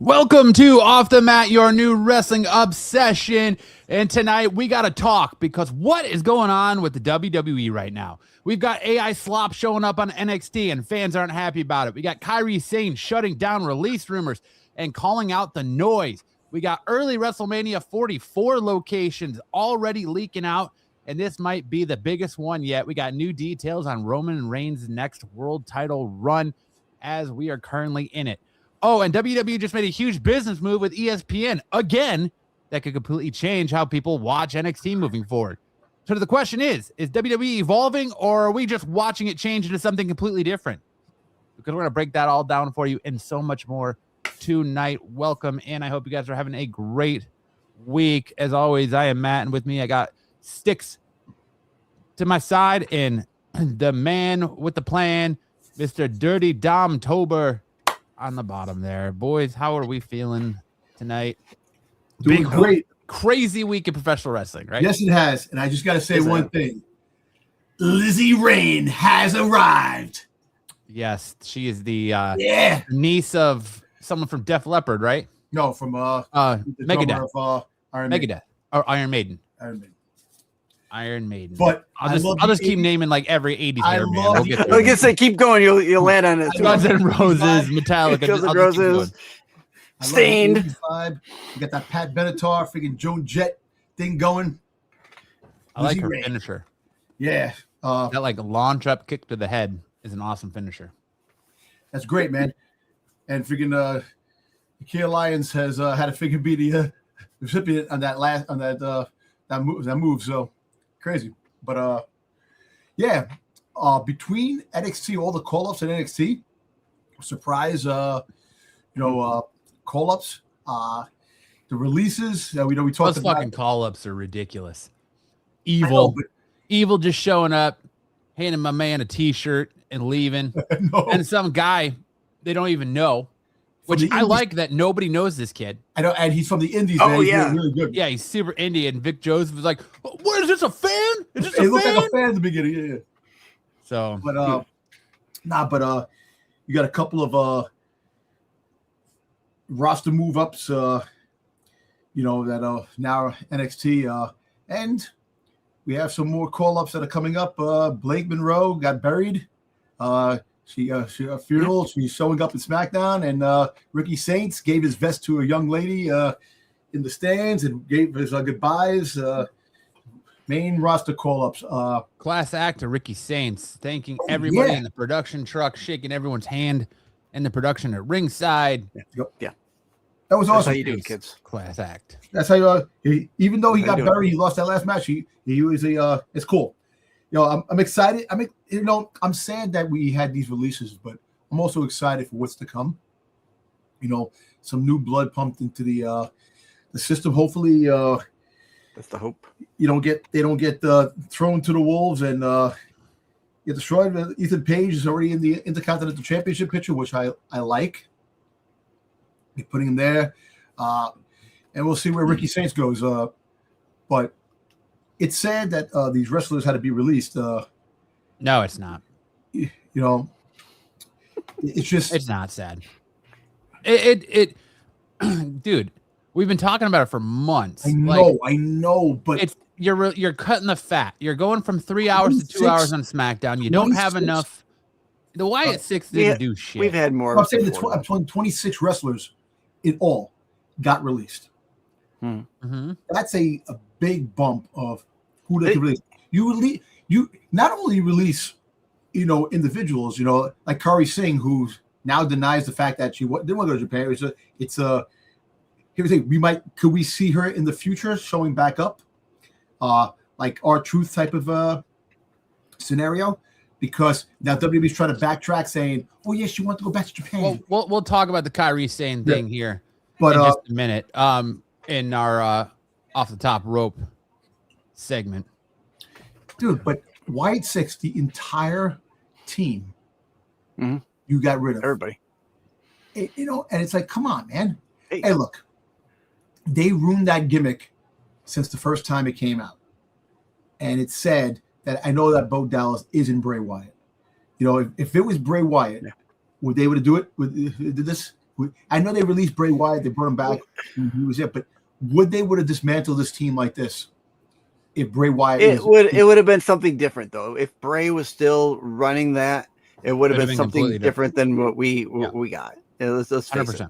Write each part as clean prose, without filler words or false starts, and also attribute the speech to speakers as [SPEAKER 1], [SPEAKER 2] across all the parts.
[SPEAKER 1] Welcome to Off the Mat, your new wrestling obsession. And tonight we got to talk because what is going on with the WWE right now? We've got AI SLOP showing up on NXT and fans aren't happy about it. We got Kairi Sane shutting down release rumors and calling out the noise. We got early WrestleMania 44 locations already leaking out, and this might be the biggest one yet. We got new details on Roman Reigns' next world title run as we are currently in it. Oh, and WWE just made a huge business move with ESPN again that could completely change how people watch NXT moving forward. So the question is WWE evolving, or are we just watching it change into something completely different? Because we're going to break that all down for you and so much more tonight. Welcome, and I hope you guys are having a great week. As always, I am Matt, and with me I got Sticks to my side and the man with the plan, Mr. Dirty Dom Tober on the bottom there. Boys, how are we feeling tonight?
[SPEAKER 2] Doing great.
[SPEAKER 1] Crazy week in professional wrestling, right?
[SPEAKER 2] Yes, it has. And I just got to say one thing. Lizzie Rain has arrived.
[SPEAKER 1] Yes, she is the niece of someone from Def Leppard, right?
[SPEAKER 2] No, from
[SPEAKER 1] Megadeth.
[SPEAKER 2] Iron
[SPEAKER 1] Megadeth. Or Iron Maiden.
[SPEAKER 2] Iron Maiden.
[SPEAKER 1] But I'll just keep naming like every 80s hair band.
[SPEAKER 3] I was gonna say keep going, you'll land on it.
[SPEAKER 1] Guns N' Roses, Metallica,
[SPEAKER 3] Guns N' Roses, Stained.
[SPEAKER 2] You got that Pat Benatar, freaking Joan Jett thing going.
[SPEAKER 1] I like her finisher.
[SPEAKER 2] Yeah.
[SPEAKER 1] That like launch up kick to the head is an awesome finisher.
[SPEAKER 2] That's great, man. And freaking Kia Lyons has had a freaking be the recipient on that move. So crazy. But between NXT, all the call-ups at NXT, surprise call-ups, the releases we talked
[SPEAKER 1] Those
[SPEAKER 2] about.
[SPEAKER 1] fucking call-ups are ridiculous. Evil just showing up, handing my man a t-shirt and leaving. And some guy they don't even know, which I like that nobody knows this kid.
[SPEAKER 2] I know, and he's from the Indies.
[SPEAKER 3] Oh,
[SPEAKER 2] man. He's
[SPEAKER 3] yeah.
[SPEAKER 2] really good.
[SPEAKER 1] Yeah, he's super indie. And Vic Joseph was like, "What is this? A fan? Is this
[SPEAKER 2] He
[SPEAKER 1] a
[SPEAKER 2] looked
[SPEAKER 1] fan?"
[SPEAKER 2] like a fan at the beginning. Yeah.
[SPEAKER 1] So,
[SPEAKER 2] But you got a couple of roster move ups. That now NXT, and we have some more call ups that are coming up. Blake Monroe got buried. She a funeral. She's showing up in SmackDown, and Ricky Saints gave his vest to a young lady in the stands and gave his goodbyes. Main roster call-ups.
[SPEAKER 1] class act to Ricky Saints, thanking everybody in the production truck, shaking everyone's hand in the production at ringside.
[SPEAKER 2] Yeah. That was awesome.
[SPEAKER 3] That's how you do it, kids.
[SPEAKER 1] Class act.
[SPEAKER 2] That's how even though he got buried, he lost that last match. He was it's cool. I'm excited. I'm sad that we had these releases, but I'm also excited for what's to come. Some new blood pumped into the system. Hopefully,
[SPEAKER 3] That's the hope.
[SPEAKER 2] they don't get thrown to the wolves and get destroyed. Ethan Page is already in the Intercontinental Championship picture, which I like. They're putting him there, and we'll see where Ricky Saints goes. But it's sad that these wrestlers had to be released.
[SPEAKER 1] No, it's not.
[SPEAKER 2] It's just
[SPEAKER 1] It's not sad. It dude, we've been talking about it for months.
[SPEAKER 2] I know, but
[SPEAKER 1] it's you're cutting the fat. You're going from 3 hours to 2 hours on SmackDown. You don't have enough. The Wyatt Six didn't do shit.
[SPEAKER 3] We've had more.
[SPEAKER 2] I'm saying 26 wrestlers in all got released.
[SPEAKER 1] Mm-hmm.
[SPEAKER 2] That's a big bump of who they can release. You not only release, individuals, like Kairi Sane, who now denies the fact that she didn't want to go to Japan. Here's the thing. Could we see her in the future showing back up, like R-Truth type of scenario? Because now WWE's trying to backtrack, saying, "Oh yes, you want to go back to Japan."
[SPEAKER 1] Well, we'll talk about the Kairi Sane thing here
[SPEAKER 2] but
[SPEAKER 1] in just a minute. In our off the top rope segment,
[SPEAKER 2] dude. But Wyatt Six, the entire team, you got rid of
[SPEAKER 3] everybody.
[SPEAKER 2] And it's like, come on, man.
[SPEAKER 3] Hey,
[SPEAKER 2] look, they ruined that gimmick since the first time it came out, and it's sad that I know that Bo Dallas isn't Bray Wyatt. If it was Bray Wyatt, would they able to do it? Did this? I know they released Bray Wyatt, they brought him back when he was it, but would have dismantled this team like this if Bray Wyatt?
[SPEAKER 3] It would have been something different though. If Bray was still running that, it would have been something different than what we got. Let's face it.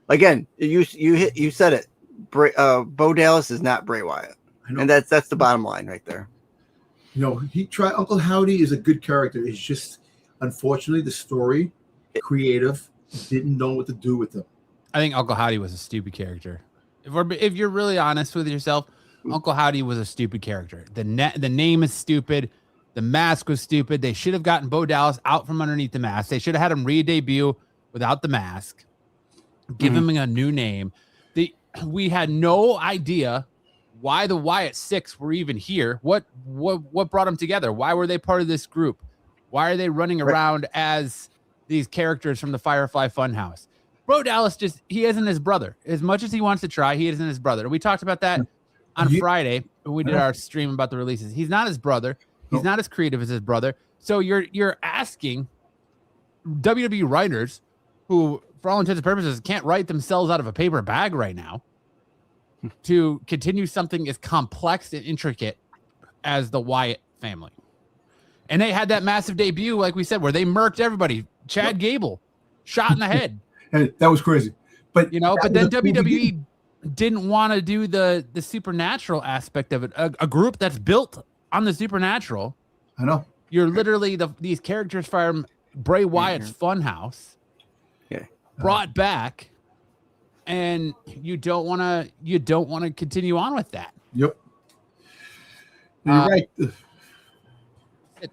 [SPEAKER 3] Again, you said it. Bo Dallas is not Bray Wyatt, and that's the bottom line right there.
[SPEAKER 2] You know, he tried. Uncle Howdy is a good character. It's just, unfortunately, the story creative didn't know what to do with him.
[SPEAKER 1] I think Uncle Howdy was a stupid character. If you're really honest with yourself, Uncle Howdy was a stupid character. The name is stupid. The mask was stupid. They should have gotten Bo Dallas out from underneath the mask. They should have had him re-debut without the mask. Give him a new name. We had no idea why the Wyatt Six were even here. What brought them together? Why were they part of this group? Why are they running around as these characters from the Firefly Funhouse? Bo Dallas he isn't his brother. As much as he wants to try, he isn't his brother. We talked about that on Friday when we did our stream about the releases. He's not his brother. He's not as creative as his brother. So you're asking WWE writers who, for all intents and purposes, can't write themselves out of a paper bag right now to continue something as complex and intricate as the Wyatt family. And they had that massive debut, like we said, where they murked everybody. Chad Gable shot in the head.
[SPEAKER 2] And that was crazy. But
[SPEAKER 1] but then WWE didn't want to do the supernatural aspect of it. A group that's built on the supernatural.
[SPEAKER 2] I know.
[SPEAKER 1] You're literally these characters from Bray Wyatt's Funhouse.
[SPEAKER 3] Yeah.
[SPEAKER 1] Brought back, and you don't want to continue on with that.
[SPEAKER 2] Yep. You're right.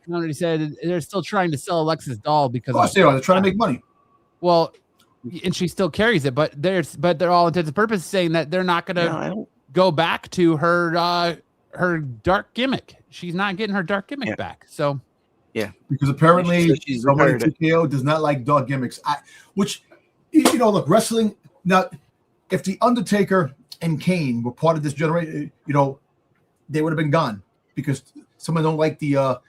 [SPEAKER 1] Somebody said they're still trying to sell Alexa's doll because
[SPEAKER 2] they're trying to make money.
[SPEAKER 1] Well, and she still carries it, but they're all intents and purposes saying that they're not going to go back to her dark gimmick. She's not getting her dark gimmick back. So
[SPEAKER 2] because apparently somebody at TKO does not like dark gimmicks. Look, wrestling now. If the Undertaker and Kane were part of this generation, they would have been gone because someone don't like the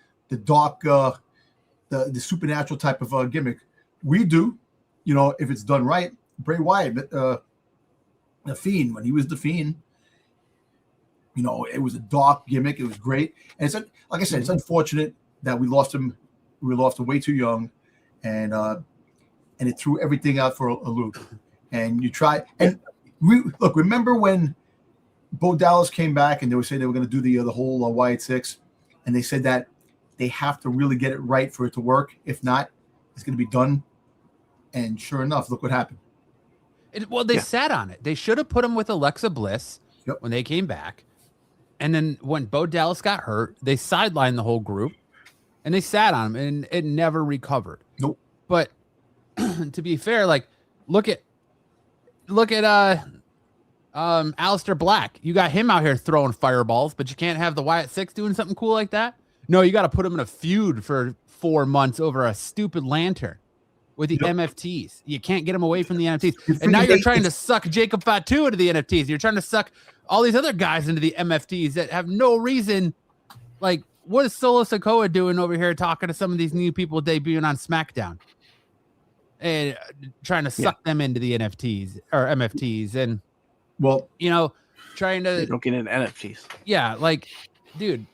[SPEAKER 2] dark, the supernatural type of gimmick. We do, if it's done right. Bray Wyatt, the Fiend, when he was the Fiend, it was a dark gimmick. It was great, and it's like I said, it's unfortunate that we lost him. We lost him way too young, and it threw everything out for a loop. And you try, and remember when Bo Dallas came back and they were saying they were going to do the whole Wyatt Six, and they said that they have to really get it right for it to work. If not, it's going to be done. And sure enough, look what happened.
[SPEAKER 1] They sat on it. They should have put him with Alexa Bliss when they came back. And then when Bo Dallas got hurt, they sidelined the whole group and they sat on him and it never recovered.
[SPEAKER 2] Nope.
[SPEAKER 1] But to be fair, look at Aleister Black. You got him out here throwing fireballs, but you can't have the Wyatt Six doing something cool like that. No, you got to put him in a feud for 4 months over a stupid lantern with the MFTs. You can't get him away from the NFTs. And now you're trying to suck Jacob Fatu into the NFTs. You're trying to suck all these other guys into the MFTs that have no reason. Like, what is Solo Sikoa doing over here talking to some of these new people debuting on SmackDown? And trying to suck them into the NFTs or MFTs. And, trying to...
[SPEAKER 3] They don't get into NFTs.
[SPEAKER 1] Yeah, dude,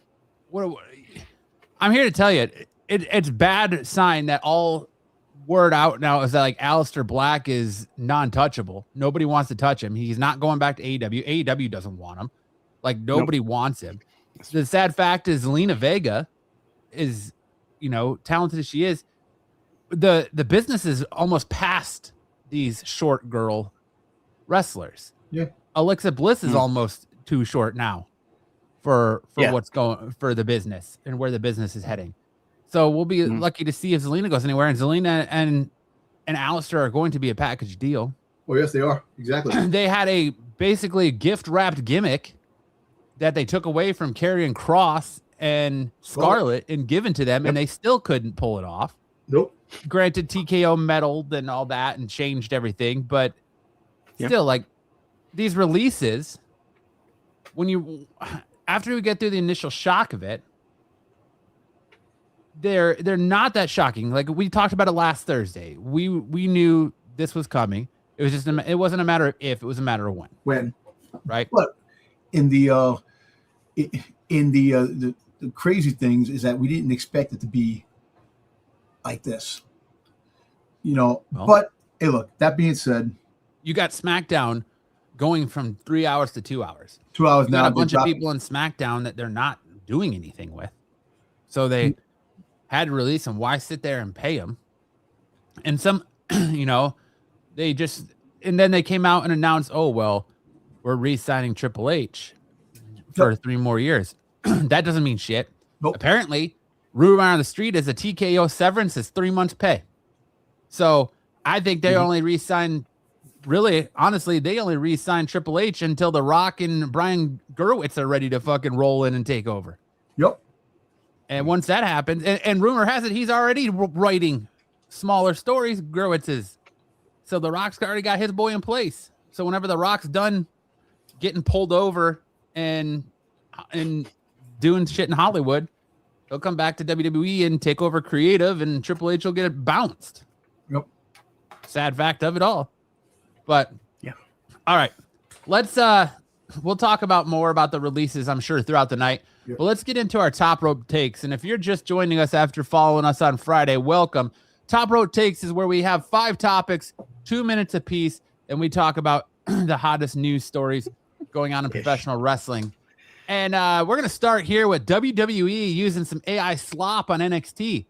[SPEAKER 1] I'm here to tell you, it's bad sign that all word out now is that Aleister Black is non-touchable. Nobody wants to touch him. He's not going back to AEW. AEW doesn't want him. Nobody wants him. The sad fact is Zelina Vega is, talented as she is, the business is almost past these short girl wrestlers.
[SPEAKER 2] Yeah.
[SPEAKER 1] Alexa Bliss is almost too short now for what's going for the business and where the business is heading. So we'll be lucky to see if Zelina goes anywhere. And Zelina and Aleister are going to be a package deal.
[SPEAKER 2] Oh, yes, they are. Exactly.
[SPEAKER 1] They had a basically gift-wrapped gimmick that they took away from Karrion Kross and Scarlett and given to them, and they still couldn't pull it off.
[SPEAKER 2] Nope.
[SPEAKER 1] Granted, TKO meddled and all that and changed everything, but still, these releases, after we get through the initial shock of it, they're not that shocking. We talked about it last Thursday. We knew this was coming. It was just it wasn't a matter of if, it was a matter of when.
[SPEAKER 2] When,
[SPEAKER 1] right?
[SPEAKER 2] But in the crazy things is that we didn't expect it to be like this, Well, but hey, look. That being said,
[SPEAKER 1] you got SmackDown going from 3 hours to 2 hours.
[SPEAKER 2] 2 hours
[SPEAKER 1] you
[SPEAKER 2] now.
[SPEAKER 1] Got a bunch of people in SmackDown that they're not doing anything with, so they had to release them. Why sit there and pay them? And some, they just, and then they came out and announced, oh, well, we're re-signing Triple H for 3 more years. That doesn't mean shit.
[SPEAKER 2] Nope.
[SPEAKER 1] Apparently, rumor on the street is a TKO severance is 3 months pay. So I think they only re-signed, really, honestly, they only re-signed Triple H until The Rock and Brian Gerwitz are ready to fucking roll in and take over.
[SPEAKER 2] Yep.
[SPEAKER 1] And once that happens, and rumor has it, he's already writing smaller stories, Gerwitz is. So The Rock's already got his boy in place. So whenever The Rock's done getting pulled over and doing shit in Hollywood, he'll come back to WWE and take over creative, and Triple H will get it bounced.
[SPEAKER 2] Yep.
[SPEAKER 1] Sad fact of it all. But
[SPEAKER 3] yeah.
[SPEAKER 1] All right. Let's we'll talk about more about the releases, I'm sure, throughout the night. Yep. But let's get into our top rope takes. And if you're just joining us after following us on Friday, welcome. Top rope takes is where we have 5 topics, 2 minutes apiece, and we talk about the hottest news stories going on in professional wrestling. And we're going to start here with WWE using some AI slop on NXT.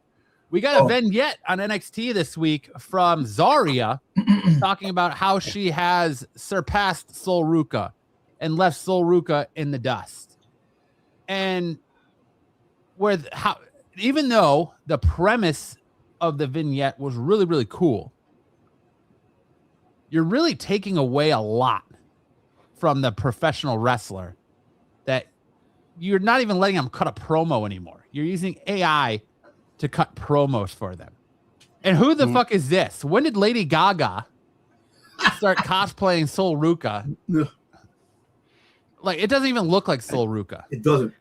[SPEAKER 1] We got a vignette on NXT this week from Zarya talking about how she has surpassed Sol Ruca and left Sol Ruca in the dust. And even though the premise of the vignette was really, really cool, you're really taking away a lot from the professional wrestler, that you're not even letting them cut a promo anymore. You're using AI to cut promos for them. And who the fuck is this? When did Lady Gaga start cosplaying Sol Ruca? Like, it doesn't even look like Sol Ruca.
[SPEAKER 2] It doesn't.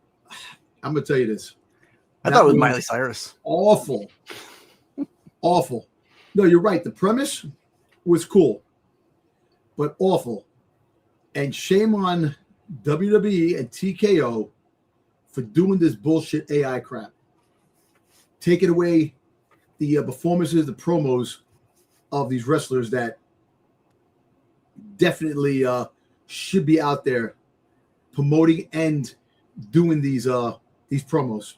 [SPEAKER 2] I'm gonna tell you this.
[SPEAKER 3] I thought it was Miley Cyrus.
[SPEAKER 2] Awful. No, you're right. The premise was cool, but awful. And shame on WWE and TKO for doing this bullshit AI crap. Taking away the performances, the promos of these wrestlers that definitely should be out there promoting and doing these promos.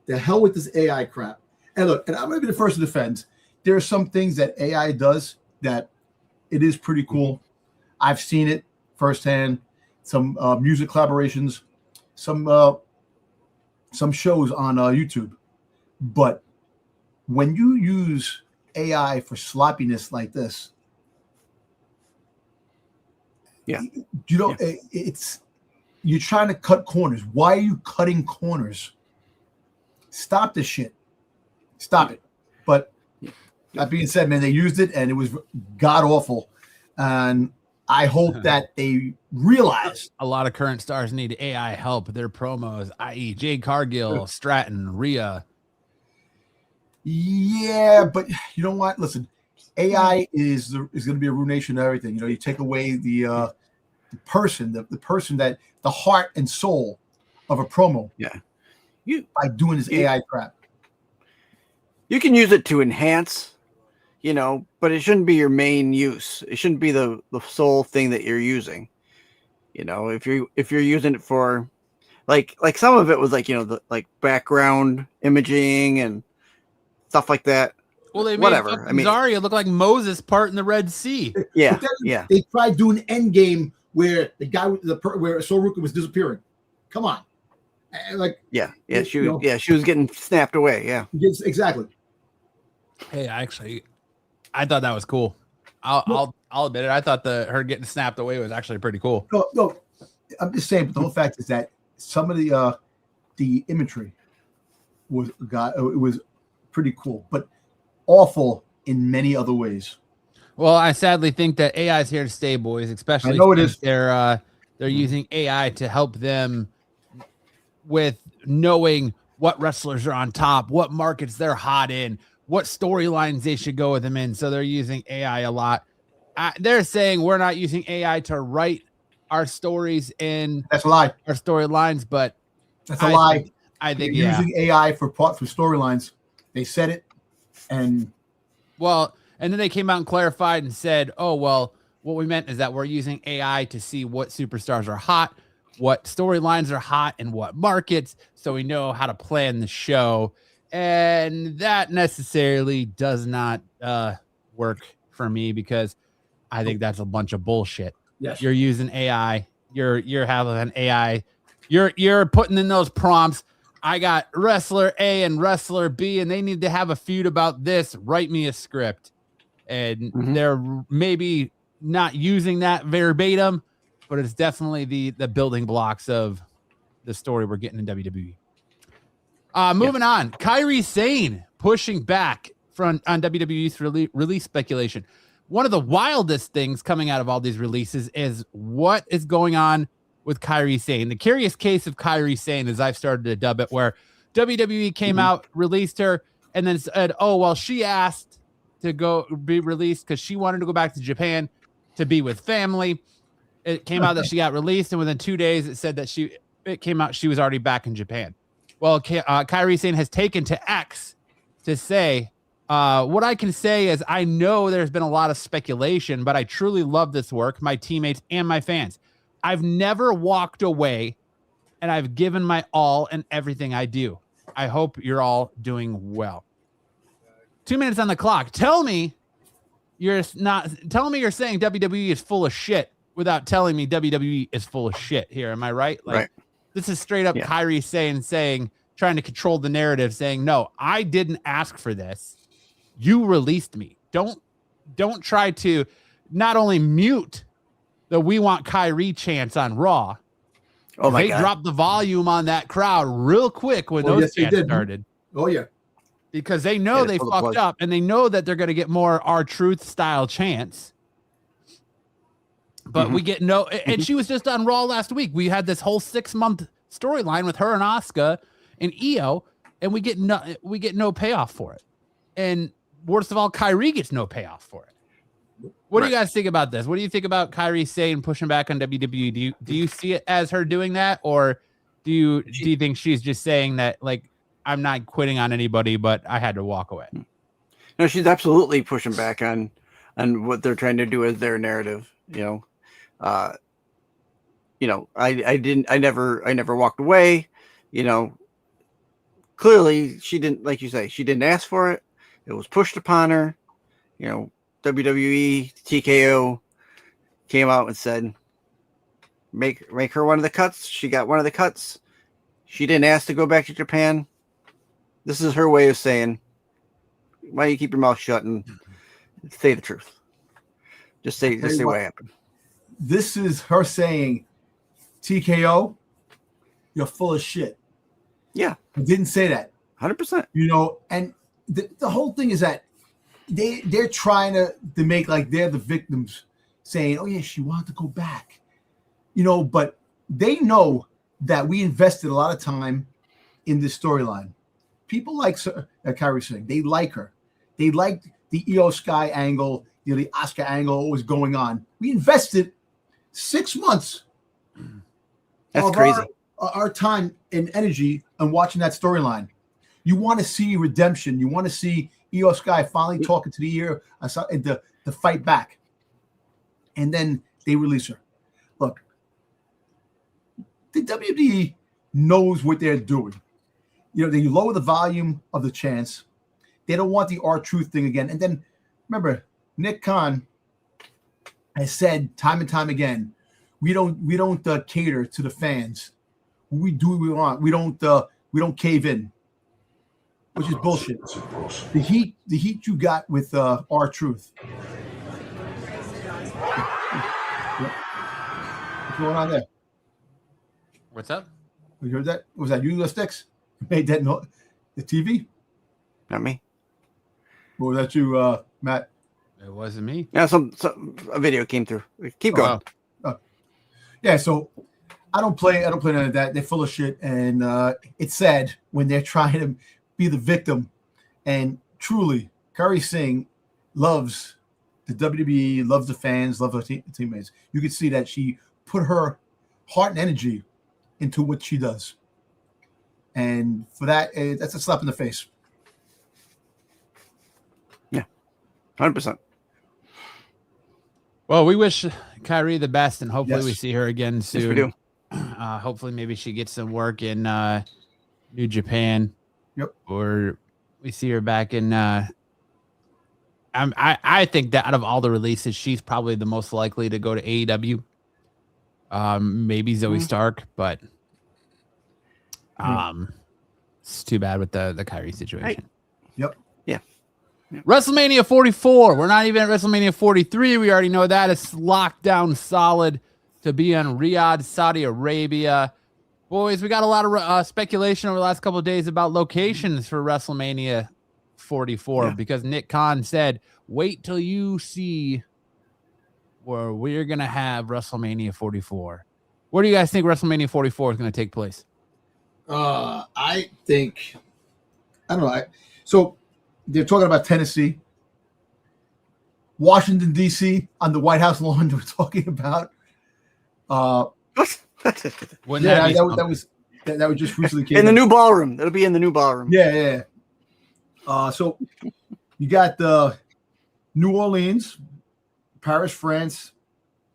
[SPEAKER 2] The hell with this AI crap. And look, and I'm going to be the first to defend. There are some things that AI does that it is pretty cool. I've seen it firsthand. Some music collaborations, some shows on YouTube. But when you use AI for sloppiness like this, it's you're trying to cut corners. Why are you cutting corners? Stop this shit. Stop it. But that being said, man, they used it and it was god awful. And I hope that they realize
[SPEAKER 1] a lot of current stars need AI help with their promos, i.e. Jade Cargill, Stratton, Rhea.
[SPEAKER 2] Yeah, but you know what? Listen, AI is going to be a ruination of everything. You take away the person, that the heart and soul of a promo.
[SPEAKER 3] Yeah.
[SPEAKER 2] By doing this AI crap.
[SPEAKER 3] You can use it to enhance, but it shouldn't be your main use. It shouldn't be the sole thing that you're using. If you're using it for like some of it was like background imaging and stuff like that.
[SPEAKER 1] Well, they made
[SPEAKER 3] whatever.
[SPEAKER 1] Zarya look like Moses parting the Red Sea.
[SPEAKER 3] Yeah,
[SPEAKER 2] They tried doing Endgame where the guy where Sol Ruca was disappearing. Come on,
[SPEAKER 3] she was getting snapped away. Yeah,
[SPEAKER 2] exactly.
[SPEAKER 1] Hey, I thought that was cool. I'll admit it. I thought her getting snapped away was actually pretty cool.
[SPEAKER 2] No, I'm just saying. But the whole fact is that some of the imagery was pretty cool, but awful in many other ways.
[SPEAKER 1] Well, I sadly think that AI is here to stay, boys. Especially
[SPEAKER 2] I know it is.
[SPEAKER 1] They're using AI to help them with knowing what wrestlers are on top, what markets they're hot in, what storylines they should go with them in. So they're using AI a lot. They're saying we're not using AI to write our stories in.
[SPEAKER 2] That's a lie.
[SPEAKER 1] Our storylines, but
[SPEAKER 2] that's a lie.
[SPEAKER 1] I think
[SPEAKER 2] using AI for storylines. They said it, and
[SPEAKER 1] then they came out and clarified and said, "Oh well, what we meant is that we're using AI to see what superstars are hot, what storylines are hot, and what markets, so we know how to plan the show." And that necessarily does not work for me because I think that's a bunch of bullshit.
[SPEAKER 2] Yes,
[SPEAKER 1] you're using AI. You're having an AI. You're putting in those prompts. I got wrestler A and wrestler B, and they need to have a feud about this. Write me a script. And they're maybe not using that verbatim, but it's definitely the building blocks of the story we're getting in WWE. Moving on, Kairi Sane pushing back on WWE's release speculation. One of the wildest things coming out of all these releases is what is going on with Kairi Sane. The curious case of Kairi Sane, as I've started to dub it, where WWE came out, released her, and then said, oh, well, she asked to be released because she wanted to go back to Japan to be with family. It came out that she got released, and within 2 days, it said that it came out she was already back in Japan. Well, Kairi Sane has taken to X to say, what I can say is I know there's been a lot of speculation, but I truly love this work, my teammates and my fans. I've never walked away, and I've given my all in everything I do. I hope you're all doing well. 2 minutes on the clock. Tell me you're saying WWE is full of shit without telling me WWE is full of shit here. Am I right?
[SPEAKER 3] Right.
[SPEAKER 1] This is straight up Kairi saying, trying to control the narrative, saying, no, I didn't ask for this. You released me. Don't try to not only mute the "We Want Kairi" chants on Raw.
[SPEAKER 3] Oh my
[SPEAKER 1] God! They dropped the volume on that crowd real quick when those chants started.
[SPEAKER 2] Oh yeah,
[SPEAKER 1] because they know they fucked up, and they know that they're going to get more R-Truth style chants. But we get no, and she was just on Raw last week. We had this whole 6-month storyline with her and Asuka and Io, and we get no payoff for it. And worst of all, Kairi gets no payoff for it. What do you guys think about this? What do you think about Kairi Sane pushing back on WWE? Do you see it as her doing that, or do you think she's just saying that, like, I'm not quitting on anybody, but I had to walk away?
[SPEAKER 3] No, she's absolutely pushing back on what they're trying to do as their narrative. I never walked away. Clearly she didn't, like you say, she didn't ask for it. It was pushed upon her. WWE, TKO came out and said, make her one of the cuts. She got one of the cuts. She didn't ask to go back to Japan. This is her way of saying, why don't you keep your mouth shut and say the truth? Just say what happened.
[SPEAKER 2] This is her saying, TKO, you're full of shit.
[SPEAKER 3] Yeah.
[SPEAKER 2] I didn't say that.
[SPEAKER 3] 100%.
[SPEAKER 2] And the whole thing is that they're trying to make like they're the victims, saying, oh yeah, she wanted to go back. But they know that we invested a lot of time in this storyline. People like Kairi Sane. They like her. They like the Io Sky angle, the Asuka angle always going on. We invested 6 months.
[SPEAKER 3] That's crazy.
[SPEAKER 2] Our time and energy on watching that storyline. You want to see redemption. You want to see Io Sky finally talking to the ear and to fight back. And then they release her. Look, the WWE knows what they're doing. They lower the volume of the chants. They don't want the R-Truth thing again. And then remember, Nick Khan has said time and time again, we don't cater to the fans. We do what we want. We don't cave in, which is bullshit. The heat you got with R-Truth. What's going on there?
[SPEAKER 1] What's up?
[SPEAKER 2] You heard that? Was that you, Sticks? Made that note? The TV?
[SPEAKER 3] Not me.
[SPEAKER 2] Or was that you, Matt?
[SPEAKER 1] It wasn't me.
[SPEAKER 3] Yeah, a video came through. Keep going.
[SPEAKER 2] Yeah, so I don't play none of that. They're full of shit, and it's sad when they're trying to be the victim and truly, Kairi Sane loves the WWE, loves the fans, loves her teammates. You can see that she put her heart and energy into what she does. And for that, that's a slap in the face.
[SPEAKER 3] Yeah, 100%.
[SPEAKER 1] Well, we wish Kairi the best, and hopefully we see her again soon.
[SPEAKER 3] Yes, we do.
[SPEAKER 1] Hopefully maybe she gets some work in New Japan.
[SPEAKER 2] Yep.
[SPEAKER 1] Or we see her back in I think that out of all the releases, she's probably the most likely to go to AEW. Maybe Zoe Stark, but it's too bad with the Kairi situation.
[SPEAKER 3] Right.
[SPEAKER 2] Yep.
[SPEAKER 3] Yeah.
[SPEAKER 1] WrestleMania 44. We're not even at WrestleMania 43. We already know that. It's locked down solid to be in Riyadh, Saudi Arabia. Boys, we got a lot of speculation over the last couple of days about locations for WrestleMania 44 because Nick Khan said, wait till you see where we're going to have WrestleMania 44. Where do you guys think WrestleMania 44 is going to take place?
[SPEAKER 2] I think, I don't know. So they're talking about Tennessee, Washington, D.C. on the White House lawn we're talking about.
[SPEAKER 3] What?
[SPEAKER 2] That was just recently came
[SPEAKER 3] in the new ballroom. It'll be in the new ballroom.
[SPEAKER 2] Yeah. So you got New Orleans, Paris, France,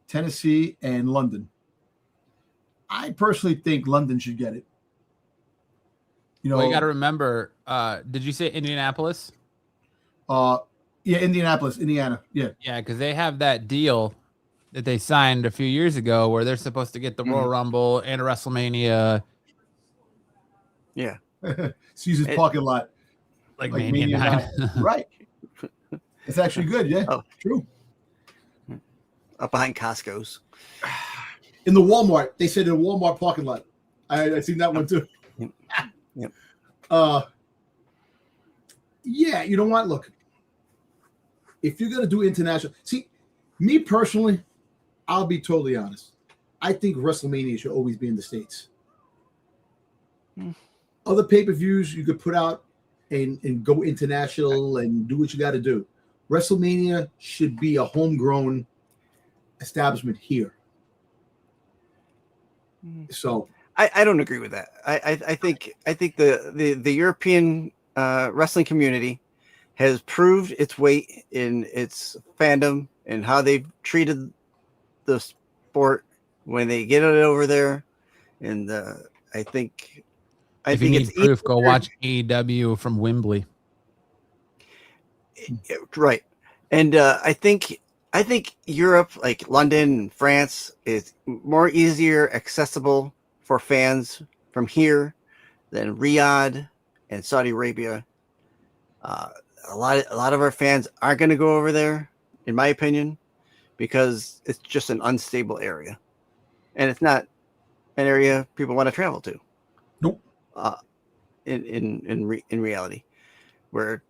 [SPEAKER 2] Tennessee, and London. I personally think London should get it. You know,
[SPEAKER 1] well, you got to remember. Did you say Indianapolis?
[SPEAKER 2] Yeah, Indianapolis, Indiana. Yeah,
[SPEAKER 1] because they have that deal that they signed a few years ago where they're supposed to get the Royal Rumble and a WrestleMania.
[SPEAKER 3] Yeah,
[SPEAKER 2] Caesar's parking lot,
[SPEAKER 1] like Mania 9.
[SPEAKER 2] Right? It's actually good. Yeah, true.
[SPEAKER 3] Up behind Costco's.
[SPEAKER 2] In the Walmart, they said in the Walmart parking lot. I seen that one too.
[SPEAKER 3] Yep.
[SPEAKER 2] Yeah, you know what? Look, if you're gonna do international, see, me personally, I'll be totally honest. I think WrestleMania should always be in the States. Other pay-per-views you could put out and go international and do what you got to do. WrestleMania should be a homegrown establishment here. So
[SPEAKER 3] I don't agree with that. I think the European wrestling community has proved its weight in its fandom and how they've treated the sport when they get it over there. And I think
[SPEAKER 1] if you need proof, go watch AEW from Wembley.
[SPEAKER 3] Right. And I think Europe, like London and France, is more easier accessible for fans from here than Riyadh and Saudi Arabia. A lot of our fans aren't going to go over there, in my opinion, because it's just an unstable area, and it's not an area people want to travel to.
[SPEAKER 2] Nope.
[SPEAKER 3] In reality, where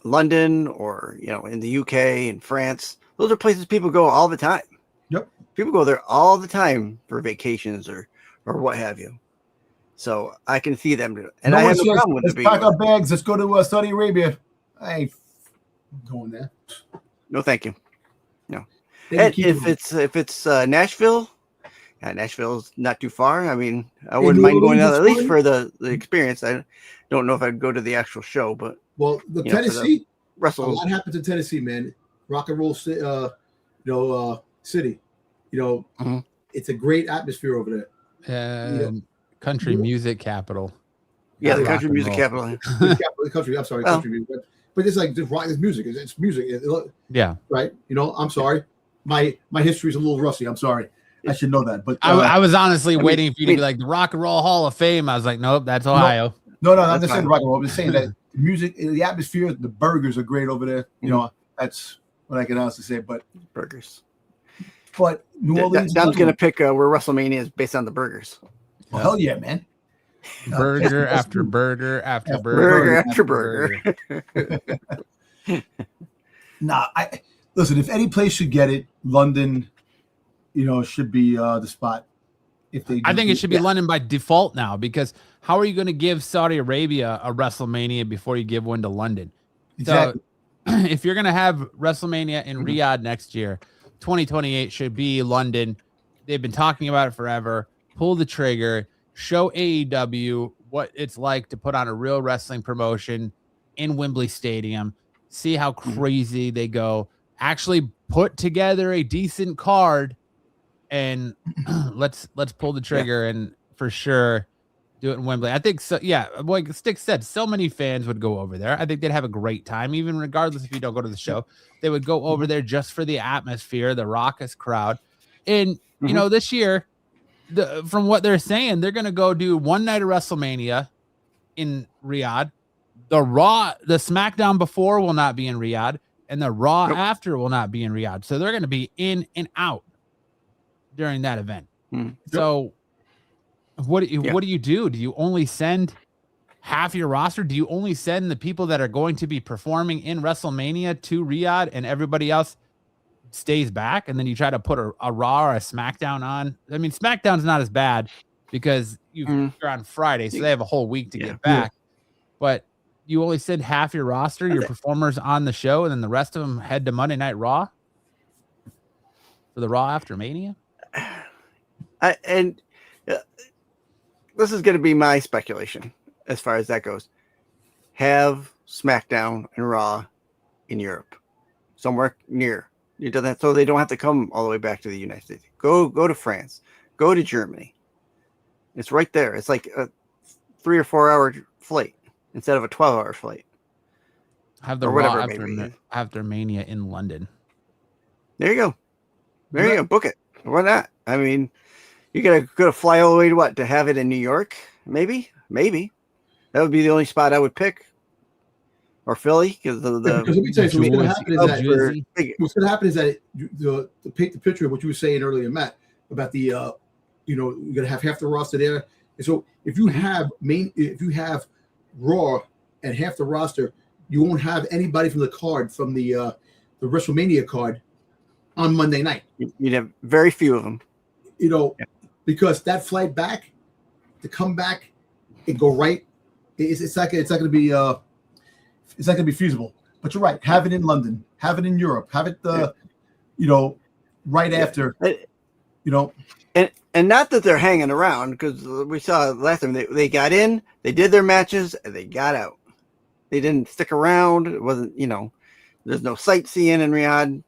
[SPEAKER 3] London or in the UK and France, those are places people go all the time.
[SPEAKER 2] Yep.
[SPEAKER 3] People go there all the time for vacations or what have you. So I can see them do it. And I have no problem with it.
[SPEAKER 2] Let's pack our bags. Let's go to Saudi Arabia. I ain't going there.
[SPEAKER 3] No, thank you. No. And if it's Nashville, Nashville's not too far. I mean, I wouldn't mind going out at least for the experience. I don't know if I'd go to the actual show, but
[SPEAKER 2] the Tennessee,
[SPEAKER 3] a
[SPEAKER 2] lot happens in Tennessee, man. Rock and roll, city. It's a great atmosphere over there.
[SPEAKER 1] Country music capital.
[SPEAKER 3] Yeah, the country music capital.
[SPEAKER 2] Country. I'm sorry, country music. But it's like just rock. It's music. It's music.
[SPEAKER 1] Yeah.
[SPEAKER 2] Right. I'm sorry. My history is a little rusty. I'm sorry. I should know that. But
[SPEAKER 1] I was honestly waiting for you to be like the Rock and Roll Hall of Fame. I was like, nope, that's Ohio.
[SPEAKER 2] No, I'm just saying rock and roll. I'm just saying that the music, the atmosphere, the burgers are great over there. That's what I can honestly say. But
[SPEAKER 3] burgers.
[SPEAKER 2] But New Orleans.
[SPEAKER 3] Dom's going to pick where WrestleMania is based on the burgers.
[SPEAKER 2] Well, hell yeah, man.
[SPEAKER 1] Burger after burger after burger
[SPEAKER 3] after burger.
[SPEAKER 2] Listen, if any place should get it, London, should be the spot. If they,
[SPEAKER 1] I think it should be London by default now, because how are you going to give Saudi Arabia a WrestleMania before you give one to London?
[SPEAKER 2] Exactly.
[SPEAKER 1] So if you're going to have WrestleMania in Riyadh next year, 2028 should be London. They've been talking about it forever. Pull the trigger, show AEW what it's like to put on a real wrestling promotion in Wembley Stadium, see how crazy they go, actually put together a decent card, and let's pull the trigger and for sure do it in Wembley. I think so. Yeah, like Stick said, so many fans would go over there. I think they'd have a great time, even regardless if you don't go to the show. They would go over there just for the atmosphere, the raucous crowd. And you know, this year, from what they're saying, they're gonna go do one night of WrestleMania in Riyadh. The SmackDown before will not be in Riyadh, and the Raw after will not be in Riyadh. So they're gonna be in and out during that event. So what do you do? Do you only send half your roster? Do you only send the people that are going to be performing in WrestleMania to Riyadh, and everybody else stays back, and then you try to put a Raw or a SmackDown on? I mean, SmackDown's not as bad because you're on Friday, so they have a whole week to get back. But you only send half your roster, your performers on the show, and then the rest of them head to Monday Night Raw for the Raw after Mania.
[SPEAKER 3] This is going to be my speculation as far as that goes. Have SmackDown and Raw in Europe, somewhere near. You do that so they don't have to come all the way back to the United States. Go to France. Go to Germany. It's right there. It's like a 3 or 4 hour flight instead of a 12-hour flight.
[SPEAKER 1] Have the Raw after Mania in London.
[SPEAKER 3] There you go. There you go. Book it. Why not? I mean, you're gonna fly all the way to what? To have it in New York? Maybe. That would be the only spot I would pick. Or Philly, because the
[SPEAKER 2] because let me tell you, so what's going to happen is that to paint the picture of what you were saying earlier, Matt, about the you're going to have half the roster there. And so if you have Raw and half the roster, you won't have anybody from the card from the WrestleMania card on Monday night.
[SPEAKER 3] You'd have very few of them.
[SPEAKER 2] You know, because that flight back to come back and go right, it's not going to be it's not going to be feasible. But you're right. Have it in London. Have it in Europe. Have it right after.
[SPEAKER 3] And not that they're hanging around, because we saw last time they got in, they did their matches, and they got out. They didn't stick around. It wasn't, there's no sightseeing in Riyadh.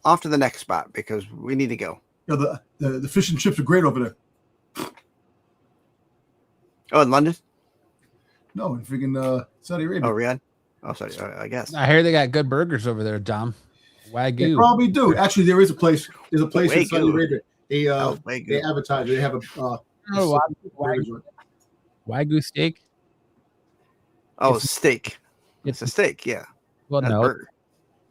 [SPEAKER 3] Off to the next spot because we need to go.
[SPEAKER 2] The fish and chips are great over there.
[SPEAKER 3] Oh, in London?
[SPEAKER 2] No, in freaking Saudi Arabia.
[SPEAKER 3] Oh, Riyadh? Oh, sorry. I guess.
[SPEAKER 1] I hear they got good burgers over there, Dom. Wagyu.
[SPEAKER 2] They probably do. Actually, there is a place. There's a place in Saudi Arabia. They advertise. They have
[SPEAKER 1] Wagyu steak.
[SPEAKER 3] Oh, steak. It's a steak, yeah.
[SPEAKER 1] Well, no.
[SPEAKER 3] Burger.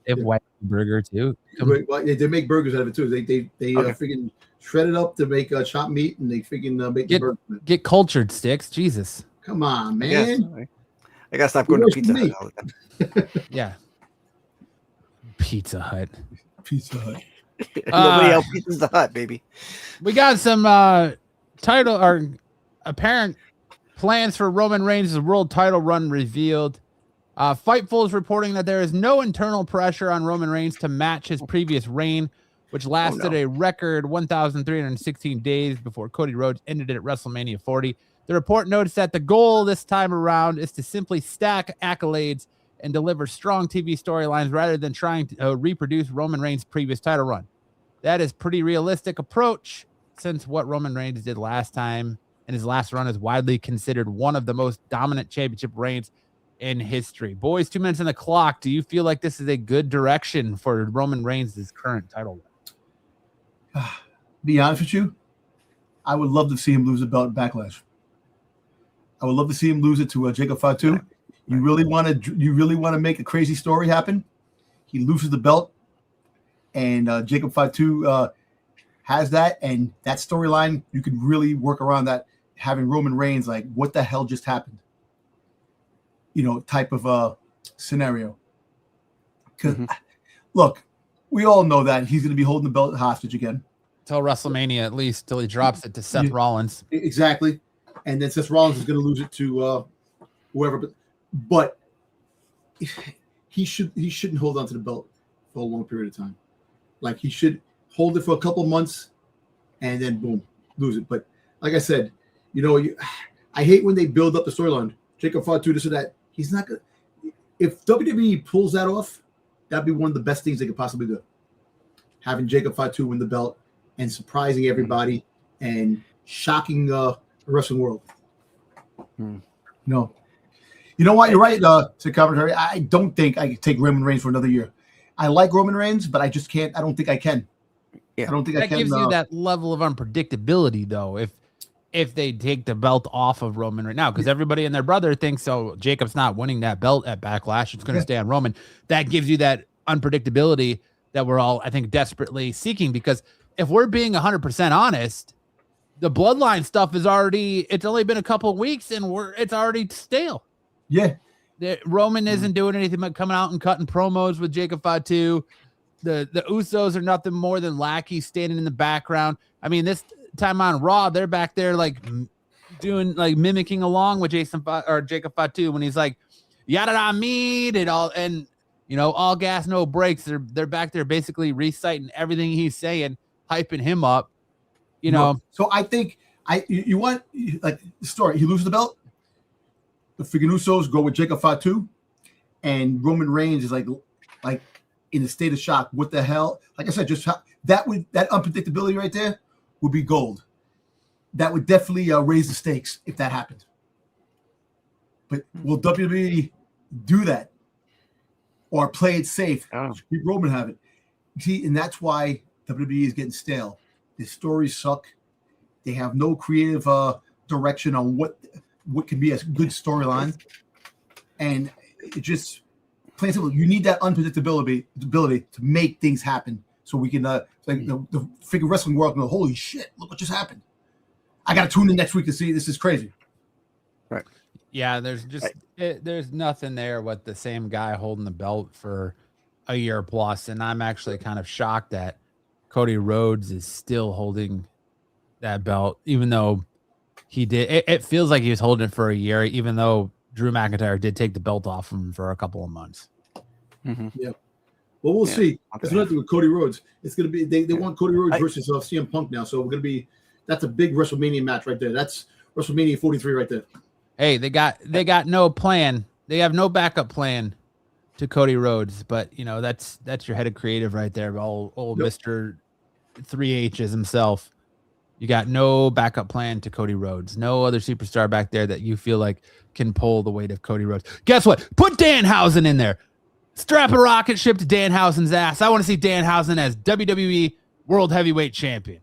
[SPEAKER 1] They have Wagyu burger too.
[SPEAKER 2] They make burgers out of it too. They freaking shred it up to make chopped meat, and they freaking make the burger.
[SPEAKER 1] Get cultured, Sticks. Jesus.
[SPEAKER 2] Come on, man.
[SPEAKER 3] I gotta stop going to Pizza Hut all the time.
[SPEAKER 1] Yeah. Pizza Hut.
[SPEAKER 3] Nobody else Pizza Hut, baby.
[SPEAKER 1] We got some title or apparent plans for Roman Reigns' world title run revealed. Fightful is reporting that there is no internal pressure on Roman Reigns to match his previous reign, which lasted a record 1,316 days before Cody Rhodes ended it at WrestleMania 40. The report notes that the goal this time around is to simply stack accolades and deliver strong TV storylines rather than trying to reproduce Roman Reigns' previous title run. That is pretty realistic approach, since what Roman Reigns did last time and his last run is widely considered one of the most dominant championship reigns in history. Boys, 2 minutes on the clock. Do you feel like this is a good direction for Roman Reigns' current title run?
[SPEAKER 2] Be honest with you, I would love to see him lose the belt in Backlash. I would love to see him lose it to Jacob Fatu. You really want to make a crazy story happen? He loses the belt, and Jacob Fatu has that, and that storyline you can really work around that. Having Roman Reigns like, what the hell just happened? Type of scenario. Because look, we all know that he's going to be holding the belt hostage again
[SPEAKER 1] Till WrestleMania, at least till he drops it to Seth Rollins.
[SPEAKER 2] Exactly. and then Seth Rollins is going to lose it to whoever. But he shouldn't hold on to the belt for a long period of time. Like, he should hold it for a couple of months, and then boom, lose it. But like I said, I hate when they build up the storyline. Jacob Fatu, this or that. He's not going to. If WWE pulls that off, that'd be one of the best things they could possibly do. Having Jacob Fatu win the belt and surprising everybody and shocking the wrestling world. No. You know what? You're right, to commentary. I don't think I can take Roman Reigns for another year. I like Roman Reigns, but I just can't. I don't think I can.
[SPEAKER 3] Yeah.
[SPEAKER 2] I don't think I can.
[SPEAKER 1] That gives you that level of unpredictability, though, if they take the belt off of Roman right now, because everybody and their brother thinks, so Jacob's not winning that belt at Backlash. It's going to stay on Roman. That gives you that unpredictability that we're all, I think, desperately seeking, because if we're being 100% honest, the bloodline stuff is it's only been a couple of weeks and it's already stale.
[SPEAKER 2] Yeah.
[SPEAKER 1] Roman isn't doing anything but coming out and cutting promos with Jacob Fatu. The Usos are nothing more than lackeys standing in the background. I mean, this time on Raw, they're back there like doing, like, mimicking along with Jacob Fatu when he's like, yada da meat and all, and all gas, no brakes. They're back there basically reciting everything he's saying, hyping him up.
[SPEAKER 2] So I think you want, like, the story. He loses the belt. The freaking Usos go with Jacob Fatu, and Roman Reigns is like in a state of shock. What the hell? Like I said, just that unpredictability right there would be gold. That would definitely raise the stakes if that happened. But will WWE do that or play it safe? Keep Roman have it. See, and that's why WWE is getting stale. The stories suck. They have no creative direction on what can be a good storyline, and it just plain simple. You need that unpredictability to make things happen, so we can the freaking wrestling world go, holy shit, look what just happened. I got to tune in next week to see. This is crazy.
[SPEAKER 3] Right?
[SPEAKER 1] Yeah, there's nothing there with the same guy holding the belt for a year plus, and I'm actually kind of shocked that Cody Rhodes is still holding that belt, even though he did. It feels like he was holding it for a year, even though Drew McIntyre did take the belt off him for a couple of months.
[SPEAKER 2] Yeah. Well, we'll see. That's what I think with Cody Rhodes. It's going to be, they want Cody Rhodes versus CM Punk now. So we're going to be, that's a big WrestleMania match right there. That's WrestleMania 43 right there.
[SPEAKER 1] Hey, they got no plan. They have no backup plan to Cody Rhodes, but that's your head of creative right there. Old Mr. 3H's himself. You got no backup plan to Cody Rhodes. No other superstar back there that you feel like can pull the weight of Cody Rhodes. Guess what? Put Danhausen in there. Strap a rocket ship to Danhausen's ass. I want to see Danhausen as WWE World Heavyweight Champion.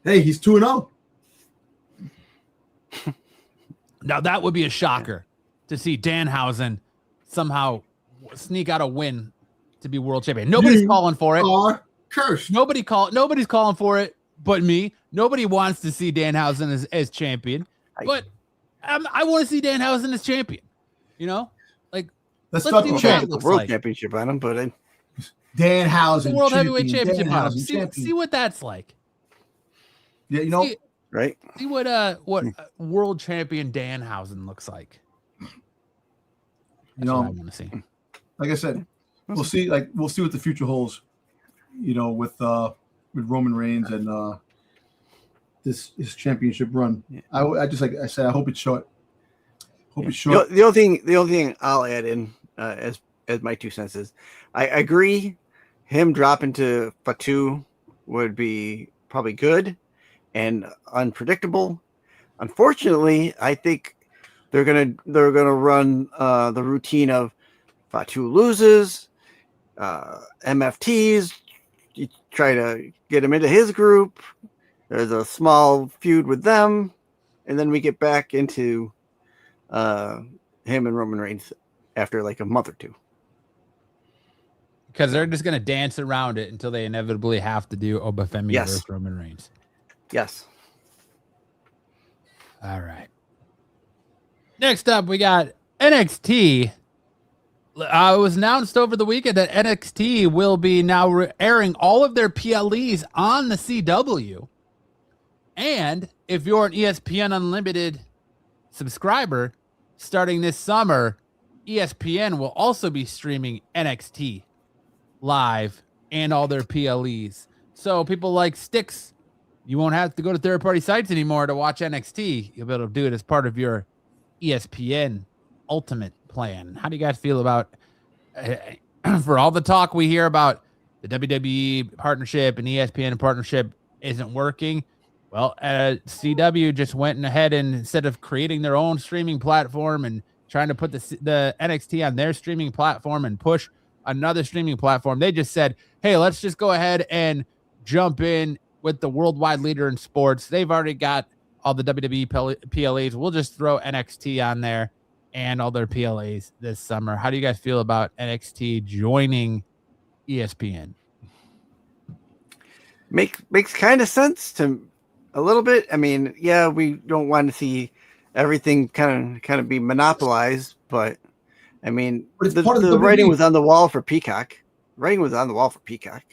[SPEAKER 2] Hey, he's 2-0.
[SPEAKER 1] Now, that would be a shocker to see Danhausen somehow sneak out a win to be world champion. Nobody's calling for it.
[SPEAKER 2] Are cursed.
[SPEAKER 1] Nobody's calling for it but me. Nobody wants to see Danhausen as champion, but I want to see Danhausen as champion.
[SPEAKER 2] Let's start the
[SPEAKER 3] world championship on him, but
[SPEAKER 2] Danhausen,
[SPEAKER 1] World Heavyweight Championship on him. See what that's like.
[SPEAKER 2] Yeah,
[SPEAKER 3] right.
[SPEAKER 1] See what world champion Danhausen looks like. That's what I want to see.
[SPEAKER 2] Like I said, we'll see. We'll see what the future holds. With Roman Reigns and this championship run. Yeah. I just, like I said, I hope it's short. It's short.
[SPEAKER 3] The only thing I'll add in as my 2 cents is, I agree. Him dropping to Fatu would be probably good and unpredictable. Unfortunately, I think they're gonna run the routine of Fatu loses, MFTs. You try to get him into his group. There's a small feud with them, and then we get back into him and Roman Reigns after like a month or two.
[SPEAKER 1] Because they're just going to dance around it until they inevitably have to do Obafemi versus Roman Reigns.
[SPEAKER 3] Yes.
[SPEAKER 1] All right. Next up, we got NXT. It was announced over the weekend that NXT will be now airing all of their PLEs on the CW. And if you're an ESPN Unlimited subscriber, starting this summer, ESPN will also be streaming NXT live and all their PLEs. So people like Sticks, you won't have to go to third-party sites anymore to watch NXT. You'll be able to do it as part of your ESPN Ultimate plan. How do you guys feel about for all the talk we hear about the WWE partnership and ESPN partnership isn't working? Well, CW just went ahead and instead of creating their own streaming platform and trying to put the NXT on their streaming platform and push another streaming platform, they just said, hey, let's just go ahead and jump in with the worldwide leader in sports. They've already got all the WWE PLAs. We'll just throw NXT on there and all their PLAs this summer. How do you guys feel about NXT joining ESPN?
[SPEAKER 3] Makes kind of sense to a little bit. I mean, yeah, we don't want to see everything kind of be monopolized, but I mean, the writing was on the wall for Peacock. Writing was on the wall for Peacock.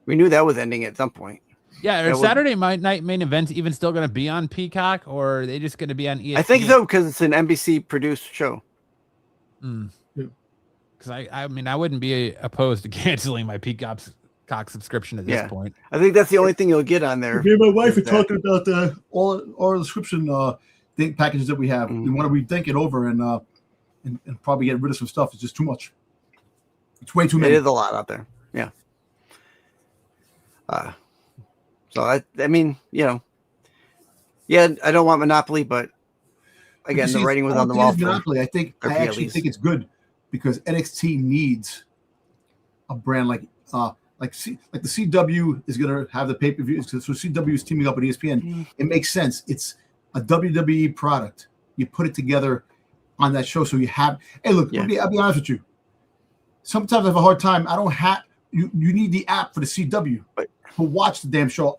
[SPEAKER 3] We knew that was ending at some point.
[SPEAKER 1] Yeah, or Saturday night main events even still going to be on Peacock, or are they just going to be on ESPN?
[SPEAKER 3] I think so, because it's an NBC produced show.
[SPEAKER 1] Because I mean, I wouldn't be opposed to canceling my Peacock subscription at this point.
[SPEAKER 3] I think that's the only thing you'll get on there.
[SPEAKER 2] Me and my wife are talking about all the subscription packages that we have. We want to rethink it over and probably get rid of some stuff. It's just too much. It's way too many.
[SPEAKER 3] It is a lot out there. Yeah. So I mean, I don't want monopoly, but again, the writing was on the wall.
[SPEAKER 2] Monopoly. I actually think it's good because NXT needs a brand like the CW is going to have the pay-per-view. So CW is teaming up with ESPN. It makes sense. It's a WWE product. You put it together on that show, so you have. Hey, look, I'll be honest with you. Sometimes I have a hard time. I don't have. You need the app for the CW to watch the damn show.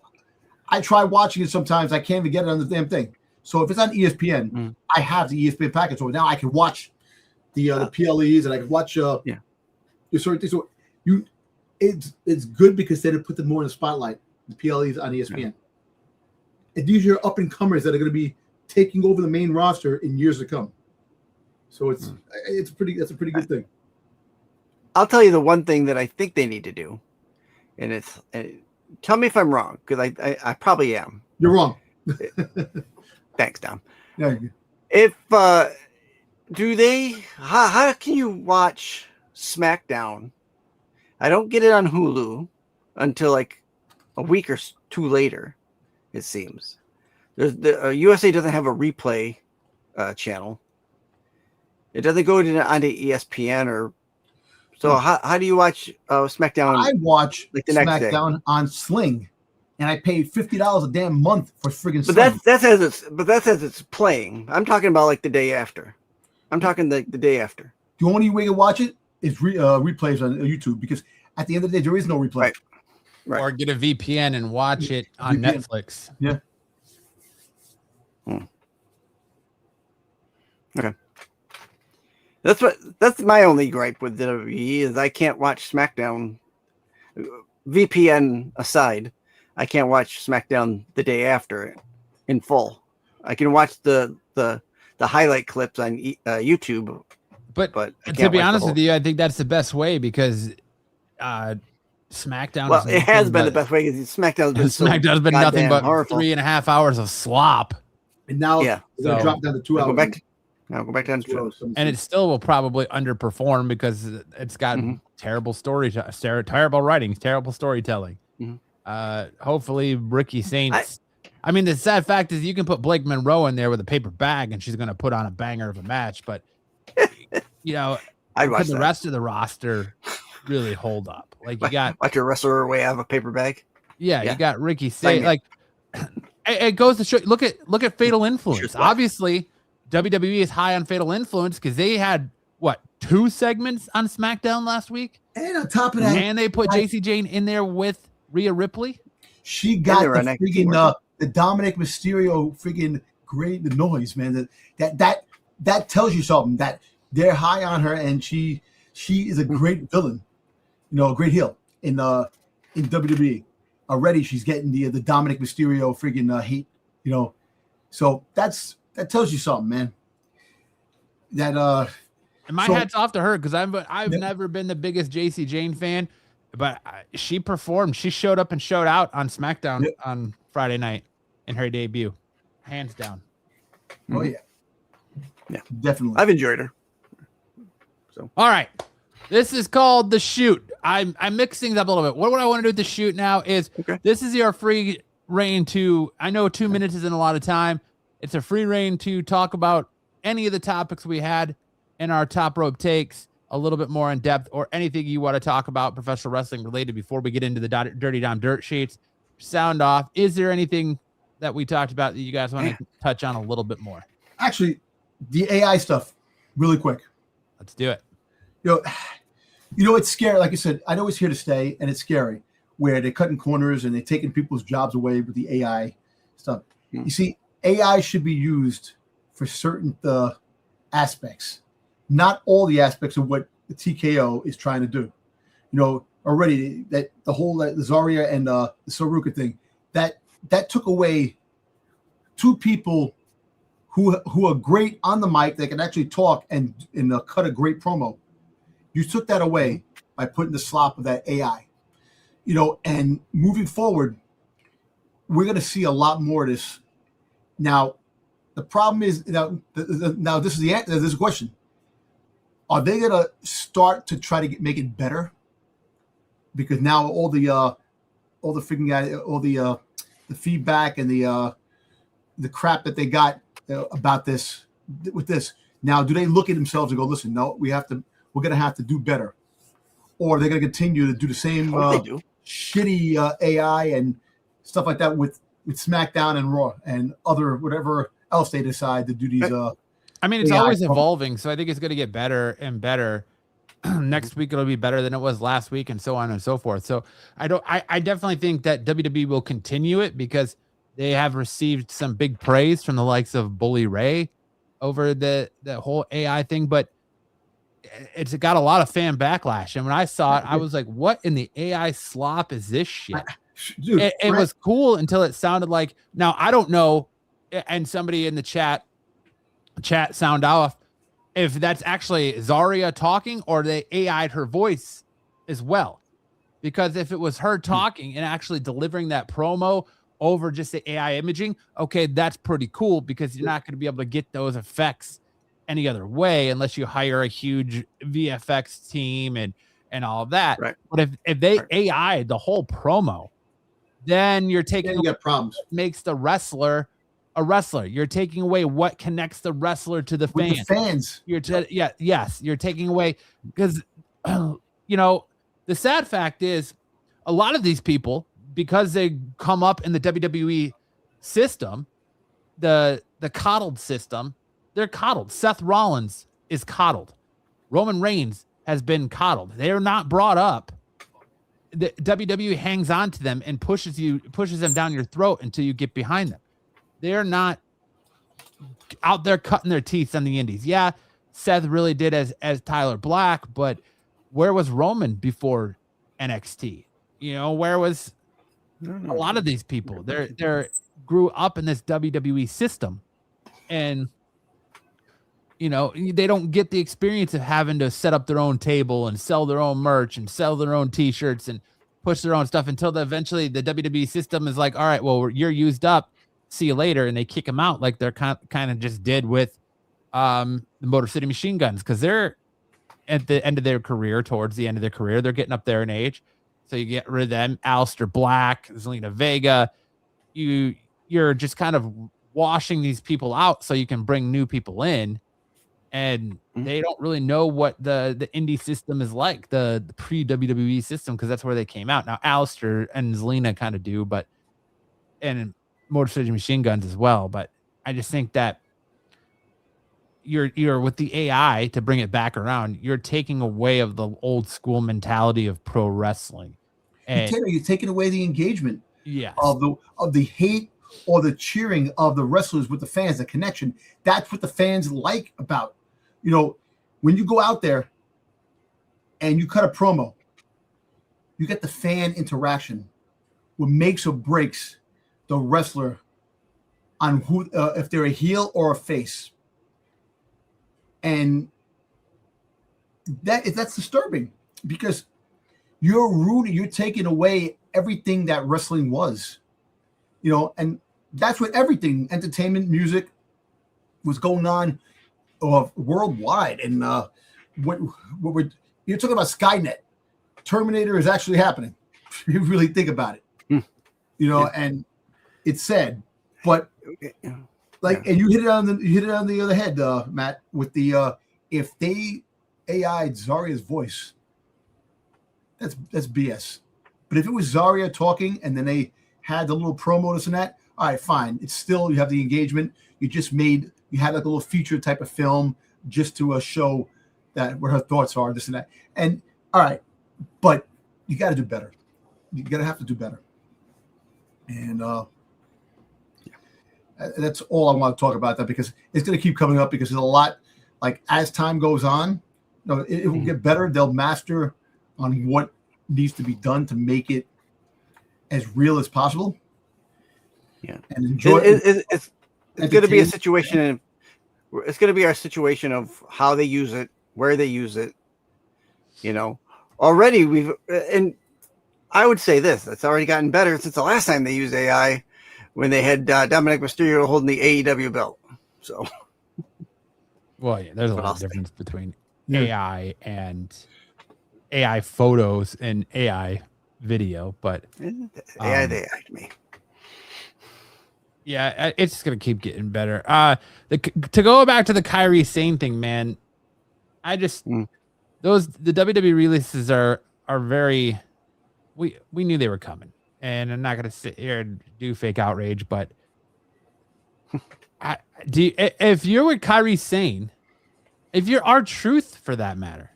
[SPEAKER 2] I try watching it sometimes. I can't even get it on the damn thing. So if it's on ESPN, I have the ESPN package. So now I can watch the PLEs and I can watch certain things. So it's good because they put them more in the spotlight. The PLEs on ESPN. And these are up and comers that are going to be taking over the main roster in years to come. So that's a pretty good thing.
[SPEAKER 3] I'll tell you the one thing that I think they need to do, and it's tell me if I'm wrong, because I probably am.
[SPEAKER 2] You're wrong.
[SPEAKER 3] Thanks, Dom.
[SPEAKER 2] Yeah.
[SPEAKER 3] If do they? How can you watch SmackDown? I don't get it on Hulu until like a week or two later. It seems there's USA doesn't have a replay channel. It doesn't go onto ESPN or. So how do you watch SmackDown?
[SPEAKER 2] I watch
[SPEAKER 3] like the next
[SPEAKER 2] SmackDown
[SPEAKER 3] day?
[SPEAKER 2] On Sling, and I pay $50 a damn month for friggin'
[SPEAKER 3] But
[SPEAKER 2] Sling.
[SPEAKER 3] that's as it's playing. I'm talking about like the day after. I'm talking the day after.
[SPEAKER 2] The only way to watch it is replays on YouTube because at the end of the day there is no replay.
[SPEAKER 3] Right.
[SPEAKER 1] Or get a VPN and watch it on Netflix.
[SPEAKER 2] Yeah.
[SPEAKER 3] Okay. That's my only gripe with WWE is I can't watch SmackDown. VPN aside, I can't watch SmackDown the day after in full. I can watch the highlight clips on YouTube, but
[SPEAKER 1] to be honest with you, I think that's the best way because SmackDown.
[SPEAKER 3] Well, it has been the best way because SmackDown's been
[SPEAKER 1] nothing but
[SPEAKER 3] horrible.
[SPEAKER 1] 3.5 hours of slop.
[SPEAKER 2] And now
[SPEAKER 3] we're
[SPEAKER 2] gonna drop down to 2 hours.
[SPEAKER 3] Go back down to 2 hours.
[SPEAKER 1] And it still will probably underperform because it's got terrible story, terrible writing, terrible storytelling. Hopefully Ricky Sane. I mean, the sad fact is you can put Blake Monroe in there with a paper bag and she's going to put on a banger of a match. But, could the rest of the roster really hold up? Like you got
[SPEAKER 3] watch a wrestler way out of a paper bag.
[SPEAKER 1] Yeah, you got Ricky Sane. Like it goes to show. Look at Fatal Influence. Obviously, WWE is high on Fatal Influence because they had 2 segments on SmackDown last week,
[SPEAKER 2] and on top of that,
[SPEAKER 1] and they put JC Jane in there with Rhea Ripley.
[SPEAKER 2] She got the Dominic Mysterio friggin' great noise, man. That tells you something that they're high on her, and she is a great villain, a great heel in WWE. Already, she's getting the Dominic Mysterio friggin' hate, So that's that tells you something, man. That
[SPEAKER 1] and my hat's off to her, because I've never been the biggest JC Jane fan, but she performed. She showed up and showed out on SmackDown on Friday night in her debut, hands down.
[SPEAKER 2] Oh yeah, definitely.
[SPEAKER 3] I've enjoyed her.
[SPEAKER 1] So all right, this is called the shoot. I'm mixing things up a little bit. What I want to do with the shoot now is this is your free reign to. I know 2 minutes isn't a lot of time. It's a free reign to talk about any of the topics we had in our top rope takes a little bit more in depth, or anything you want to talk about professional wrestling related before we get into the Dirty Dom Dirt Sheets. Sound off. Is there anything that we talked about that you guys want to touch on a little bit more?
[SPEAKER 2] Actually, the AI stuff, really quick.
[SPEAKER 1] Let's do it.
[SPEAKER 2] You know, it's scary. Like I said, I know it's here to stay, and it's scary where they're cutting corners and they're taking people's jobs away with the AI stuff. You see, AI should be used for certain aspects, not all the aspects of what the TKO is trying to do. You know, already that the whole the Zarya and the Saruka thing, that took away two people who are great on the mic. They can actually talk and cut a great promo. You took that away by putting the slop of that AI. You know, and moving forward, we're going to see a lot more of this. Now, the problem is now this is the answer. There's a question: are they going to start to try to make it better? Because now all the feedback and the crap that they got about this with this. Now, do they look at themselves and go, "Listen, no, we're going to have to do better," or are they going to continue to do the same shitty AI and stuff like that with SmackDown and Raw and other whatever else they decide to do these?
[SPEAKER 1] I mean, it's
[SPEAKER 2] AI
[SPEAKER 1] always evolving, so I think it's going to get better and better. Next week it'll be better than it was last week, and so on and so forth. So I definitely think that WWE will continue it, because they have received some big praise from the likes of Bully Ray over the whole AI thing, but it's got a lot of fan backlash. And when I saw it, I was like, what in the AI slop is this shit? Dude, it was cool until it sounded like, now I don't know, and somebody in the chat sound off, if that's actually Zarya talking or they AI'd her voice as well. Because if it was her talking and actually delivering that promo over just the AI imaging, okay, that's pretty cool, because you're not going to be able to get those effects any other way unless you hire a huge VFX team and all of that.
[SPEAKER 3] Right.
[SPEAKER 1] But if they AI the whole promo, then you're taking
[SPEAKER 2] you get problems.
[SPEAKER 1] What makes the wrestler a wrestler. You're taking away what connects the wrestler to the fans.
[SPEAKER 2] The fans.
[SPEAKER 1] You're taking away, because you know, the sad fact is a lot of these people, because they come up in the WWE system, the coddled system, they're coddled. Seth Rollins is coddled. Roman Reigns has been coddled. They're not brought up. The WWE hangs on to them and pushes them down your throat until you get behind them. They're not out there cutting their teeth on the indies. Yeah, Seth really did as Tyler Black, but where was Roman before NXT? You know, where was a lot of these people? They're grew up in this WWE system, and you know, they don't get the experience of having to set up their own table and sell their own merch and sell their own t-shirts and push their own stuff until eventually the WWE system is like, all right, well, you're used up. See you later. And they kick them out like they're kind of just did with the Motor City Machine Guns, because they're at the end of their career, towards the end of their career. They're getting up there in age. So you get rid of them. Aleister Black, Zelina Vega. You're just kind of washing these people out so you can bring new people in. And they don't really know what the indie system is like, the pre-WWE system, because that's where they came out. Now, Aleister and Zelina kind of do, and Motor City Machine Guns as well. But I just think that you're with the AI to bring it back around, you're taking away of the old school mentality of pro wrestling. And
[SPEAKER 2] you're taking away the engagement
[SPEAKER 1] of
[SPEAKER 2] the hate or the cheering of the wrestlers with the fans, the connection. That's what the fans like about. You know, when you go out there and you cut a promo, you get the fan interaction. What makes or breaks the wrestler on who if they're a heel or a face, and that's disturbing because you're taking away everything that wrestling was, and that's what everything, entertainment, music, was going on worldwide. And you're talking about Skynet. Terminator is actually happening. If you really think about it, and it's sad, but and you hit it on the other head, Matt, with the if they AI'd Zaria's voice, that's BS. But if it was Zaria talking and then they had the little promo, this and that, all right, fine. It's still, you have the engagement. You had like a little feature type of film just to show that where her thoughts are, this and that. And all right, but you got to do better. You got to have to do better. And that's all I want to talk about that, because it's going to keep coming up, because there's a lot, like as time goes on, it will get better. They'll master on what needs to be done to make it as real as possible.
[SPEAKER 3] Yeah.
[SPEAKER 2] And enjoy
[SPEAKER 3] it's going to be a situation. It's going to be our situation of how they use it, where they use it. Already and I would say this, it's already gotten better since the last time they used AI, when they had Dominic Mysterio holding the AEW belt. So,
[SPEAKER 1] well, yeah, there's a lot of difference between AI and AI photos and AI video, but
[SPEAKER 3] AI they act me.
[SPEAKER 1] Yeah, it's just gonna keep getting better. To go back to the Kairi Sane thing, man, I just the WWE releases are very. We knew they were coming, and I'm not gonna sit here and do fake outrage, but if you're with Kairi Sane, if you're R-Truth for that matter,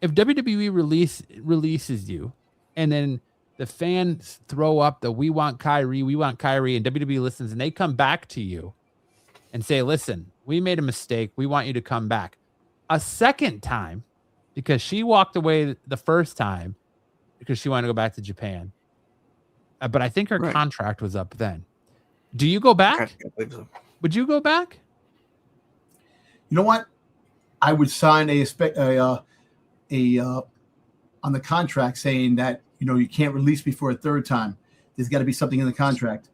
[SPEAKER 1] if WWE releases you, and then the fans throw up the we want Kairi, and WWE listens, and they come back to you and say, listen, we made a mistake. We want you to come back a second time, because she walked away the first time because she wanted to go back to Japan. But I think her contract was up then. Do you go back?
[SPEAKER 3] I believe so.
[SPEAKER 1] Would you go back?
[SPEAKER 2] You know what? I would sign on the contract saying that, you can't release me for a third time. There's got to be something in the contract.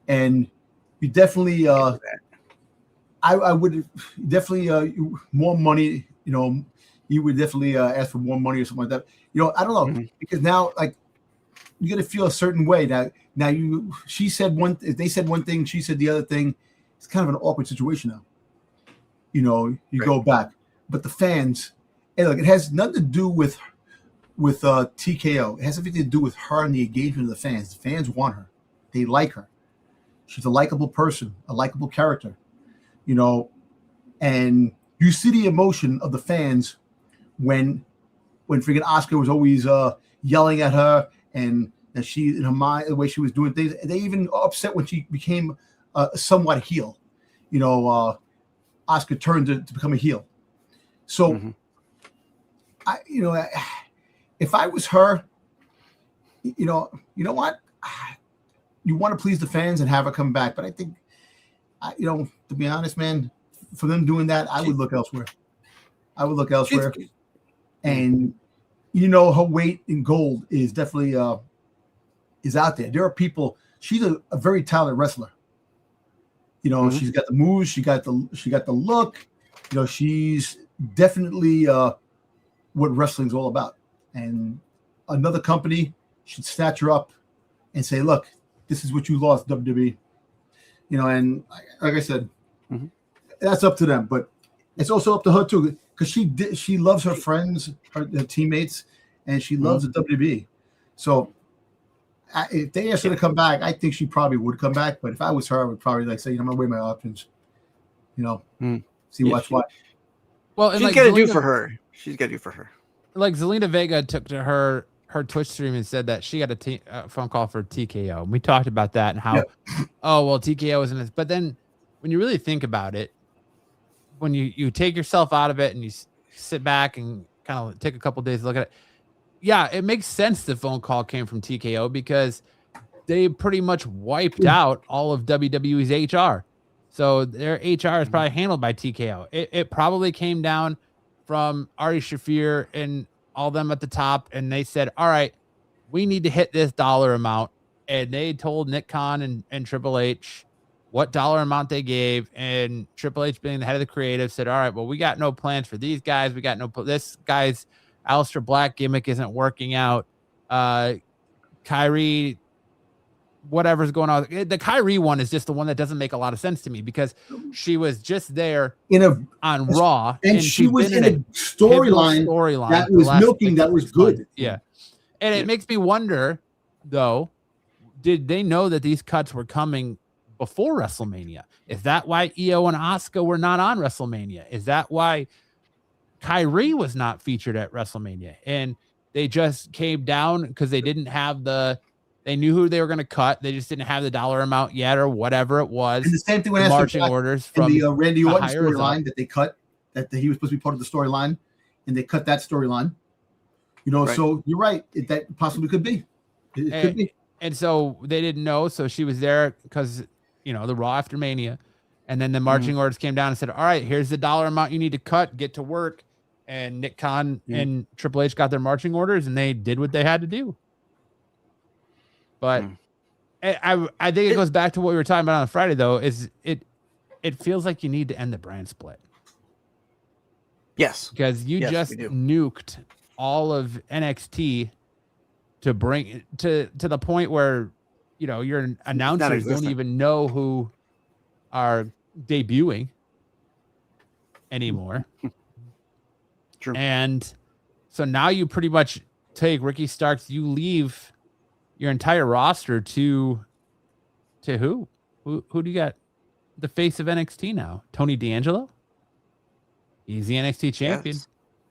[SPEAKER 2] And you definitely, I would definitely, more money, you would definitely ask for more money or something like that. I don't know, because now, like, you got to feel a certain way. Now she said they said one thing, she said the other thing. It's kind of an awkward situation now. You go back, but the fans, and look, it has nothing to do with TKO. It has everything to do with her and the engagement of the fans. The fans want her. They like her. She's a likable person, a likable character, and you see the emotion of the fans when freaking Asuka was always yelling at her, and that she, in her mind, the way she was doing things, and they even upset when she became somewhat heel. Asuka turned to become a heel. So, if I was her, you know what? You want to please the fans and have her come back. But I think, to be honest, man, for them doing that, I would look elsewhere. And, her weight in gold is definitely is out there. There are people, she's a very talented wrestler. She's got the moves, she got the look, she's definitely what wrestling's all about. And another company should snatch her up and say, look, this is what you lost, WWE. And like I said, that's up to them. But it's also up to her too, because she loves her friends, her teammates, and she loves the WWE. So if they asked her to come back, I think she probably would come back. But if I was her, I would probably say, I'm gonna weigh my options. See what's what.
[SPEAKER 1] Well, and
[SPEAKER 3] she's got to do for her. She's got to do for her.
[SPEAKER 1] Like Zelina Vega took to her Twitch stream and said that she got a phone call for TKO. And we talked about that and how, TKO isn't this. But then when you really think about it, when you take yourself out of it and you sit back and kind of take a couple days to look at it, yeah, it makes sense the phone call came from TKO, because they pretty much wiped out all of WWE's HR. So their HR is probably handled by TKO. It probably came down from Ari Shafir and all them at the top, and they said, all right, we need to hit this dollar amount. And they told Nick Khan and Triple H what dollar amount they gave. And Triple H, being the head of the creative, said, all right, well, we got no plans for these guys. We got this guy's Aleister Black gimmick isn't working out. Kairi, whatever's going on. The Kairi one is just the one that doesn't make a lot of sense to me because she was just there on Raw,
[SPEAKER 2] and she was in a storyline that was milking, that was good.
[SPEAKER 1] Yeah. And it makes me wonder, though, did they know that these cuts were coming before WrestleMania? Is that why Io and Asuka were not on WrestleMania? Is that why Kairi was not featured at WrestleMania? And they just came down because they didn't have they knew who they were going to cut. They just didn't have the dollar amount yet or whatever it was.
[SPEAKER 2] And the same thing when
[SPEAKER 1] marching orders from
[SPEAKER 2] the Randy Orton storyline that they cut, that he was supposed to be part of the storyline, and they cut that storyline. So you're right. That possibly could be. It could be.
[SPEAKER 1] And so they didn't know. So she was there because, the Raw after Mania. And then the marching orders came down and said, all right, here's the dollar amount you need to cut, get to work. And Nick Khan and Triple H got their marching orders and they did what they had to do. But I think it goes back to what we were talking about on Friday, though, is it feels like you need to end the brand split.
[SPEAKER 3] Yes.
[SPEAKER 1] Because you just nuked all of NXT to bring it to the point where, your announcers don't even know who are debuting anymore.
[SPEAKER 3] True. And
[SPEAKER 1] so now you pretty much take Ricky Starks, you leave your entire roster to who? Who do you got? The face of NXT now, Tony D'Angelo. He's the NXT champion.
[SPEAKER 2] Yes.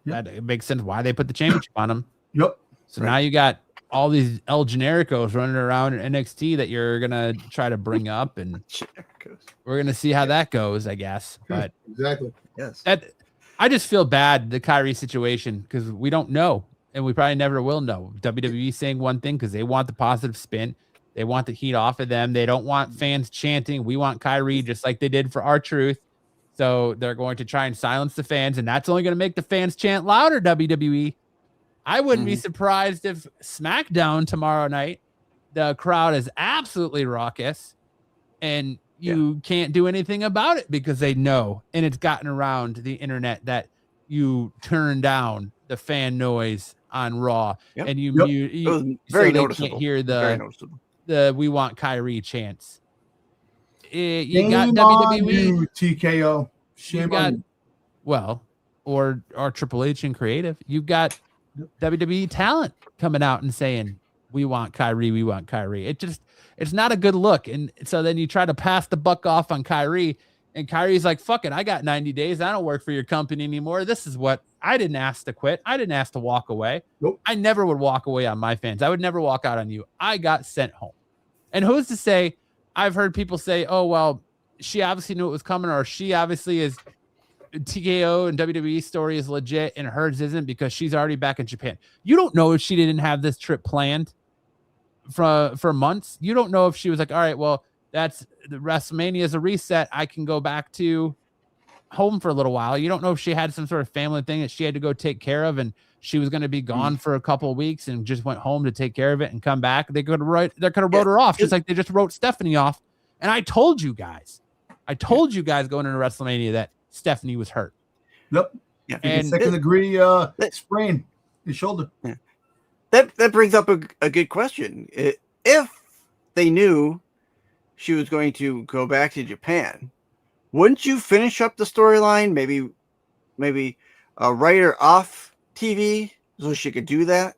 [SPEAKER 1] That makes sense why they put the championship on him.
[SPEAKER 2] Yep.
[SPEAKER 1] So now you got all these El Genericos running around in NXT that you're gonna try to bring up, and we're gonna see how that goes, I guess. But
[SPEAKER 2] exactly,
[SPEAKER 3] yes.
[SPEAKER 1] I just feel bad the Kairi situation because we don't know, and we probably never will know. WWE saying one thing because they want the positive spin, they want the heat off of them. They don't want fans chanting, "We want Kairi," just like they did for R-Truth. So they're going to try and silence the fans, and that's only going to make the fans chant louder. WWE. I wouldn't be surprised if SmackDown tomorrow night, the crowd is absolutely raucous and you can't do anything about it because they know, and it's gotten around the internet that you turn down the fan noise on Raw and you
[SPEAKER 3] very
[SPEAKER 1] so
[SPEAKER 3] noticeable.
[SPEAKER 1] Can't hear the "We want Kairi" chants. You got WWE,
[SPEAKER 2] TKO, shame on you.
[SPEAKER 1] Well, or Triple H and creative. You've got WWE talent coming out and saying, "We want Kairi, we want Kairi." It's not a good look. And so then you try to pass the buck off on Kairi, and Kairi's like, "Fuck it, I got 90 days. I don't work for your company anymore. This is what I didn't ask to quit. I didn't ask to walk away.
[SPEAKER 2] Nope.
[SPEAKER 1] I never would walk away on my fans. I would never walk out on you. I got sent home." And who's to say? I've heard people say, "Oh, well, she obviously knew it was coming, or she obviously is." TKO and WWE story is legit and hers isn't because she's already back in Japan. You don't know if she didn't have this trip planned for months. You don't know if she was like, all right, well, that's the WrestleMania is a reset. I can go back to home for a little while. You don't know if she had some sort of family thing that she had to go take care of and she was going to be gone for a couple of weeks and just went home to take care of it and come back. They could have wrote her off just like they just wrote Stephanie off. And I told you guys going into WrestleMania that Stephanie was hurt.
[SPEAKER 2] Yep. Yeah. And second degree sprain his shoulder.
[SPEAKER 3] Yeah. That brings up a good question. If they knew she was going to go back to Japan, wouldn't you finish up the storyline? Maybe write her off TV so she could do that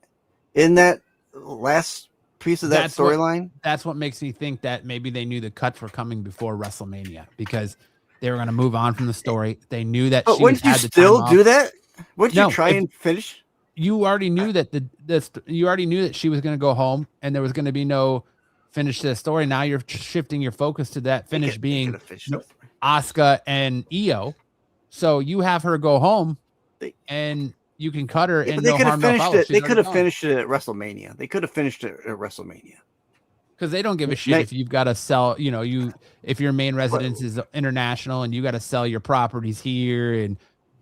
[SPEAKER 3] in that last piece of that storyline.
[SPEAKER 1] That's what makes me think that maybe they knew the cuts were coming before WrestleMania because they were going to move on from the story. They knew that.
[SPEAKER 3] But wouldn't you still do that? Wouldn't you try and finish?
[SPEAKER 1] You already knew that you already knew that she was going to go home, and there was going to be no finish to the story. Now you're shifting your focus to that finish being Asuka and Io. So you have her go home, and you can cut her, and
[SPEAKER 3] they
[SPEAKER 1] no
[SPEAKER 3] could
[SPEAKER 1] harm,
[SPEAKER 3] have
[SPEAKER 1] no
[SPEAKER 3] finished
[SPEAKER 1] foul.
[SPEAKER 3] it. They could have finished it at WrestleMania. They could have finished it at WrestleMania.
[SPEAKER 1] Because they don't give a shit if you've got to sell, if your main residence is international and you got to sell your properties here and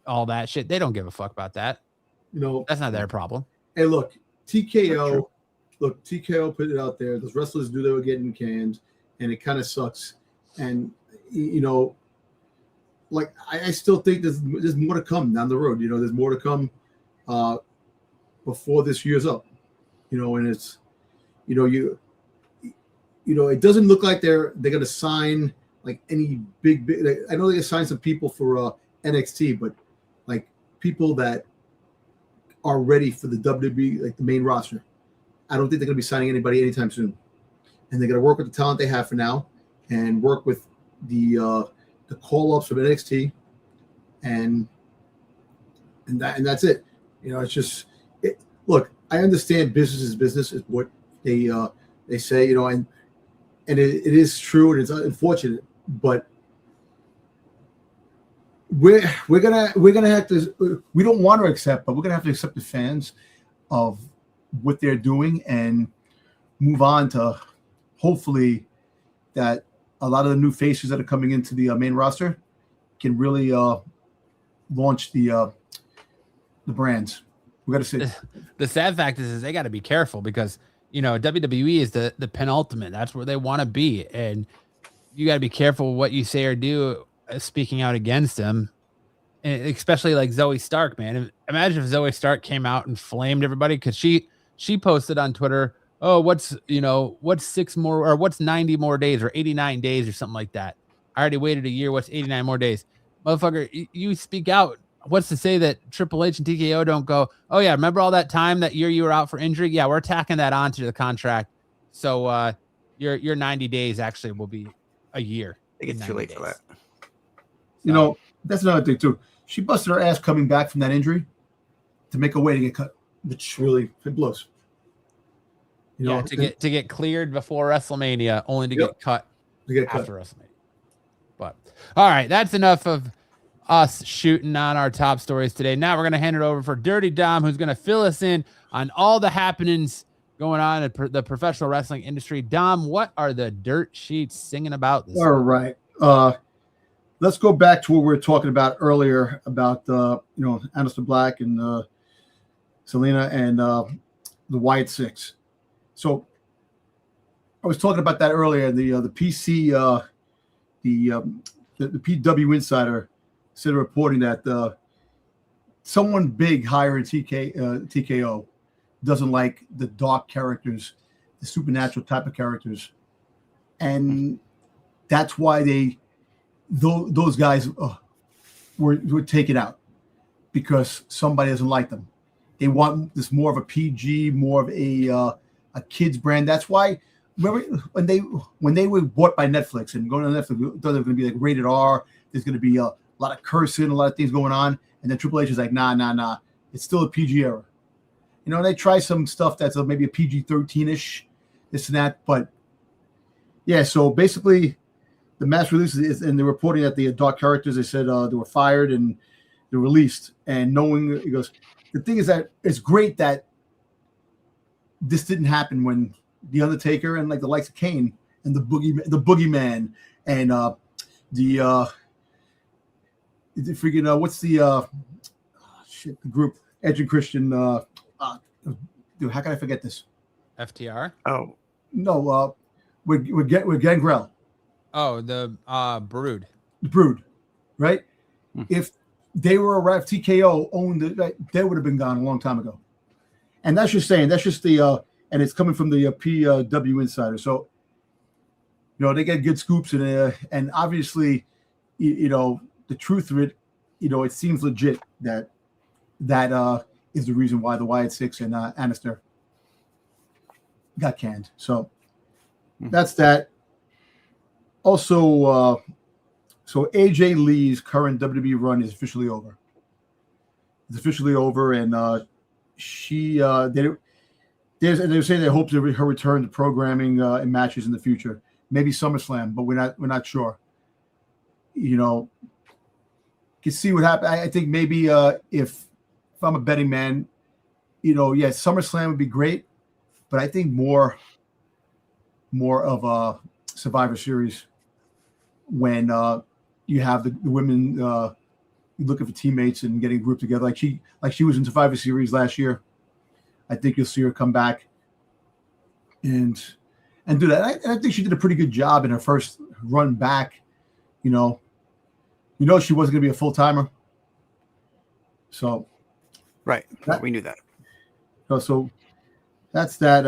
[SPEAKER 1] all that shit. They don't give a fuck about that. That's not their problem.
[SPEAKER 2] Hey, look, TKO put it out there. Those wrestlers knew they were getting canned, and it kind of sucks. And, I still think there's more to come down the road. There's more to come before this year's up. And it's, it doesn't look like they're going to sign like any big. I know they signed some people for NXT, but like people that are ready for the WWE, like the main roster. I don't think they're going to be signing anybody anytime soon. And they're going to work with the talent they have for now, and work with the call-ups from NXT, and that's it. It's just look. I understand business is business is what they say, and it is true, and it's unfortunate, but we're gonna have to. We don't want to accept, but we're gonna have to accept the fans of what they're doing and move on to hopefully that a lot of the new faces that are coming into the main roster can really launch the brands. We got to see.
[SPEAKER 1] The sad fact is they got to be careful because WWE is the penultimate. That's where they want to be, and you got to be careful what you say or do speaking out against them, and especially like Zoe Stark. Man, imagine if Zoe Stark came out and flamed everybody because she posted on Twitter, "Oh, what's 6 more or what's 90 more days or 89 days or something like that. I already waited a year. What's 89 more days, motherfucker? You speak out." What's to say that Triple H and TKO don't go, oh, yeah, remember all that time that year you were out for injury? Yeah, we're tacking that onto the contract. So your 90 days actually will be a year.
[SPEAKER 3] I think it's too late for that.
[SPEAKER 2] That's another thing, too. She busted her ass coming back from that injury to make a way to get cut, which really it blows.
[SPEAKER 1] To get cleared before WrestleMania, only to get cut after WrestleMania. But, all right, that's enough of us shooting on our top stories today. Now we're going to hand it over for Dirty Dom, who's going to fill us in on all the happenings going on in the professional wrestling industry. Dom, what are the dirt sheets singing about this?
[SPEAKER 2] All right. Let's go back to what we were talking about earlier about, Aleister Black and Selena and the Wyatt Six. So I was talking about that earlier. The PC, the PW Insider said reporting that someone big hiring TKO doesn't like the dark characters, the supernatural type of characters, and that's why those guys were taken out because somebody doesn't like them. They want this more of a PG, more of a kids brand. That's why. Remember when they were bought by Netflix and going to Netflix, they're going to be like rated R. There's going to be a lot of cursing, a lot of things going on, and then Triple H is like, nah. It's still a PG era. They try some stuff that's maybe a PG-13-ish, this and that, but yeah. So basically, the mass release is, and they're reporting that the dark characters, they said they were fired and they're released. And knowing, he goes, the thing is that it's great that this didn't happen when The Undertaker and like the likes of Kane and the Boogeyman and what's the group Edge and Christian dude, how can I forget this?
[SPEAKER 1] FTR?
[SPEAKER 2] Oh no, with Gangrel.
[SPEAKER 1] Oh, the Brood.
[SPEAKER 2] The Brood, right? If they were around, TKO owned it, they would have been gone a long time ago. And that's just saying, that's just the and it's coming from the PW Insider. So they get good scoops and obviously the truth of it, it seems legit that is the reason why the Wyatt Six and Aleister got canned. So that's that. Also, so AJ Lee's current WWE run is officially over. It's officially over, and they're saying they hope to her return to programming and matches in the future. Maybe SummerSlam, but we're not sure. Can see what happens. I think maybe if I'm a betting man, SummerSlam would be great, but I think more more of a Survivor Series when you have the women looking for teammates and getting grouped together, like she was in Survivor Series last year. I think you'll see her come back and do that. I think she did a pretty good job in her first run back. You know, she wasn't going to be a full timer. So,
[SPEAKER 3] right, we knew that.
[SPEAKER 2] So that's that.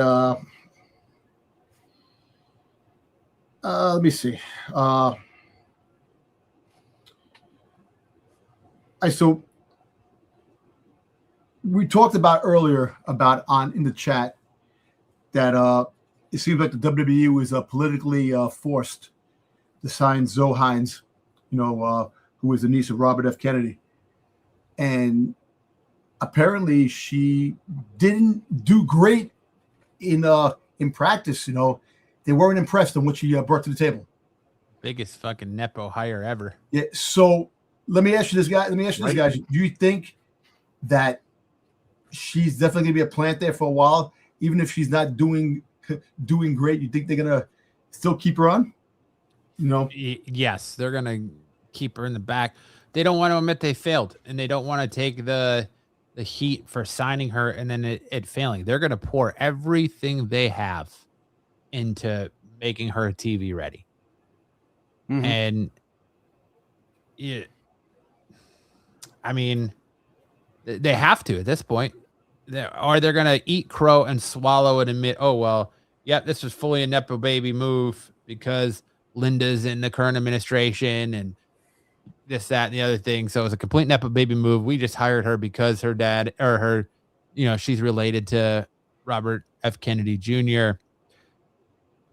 [SPEAKER 2] Let me see. So we talked about earlier in the chat that it seems like the WWE was politically forced to sign Zoe Hines, who was the niece of Robert F. Kennedy, and apparently she didn't do great in practice. They weren't impressed on what she brought to the table.
[SPEAKER 1] Biggest fucking nepo hire ever.
[SPEAKER 2] Yeah. So let me ask you this, guys. Do you think that she's definitely going to be a plant there for a while, even if she's not doing great? You think they're going to still keep her on?
[SPEAKER 1] Yes, they're going to keep her in the back. They don't want to admit they failed, and they don't want to take the heat for signing her and then it failing. They're going to pour everything they have into making her TV ready. Mm-hmm. And I mean, they have to at this point, or they're going to eat crow and swallow and admit, oh, well, yeah, this was fully a Nepo baby move because Linda's in the current administration and this, that, and the other thing. So it was a complete Nepo baby move. We just hired her because her dad or her, she's related to Robert F. Kennedy Jr.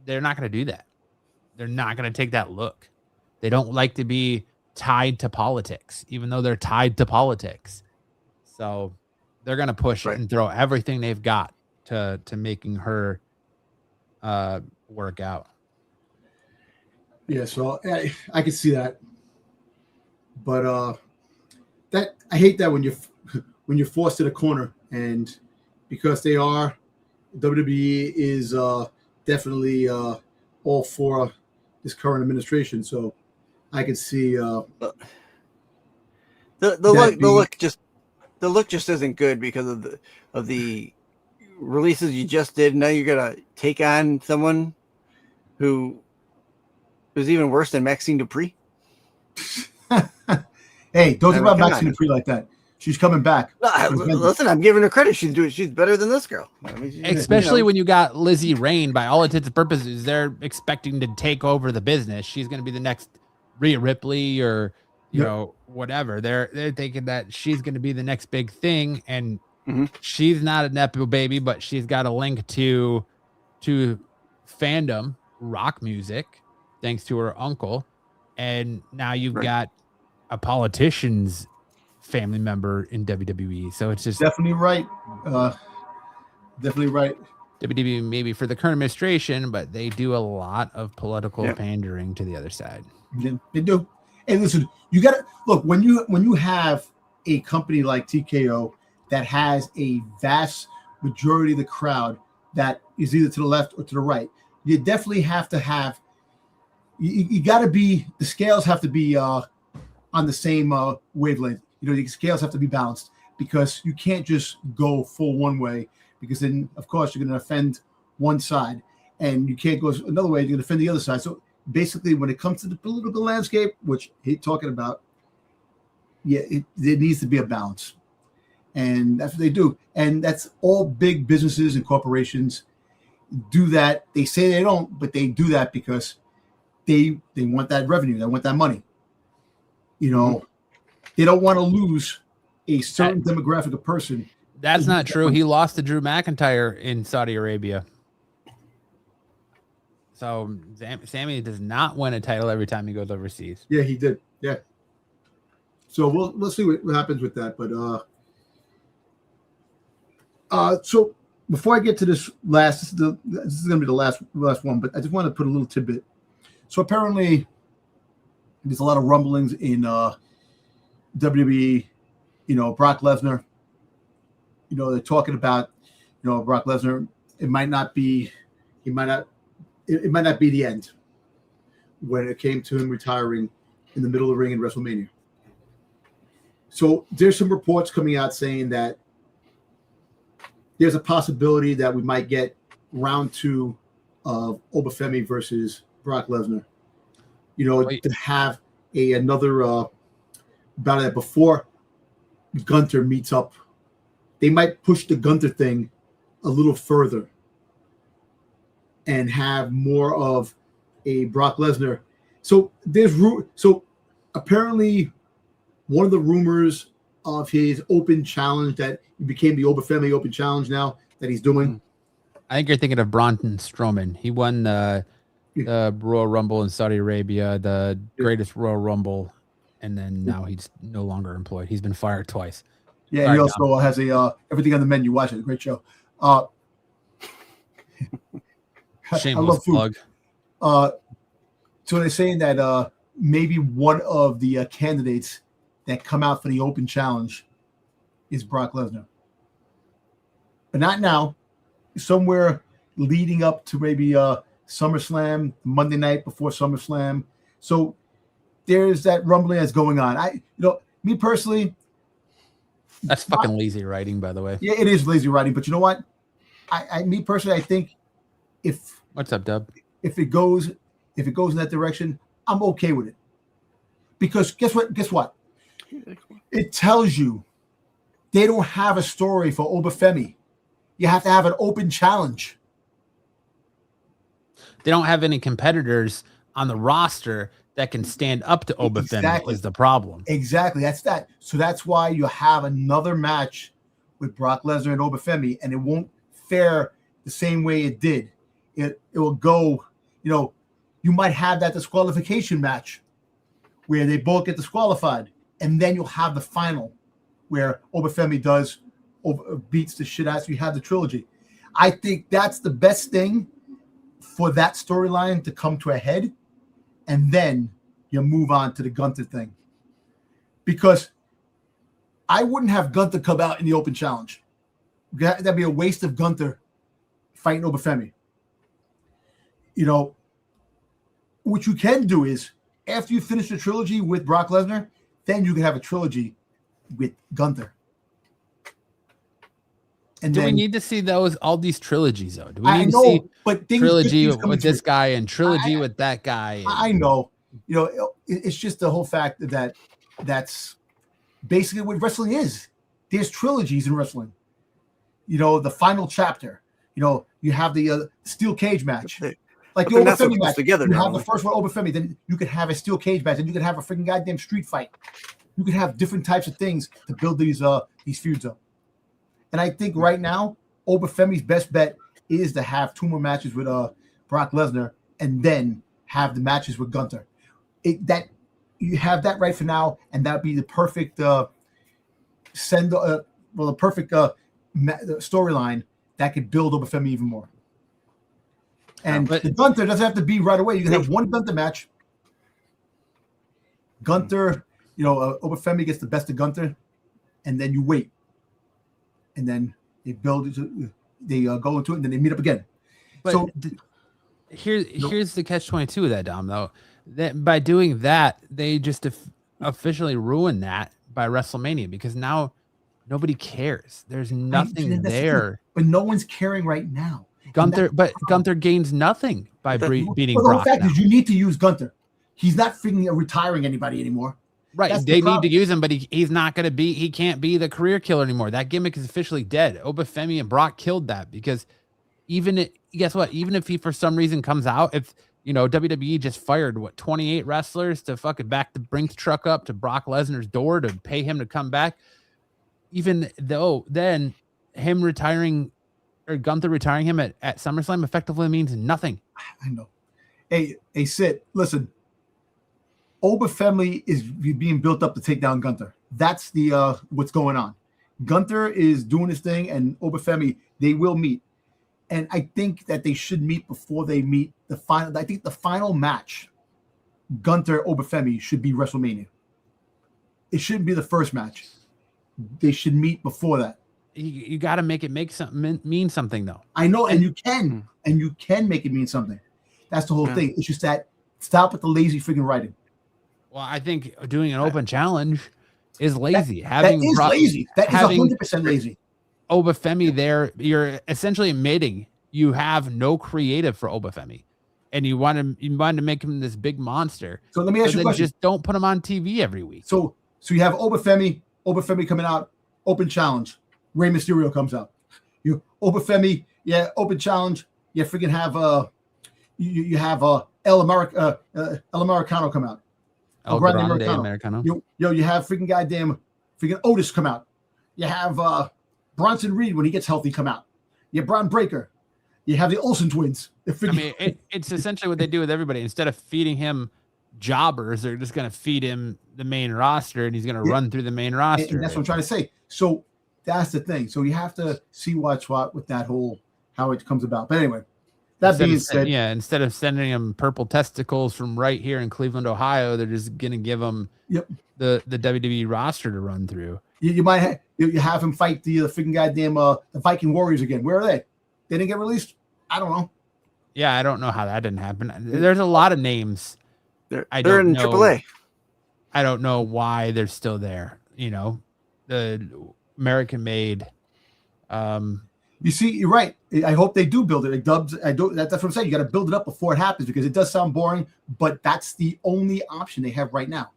[SPEAKER 1] They're not going to do that. They're not going to take that look. They don't like to be tied to politics, even though they're tied to politics. So they're going to push it and throw everything they've got to making her work out.
[SPEAKER 2] Yeah, so I can see that. But that I hate that when you're forced to the corner, and because they are, WWE is definitely all for this current administration. So I can see the look just isn't good because of the releases you just did. Now you're gonna take on someone who was even worse than Maxine Dupree. Hey, don't talk about Maxine Dupree like that. She's coming back.
[SPEAKER 3] Listen, I'm giving her credit. She's better than this girl. I mean,
[SPEAKER 1] especially when you got Lizzie Rain. By all intents and purposes, they're expecting to take over the business. She's going to be the next Rhea Ripley or whatever. They're thinking that she's going to be the next big thing, and she's not a Nepo baby, but she's got a link to fandom, rock music, thanks to her uncle. And now you've got a politician's family member in WWE. So it's just
[SPEAKER 2] definitely right. Definitely right.
[SPEAKER 1] WWE maybe for the current administration, but they do a lot of political pandering to the other side.
[SPEAKER 2] Yeah, they do. And listen, you got to look when you have a company like TKO that has a vast majority of the crowd that is either to the left or to the right. You definitely have to have. You got to be. The scales have to be on the same wavelength. The scales have to be balanced because you can't just go full one way because then, of course, you're going to offend one side, and you can't go another way. You're going to offend the other side. So basically, when it comes to the political landscape, which I hate talking about, there needs to be a balance, and that's what they do. And that's all big businesses and corporations do that. They say they don't, but they do that because they want that revenue. They want that money. They don't want to lose a certain demographic of person.
[SPEAKER 1] That's not true. He lost to Drew McIntyre in Saudi Arabia. So Sammy does not win a title every time he goes overseas.
[SPEAKER 2] Yeah, he did. Yeah. So we'll see what happens with that. But so before I get to this this is going to be the last one. But I just want to put a little tidbit. So apparently, there's a lot of rumblings in WWE. Brock Lesnar. They're talking about Brock Lesnar. He might not it might not be the end when it came to him retiring in the middle of the ring in WrestleMania. So there's some reports coming out saying that there's a possibility that we might get round 2 of Obafemi versus Brock Lesnar. To have another bout of before Gunther meets up. They might push the Gunther thing a little further and have more of a Brock Lesnar. So apparently one of the rumors of his open challenge that became the Obafemi Open Challenge now that he's doing.
[SPEAKER 1] I think you're thinking of Braun Strowman. He won the Royal Rumble in Saudi Arabia, the greatest Royal Rumble, and then now he's no longer employed. He's been fired twice.
[SPEAKER 2] Yeah, he also has Everything on the Menu. Watch it, a great show.
[SPEAKER 1] Shameless plug.
[SPEAKER 2] So they're saying that maybe one of the candidates that come out for the Open Challenge is Brock Lesnar, but not now. Somewhere leading up to maybe SummerSlam, Monday night before SummerSlam. So there's that rumbling that's going on. Me personally,
[SPEAKER 1] that's fucking lazy writing, by the way.
[SPEAKER 2] Yeah, it is lazy writing, but you know what? Me personally, I think
[SPEAKER 1] what's up, Dub?
[SPEAKER 2] If it goes in that direction, I'm okay with it. Because guess what? It tells you they don't have a story for Obafemi. You have to have an open challenge.
[SPEAKER 1] They don't have any competitors on the roster that can stand up to Obafemi. Exactly. Is the problem.
[SPEAKER 2] Exactly. That's that. So that's why you have another match with Brock Lesnar and Obafemi, and it won't fare the same way it did. It will go, you might have that disqualification match where they both get disqualified, and then you'll have the final where Obafemi beats the shit out. So you have the trilogy. I think that's the best thing for that storyline to come to a head, and then you move on to the Gunther thing. Because I wouldn't have Gunther come out in the Open Challenge. That'd be a waste of Gunther fighting Obafemi. What you can do is, after you finish the trilogy with Brock Lesnar, then you can have a trilogy with Gunther. And
[SPEAKER 1] we need to see all these trilogies, though? Do we need to see trilogy with this guy and trilogy with that guy?
[SPEAKER 2] I know. It's just the whole fact that that's basically what wrestling is. There's trilogies in wrestling. The final chapter. You have the steel cage match. Like the Obafemi match. Together you have the first one, Obafemi. Then you could have a steel cage match. And you could have a freaking goddamn street fight. You could have different types of things to build these feuds up. And I think right now, Obafemi's best bet is to have 2 more matches with Brock Lesnar and then have the matches with Gunther. You have that right for now, and that would be the perfect storyline that could build Obafemi even more. And the Gunther doesn't have to be right away. You can have one Gunther match. Gunther, Obafemi gets the best of Gunther, and then you wait. And then they build it. They go into it, and then they meet up again.
[SPEAKER 1] But here's the catch-22 of that, Dom. Though that by doing that, they just officially ruined that by WrestleMania, because now nobody cares. There's nothing there.
[SPEAKER 2] But no one's caring right now.
[SPEAKER 1] Gunther gains nothing by beating Brock.
[SPEAKER 2] The whole fact is, you need to use Gunther. He's not freaking retiring anybody anymore.
[SPEAKER 1] Right, they need to use him, but he's not going to be. He can't be the career killer anymore. That gimmick is officially dead. Obafemi and Brock killed that, because guess what? Even if he for some reason comes out, if WWE just fired 28 wrestlers to fucking back the Brinks truck up to Brock Lesnar's door to pay him to come back, even though then him retiring or Gunther retiring him at SummerSlam effectively means nothing.
[SPEAKER 2] I know. Hey, Sid, listen. Obafemi is being built up to take down Gunther. That's the what's going on. Gunther is doing his thing, and Obafemi, they will meet. And I think that they should meet before they meet the final. I think the final match, Gunther Obafemi, should be WrestleMania. It shouldn't be the first match. They should meet before that.
[SPEAKER 1] You got to make it mean something, though.
[SPEAKER 2] I know, and you can make it mean something. That's the whole thing. It's just that stop with the lazy freaking writing.
[SPEAKER 1] Well, I think doing an open challenge is lazy.
[SPEAKER 2] That is lazy. That is 100% lazy.
[SPEAKER 1] Obafemi there, you're essentially admitting you have no creative for Obafemi, and you want to make him this big monster.
[SPEAKER 2] So let me ask you a question.
[SPEAKER 1] Just don't put him on TV every week.
[SPEAKER 2] So you have Obafemi coming out, open challenge. Rey Mysterio comes out. You Obafemi, open challenge. You freaking have you have El Americano come out.
[SPEAKER 1] El Grande Americano.
[SPEAKER 2] You have freaking Otis come out. You have Bronson Reed when he gets healthy come out. You have Braun Breaker. You have the Olsen twins.
[SPEAKER 1] It's essentially what they do with everybody. Instead of feeding him jobbers, they're just going to feed him the main roster, and he's going to run through the main roster.
[SPEAKER 2] And that's what I'm trying to say. So that's the thing. So you have to see what's what with that whole how it comes about. But anyway, that being said,
[SPEAKER 1] instead of sending him purple testicles from right here in Cleveland, Ohio, they're just going to give him the WWE roster to run through.
[SPEAKER 2] You might have him fight the freaking goddamn the Viking Warriors again. Where are they? They didn't get released. I don't know.
[SPEAKER 1] Yeah, I don't know how that didn't happen. There's a lot of names.
[SPEAKER 3] They're in AAA.
[SPEAKER 1] I don't know why they're still there. The American made.
[SPEAKER 2] You see, you're right. I hope they do build it. Like Dubs, that's what I'm saying. You got to build it up before it happens because it does sound boring, but that's the only option they have right now.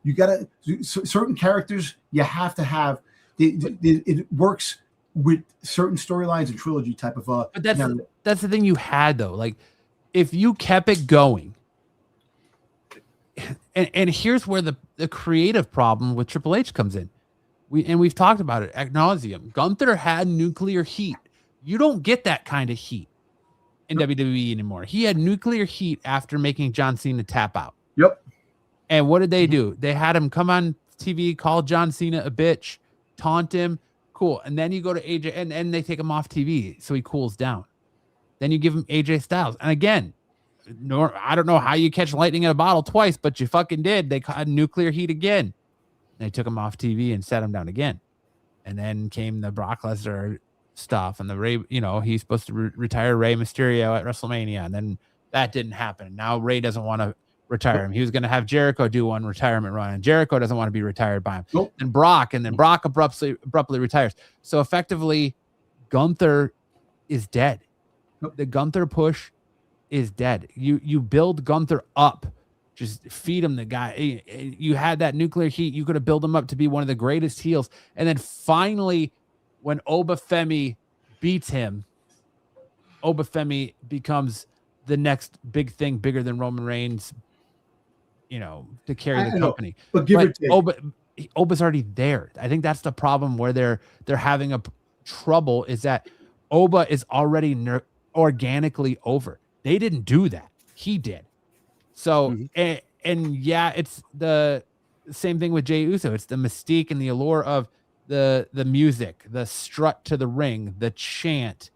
[SPEAKER 2] You got to certain characters. You have to have. It works with certain storylines and trilogy type of.
[SPEAKER 1] But that's the thing you had though. Like, if you kept it going. And here's where the creative problem with Triple H comes in. We've talked about it ad nauseum. Gunther had nuclear heat. You don't get that kind of heat in WWE anymore. He had nuclear heat after making John Cena tap out.
[SPEAKER 2] Yep.
[SPEAKER 1] And what did they do? They had him come on TV, call John Cena a bitch, taunt him. Cool. And then you go to AJ and they take him off TV so he cools down. Then you give him AJ Styles. And again, I don't know how you catch lightning in a bottle twice, but you fucking did. They caught nuclear heat again. They took him off TV and set him down again. And then came the Brock Lesnar stuff and the Rey, he's supposed to retire Rey Mysterio at WrestleMania. And then that didn't happen. Now Rey doesn't want to retire him. He was going to have Jericho do one retirement run, and Jericho doesn't want to be retired by him.
[SPEAKER 2] Nope.
[SPEAKER 1] And Brock abruptly retires. So effectively, Gunther is dead. Nope. The Gunther push is dead. You build Gunther up. Just feed him the guy. You had that nuclear heat. You could have built him up to be one of the greatest heels. And then finally, when Obafemi beats him, Obafemi becomes the next big thing, bigger than Roman Reigns, to carry the company.
[SPEAKER 2] But give it
[SPEAKER 1] Oba's already there. I think that's the problem where they're having a trouble is that Oba is already organically over. They didn't do that. He did. So, and it's the same thing with Jey Uso. It's the mystique and the allure of the music, the strut to the ring, the chant,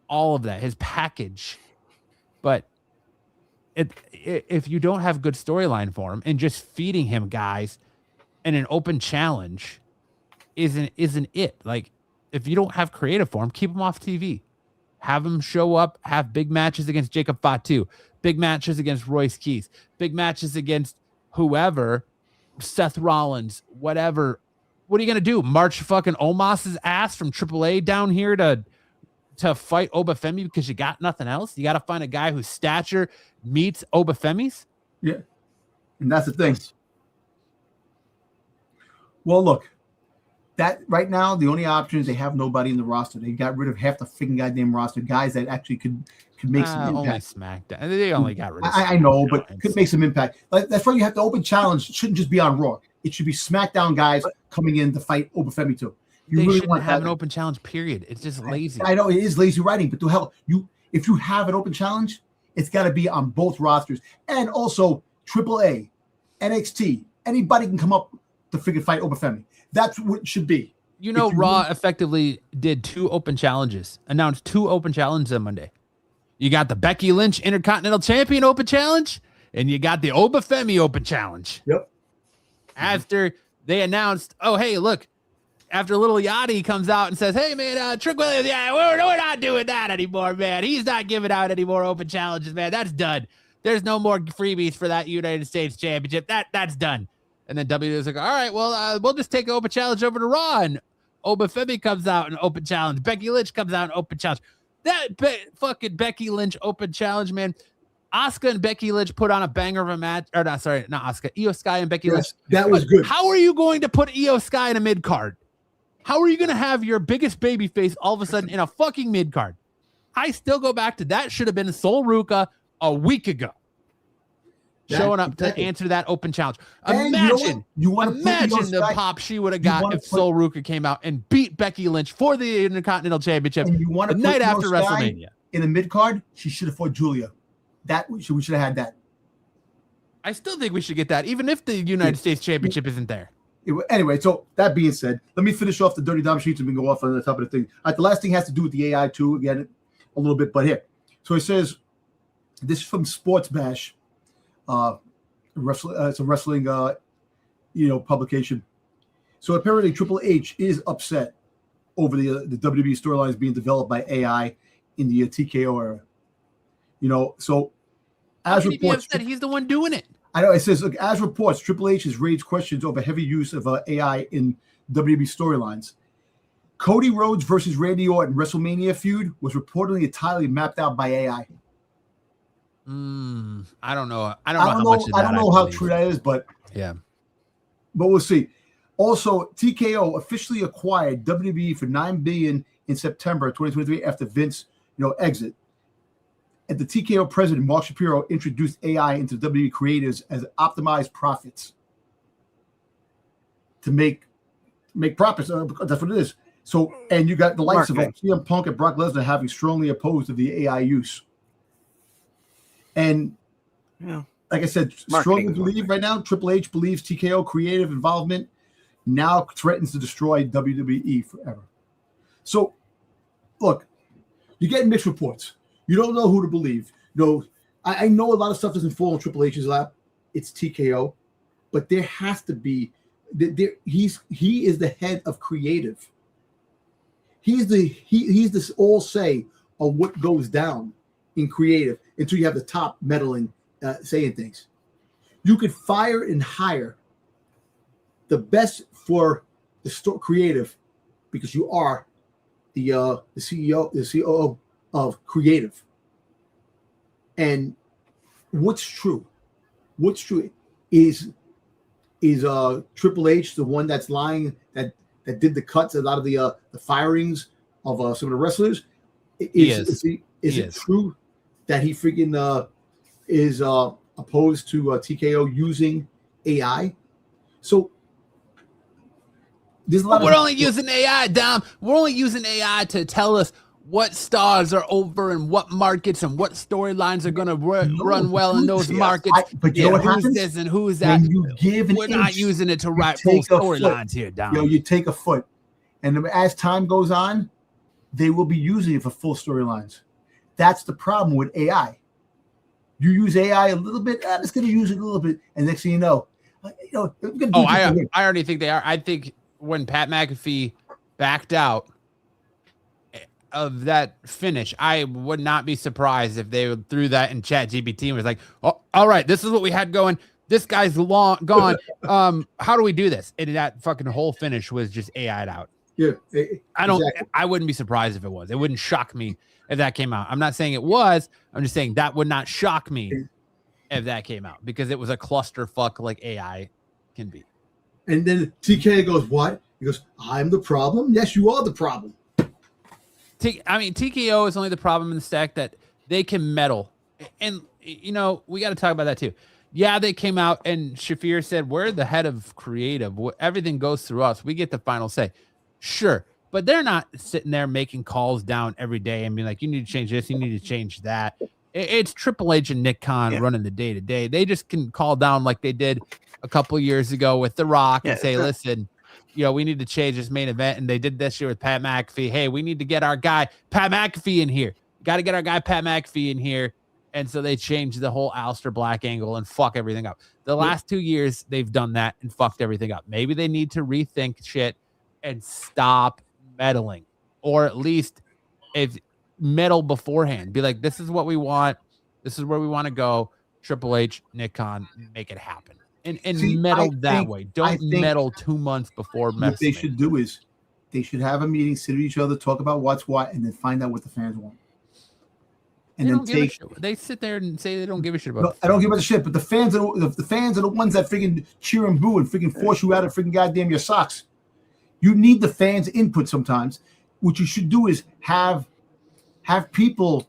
[SPEAKER 1] all of that, his package. But if you don't have good storyline for him and just feeding him guys in an open challenge isn't it. Like, if you don't have creative for him, keep him off TV. Have him show up, have big matches against Jacob Fatu, big matches against Royce Keys, big matches against whoever, Seth Rollins, whatever. What are you going to do? March fucking Omos's ass from AAA down here to fight Obafemi because you got nothing else? You got to find a guy whose stature meets Obafemi's?
[SPEAKER 2] Yeah. And that's the thing. Well, look, that right now, the only option is they have nobody in the roster. They got rid of half the freaking goddamn roster, guys that actually could make some impact.
[SPEAKER 1] Only SmackDown. They only got rid of
[SPEAKER 2] I know, but could make some impact. Like, that's why you have the open challenge. It shouldn't just be on Raw. It should be SmackDown guys coming in to fight Obafemi too.
[SPEAKER 1] They really shouldn't have an open challenge, period. It's just lazy.
[SPEAKER 2] I know it is lazy writing, but to hell, if you have an open challenge, it's got to be on both rosters. And also AAA, NXT, anybody can come up to freaking fight Obafemi. That's what it should be.
[SPEAKER 1] Raw effectively did announced two open challenges on Monday. You got the Becky Lynch Intercontinental Champion Open Challenge, and you got the Obafemi Open Challenge.
[SPEAKER 2] Yep.
[SPEAKER 1] After they announced, oh, hey, look, after Little Yachty comes out and says, hey, man, Trick Williams, yeah, we're not doing that anymore, man. He's not giving out any more open challenges, man. That's done. There's no more freebies for that United States Championship. That's done. And then WWE was like, all right, well, we'll just take an open challenge over to Raw. And Oba Femi comes out and open challenge. Becky Lynch comes out and open challenge. That fucking Becky Lynch open challenge, man. Asuka and Becky Lynch put on a banger of a match. Or not, sorry, not Asuka. Io Sky and Becky Lynch.
[SPEAKER 2] That was good.
[SPEAKER 1] How are you going to put Io Sky in a mid card? How are you going to have your biggest baby face all of a sudden in a fucking mid card? I still go back to that should have been Sol Ruka a week ago. Showing up to answer that open challenge. Imagine the pop she would have got if Sol Ruka came out and beat Becky Lynch for the Intercontinental Championship the night after WrestleMania.
[SPEAKER 2] In the mid card, she should have fought Julia. We should have had that.
[SPEAKER 1] I still think we should get that, even if the United States Championship isn't there.
[SPEAKER 2] Anyway, so that being said, let me finish off the Dirty Dom sheets and we can go off on the top of the thing. The last thing has to do with the AI too, again, a little bit, but here. So it says, this is from Sports Bash. It's a wrestling, publication. So apparently Triple H is upset over the WWE storylines being developed by AI in the TKO era. So as reports,
[SPEAKER 1] that he's the one doing it.
[SPEAKER 2] I know it says, look, as reports, Triple H has raised questions over heavy use of AI in WWE storylines. Cody Rhodes versus Randy Orton WrestleMania feud was reportedly entirely mapped out by AI.
[SPEAKER 1] I don't know. I don't know
[SPEAKER 2] how true that is, but
[SPEAKER 1] yeah.
[SPEAKER 2] But we'll see. Also, TKO officially acquired WWE for $9 billion in September 2023 after Vince, exit. And the TKO president Mark Shapiro introduced AI into WWE creatives as optimized profits to make profits. That's what it is. So, and you got the likes of CM Punk and Brock Lesnar having strongly opposed to the AI use. And like I said, strongly believe right now, Triple H believes TKO creative involvement now threatens to destroy WWE forever. So, look, you get mixed reports. You don't know who to believe. I know a lot of stuff doesn't fall in Triple H's lap. It's TKO, but there has to be. He is the head of creative. He's the all say on what goes down in creative until you have the top meddling, saying things. You could fire and hire the best for the creative because you are the CEO, the COO of creative. And what's true is Triple H the one that's lying that did the cuts, a lot of the firings of some of the wrestlers? Is it true that he freaking is opposed to TKO using AI? So there's a lot.
[SPEAKER 1] We're only using AI, Dom. We're only using AI to tell us what stars are over in what markets and what storylines are going to run well in those markets.
[SPEAKER 2] But you know what
[SPEAKER 1] who's
[SPEAKER 2] happens?
[SPEAKER 1] This and who's that? We're not using it to write full storylines here, Dom.
[SPEAKER 2] You take a foot, and as time goes on, they will be using it for full storylines. That's the problem with AI. You use AI a little bit, I'm just going to use it a little bit, and next thing you know,
[SPEAKER 1] I already think they are. I think when Pat McAfee backed out of that finish, I would not be surprised if they threw that in ChatGPT and was like, "Oh, all right, this is what we had going. This guy's gone. How do we do this?" And that fucking whole finish was just AI'd out.
[SPEAKER 2] Yeah,
[SPEAKER 1] I wouldn't be surprised if it was. It wouldn't shock me if that came out. I'm not saying it was. I'm just saying that would not shock me if that came out because it was a clusterfuck like AI can be.
[SPEAKER 2] And then TK goes, "What?" He goes, "I'm the problem." Yes, you are the problem.
[SPEAKER 1] TKO is only the problem in the stack that they can meddle. And, we got to talk about that too. Yeah, they came out and Shafir said, we're the head of creative. Everything goes through us. We get the final say. Sure. But they're not sitting there making calls down every day and being like, you need to change this. You need to change that. It's Triple H and Nick Khan running the day to day. They just can call down like they did a couple years ago with The Rock and say, listen, we need to change this main event. And they did this year with Pat McAfee. Hey, we need to get our guy Pat McAfee in here. Got to get our guy Pat McAfee in here. And so they changed the whole Aleister Black angle and fuck everything up. The last 2 years, they've done that and fucked everything up. Maybe they need to rethink shit and stop meddling, or at least if meddle beforehand. Be like, this is what we want. This is where we want to go. Triple H, Nick Khan, make it happen. And meddle that way. Don't meddle 2 months before WrestleMania.
[SPEAKER 2] What they should do is they should have a meeting, sit with each other, talk about what's what, and then find out what the fans want. And then
[SPEAKER 1] they sit there and say they don't give a shit about.
[SPEAKER 2] I don't give a shit, but the fans are the ones that freaking cheer and boo and freaking force you out of freaking goddamn your socks. You need the fans' input sometimes. What you should do is have people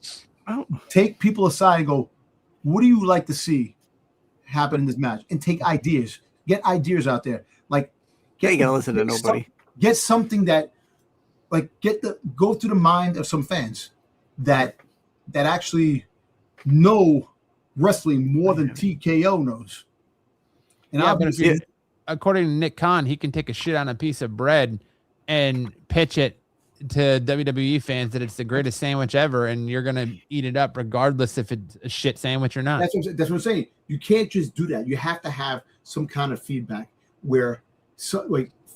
[SPEAKER 2] take people aside and go, what do you like to see happen in this match? And take ideas. Get ideas out there. Like,
[SPEAKER 3] you ain't gonna listen to nobody.
[SPEAKER 2] Get something that, like, go through the mind of some fans that actually know wrestling more than TKO knows. And
[SPEAKER 1] according to Nick Khan, he can take a shit on a piece of bread and pitch it to WWE fans that it's the greatest sandwich ever, and you're gonna eat it up regardless if it's a shit sandwich or not.
[SPEAKER 2] That's what I'm saying. You can't just do that. You have to have some kind of feedback where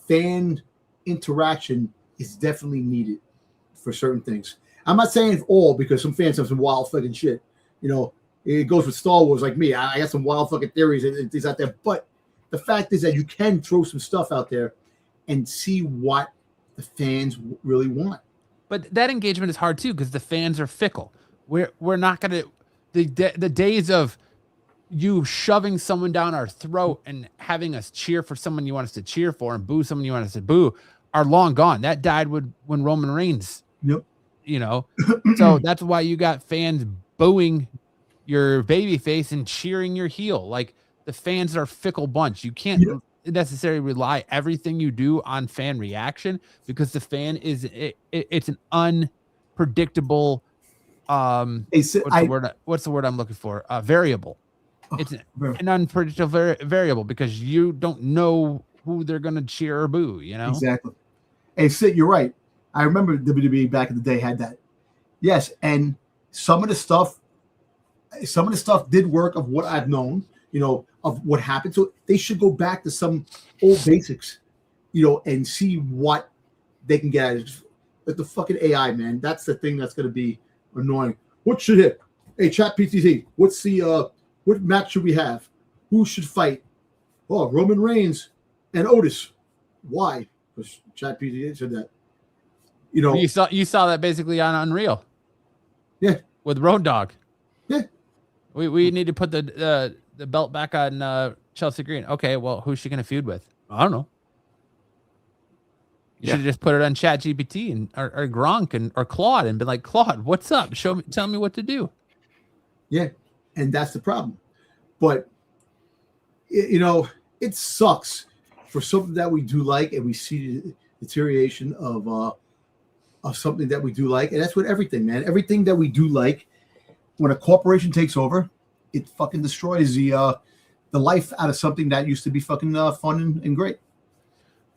[SPEAKER 2] fan interaction is definitely needed for certain things. I'm not saying all, because some fans have some wild fucking shit. You know, it goes with Star Wars like me. I got some wild fucking theories and things out there. But the fact is that you can throw some stuff out there and see what the fans really want.
[SPEAKER 1] But that engagement is hard too, because the fans are fickle. We're not gonna the days of you shoving someone down our throat and having us cheer for someone you want us to cheer for and boo someone you want us to boo are long gone. That died when Roman Reigns.
[SPEAKER 2] Yep.
[SPEAKER 1] You know, so that's why you got fans booing your baby face and cheering your heel. Like, the fans are a fickle bunch. You can't necessarily rely everything you do on fan reaction, because the fan it's an unpredictable what's the word I'm looking for? Variable. It's an unpredictable variable, because you don't know who they're going to cheer or boo, you know?
[SPEAKER 2] Exactly. Hey, Sid, you're right. I remember WWE back in the day had that. Yes, and some of the stuff did work, of what I've known, you know, of what happened. So they should go back to some old basics, you know, and see what they can get out of it. But the fucking AI, man, that's the thing that's going to be annoying. What should hit? Hey, chat PTT, what's the what match should we have? Who should fight? Oh, Roman Reigns and Otis. Why? Because chat PTT said that. You know,
[SPEAKER 1] you saw that basically on Unreal.
[SPEAKER 2] Yeah.
[SPEAKER 1] With Road Dogg.
[SPEAKER 2] Yeah.
[SPEAKER 1] We need to put the belt back on Chelsea Green. Okay, well, who's she gonna feud with? I don't know. You should have just put it on Chat GPT and or Gronk or Claude and been like, Claude, what's up? Tell me what to do.
[SPEAKER 2] Yeah, and that's the problem. But you know, it sucks for something that we do like, and we see the deterioration of something that we do like, and that's with everything, man. Everything that we do like, when a corporation takes over, it fucking destroys the life out of something that used to be fucking fun and great.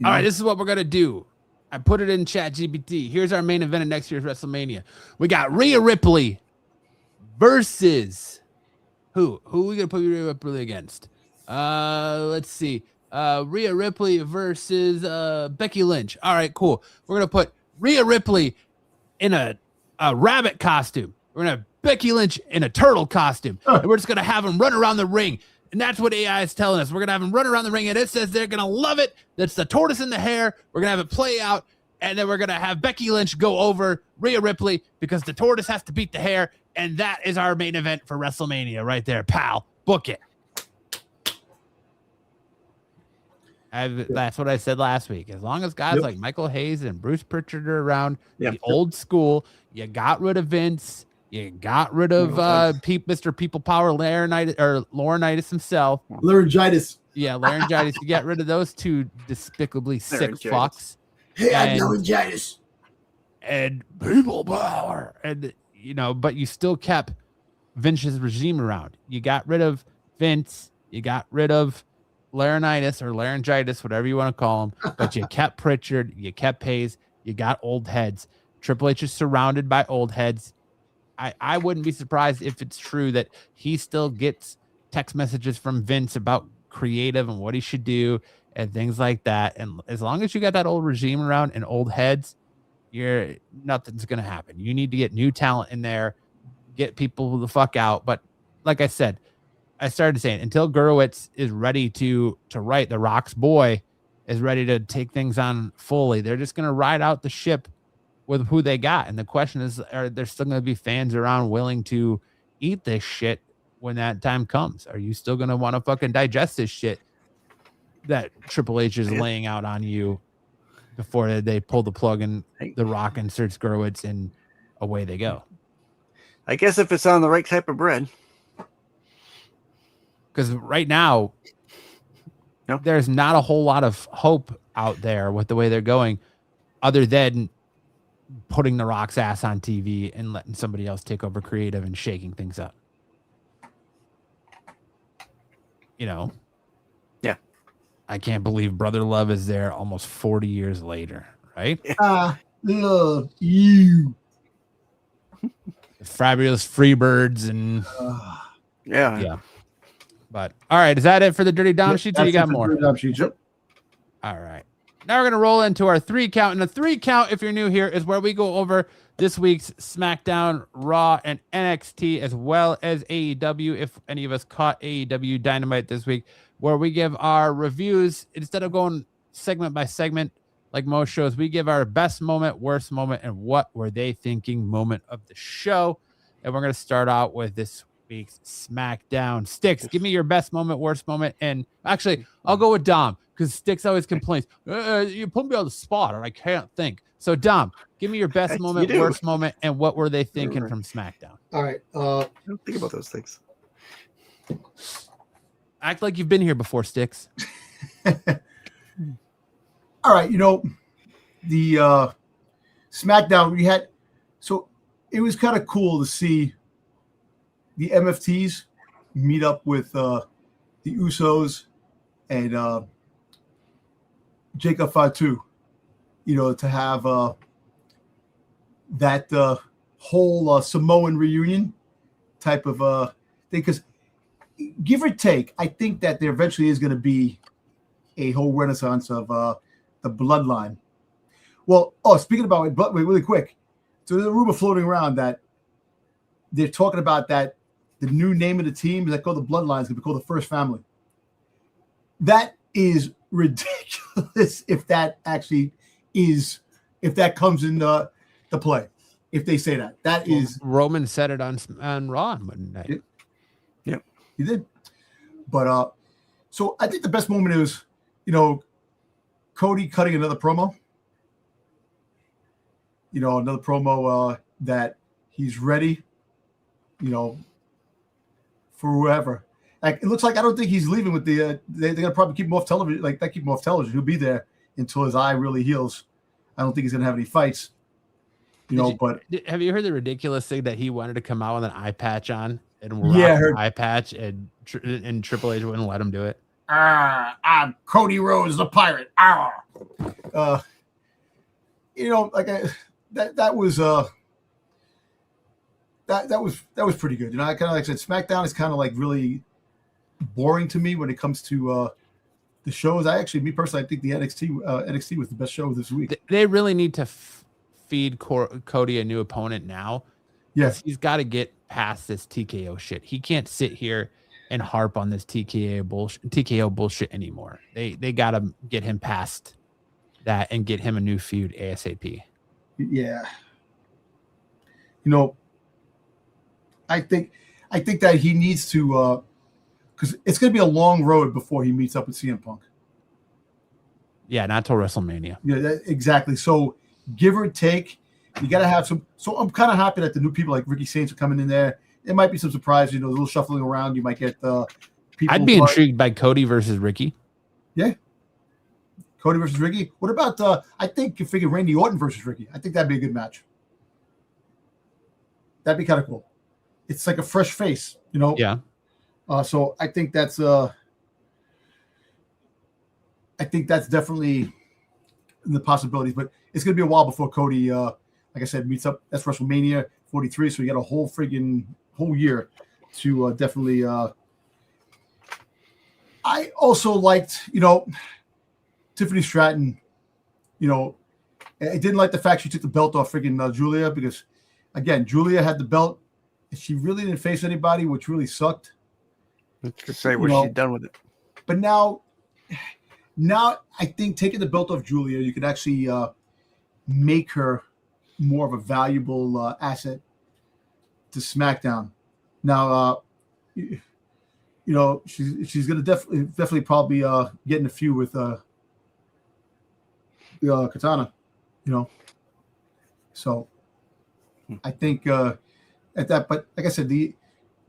[SPEAKER 1] All right, this is what we're gonna do. I put it in Chat GPT. Here's our main event of next year's WrestleMania. We got Rhea Ripley versus who? Who are we gonna put Rhea Ripley against? Let's see. Rhea Ripley versus Becky Lynch. All right, cool. We're gonna put Rhea Ripley in a rabbit costume. We're gonna have Becky Lynch in a turtle costume, and we're just gonna have them run around the ring. And that's what AI is telling us. We're gonna have them run around the ring, and it says they're gonna love it. That's the tortoise in the hair. We're gonna have it play out, and then we're gonna have Becky Lynch go over Rhea Ripley because the tortoise has to beat the hare, and that is our main event for WrestleMania right there, pal. Book it. That's what I said last week. As long as guys like Michael Hayes and Bruce Pritchard are around, the old school, you got rid of Vince, you got rid of Mr. People Power Laurinaitis himself.
[SPEAKER 2] Laryngitis.
[SPEAKER 1] Yeah, laryngitis. You get rid of those two despicably sick fucks.
[SPEAKER 2] Hey, I have laryngitis.
[SPEAKER 1] And People Power. And, you know, but you still kept Vince's regime around. You got rid of Vince. You got rid of laryngitis, whatever you want to call him, but you kept Pritchard, you kept Hayes, you got old heads. Triple H is surrounded by old heads. I wouldn't be surprised if it's true that he still gets text messages from Vince about creative and what he should do, and things like that. And as long as you got that old regime around and old heads, nothing's going to happen. You need to get new talent in there, get people the fuck out. But like I said, I started saying, until Gurewitz is ready to write, The Rock's boy is ready to take things on fully, they're just going to ride out the ship with who they got. And the question is, are there still going to be fans around willing to eat this shit when that time comes? Are you still going to want to fucking digest this shit that Triple H is laying out on you before they pull the plug and The Rock inserts Gurewitz and away they go?
[SPEAKER 3] I guess if it's on the right type of bread.
[SPEAKER 1] Because right now, there's not a whole lot of hope out there with the way they're going, other than putting The Rock's ass on TV and letting somebody else take over creative and shaking things up. Yeah. I can't believe Brother Love is there almost 40 years later, right?
[SPEAKER 2] I love you.
[SPEAKER 1] The Fabulous Freebirds and
[SPEAKER 3] yeah.
[SPEAKER 1] But all right, is that it for the Dirty Dom sheets? Or you got more?
[SPEAKER 2] Dom sheets, yep.
[SPEAKER 1] All right. Now we're gonna roll into our 3 count. And the 3 count, if you're new here, is where we go over this week's SmackDown, Raw, and NXT, as well as AEW. If any of us caught AEW Dynamite this week, where we give our reviews instead of going segment by segment like most shows, we give our best moment, worst moment, and what were they thinking moment of the show. And we're gonna start out with this week's SmackDown. Sticks, give me your best moment, worst moment, and actually, I'll go with Dom because Sticks always complains. You put me on the spot, and I can't think. So, Dom, give me your best moment, worst moment, and what were they thinking from SmackDown?
[SPEAKER 2] All right.
[SPEAKER 3] I don't think about those things.
[SPEAKER 1] Act like you've been here before, Sticks.
[SPEAKER 2] All right. The SmackDown we had, so it was kind of cool to see the MFTs meet up with the Usos and Jacob Fatu, to have that whole Samoan reunion type of thing. Because give or take, I think that there eventually is going to be a whole renaissance of the bloodline. Well, speaking about it, wait, really quick. So there's a rumor floating around that they're talking about that the new name of the team is like called the Bloodlines, going to be called the First Family. That is ridiculous if that actually is, if that comes into the play. If they say that, that is
[SPEAKER 1] Roman said it on Raw on Monday night.
[SPEAKER 2] Yeah, he did. But so I think the best moment is, Cody cutting another promo. Another promo that he's ready, for whoever. Like, it looks like I don't think he's leaving with the. They're gonna probably keep him off television. Like, that keep him off television. He'll be there until his eye really heals. I don't think he's gonna have any fights. But
[SPEAKER 1] have you heard the ridiculous thing that he wanted to come out with an eye patch on and rock an eye patch, and Triple H wouldn't let him do it?
[SPEAKER 2] I'm Cody Rhodes, the pirate. That was that was pretty good. I kind of, like I said, SmackDown is kind of like really boring to me when it comes to the shows. Me personally, I think the NXT was the best show this week.
[SPEAKER 1] They really need to feed Cody a new opponent now.
[SPEAKER 2] Yes,
[SPEAKER 1] he's got to get past this TKO shit. He can't sit here and harp on this TKO bullshit anymore. They got to get him past that and get him a new feud ASAP.
[SPEAKER 2] Yeah. I think that he needs to, because it's going to be a long road before he meets up with CM Punk.
[SPEAKER 1] Yeah, not till WrestleMania.
[SPEAKER 2] Yeah, exactly. So give or take, you got to have some. So I'm kind of happy that the new people like Ricky Saints are coming in there. There might be some surprise, a little shuffling around. You might get people.
[SPEAKER 1] I'd be intrigued by Cody versus Ricky.
[SPEAKER 2] Yeah. Cody versus Ricky. What about, I think you figure Randy Orton versus Ricky. I think that'd be a good match. That'd be kind of cool. It's like a fresh face,
[SPEAKER 1] Yeah.
[SPEAKER 2] So I think that's definitely in the possibilities, but it's going to be a while before Cody, like I said, meets up. That's WrestleMania 43. So you got a whole year to definitely, I also liked, Tiffany Stratton, you know, I didn't like the fact she took the belt off freaking Julia because, again, Julia had the belt and she really didn't face anybody, which really sucked.
[SPEAKER 3] Let's just say what she's done with it.
[SPEAKER 2] But now I think taking the belt off Julia, you could actually make her more of a valuable asset to SmackDown. Now, you know, she's gonna definitely probably get in a feud with Katana, you know. So I think at that, but like I said, the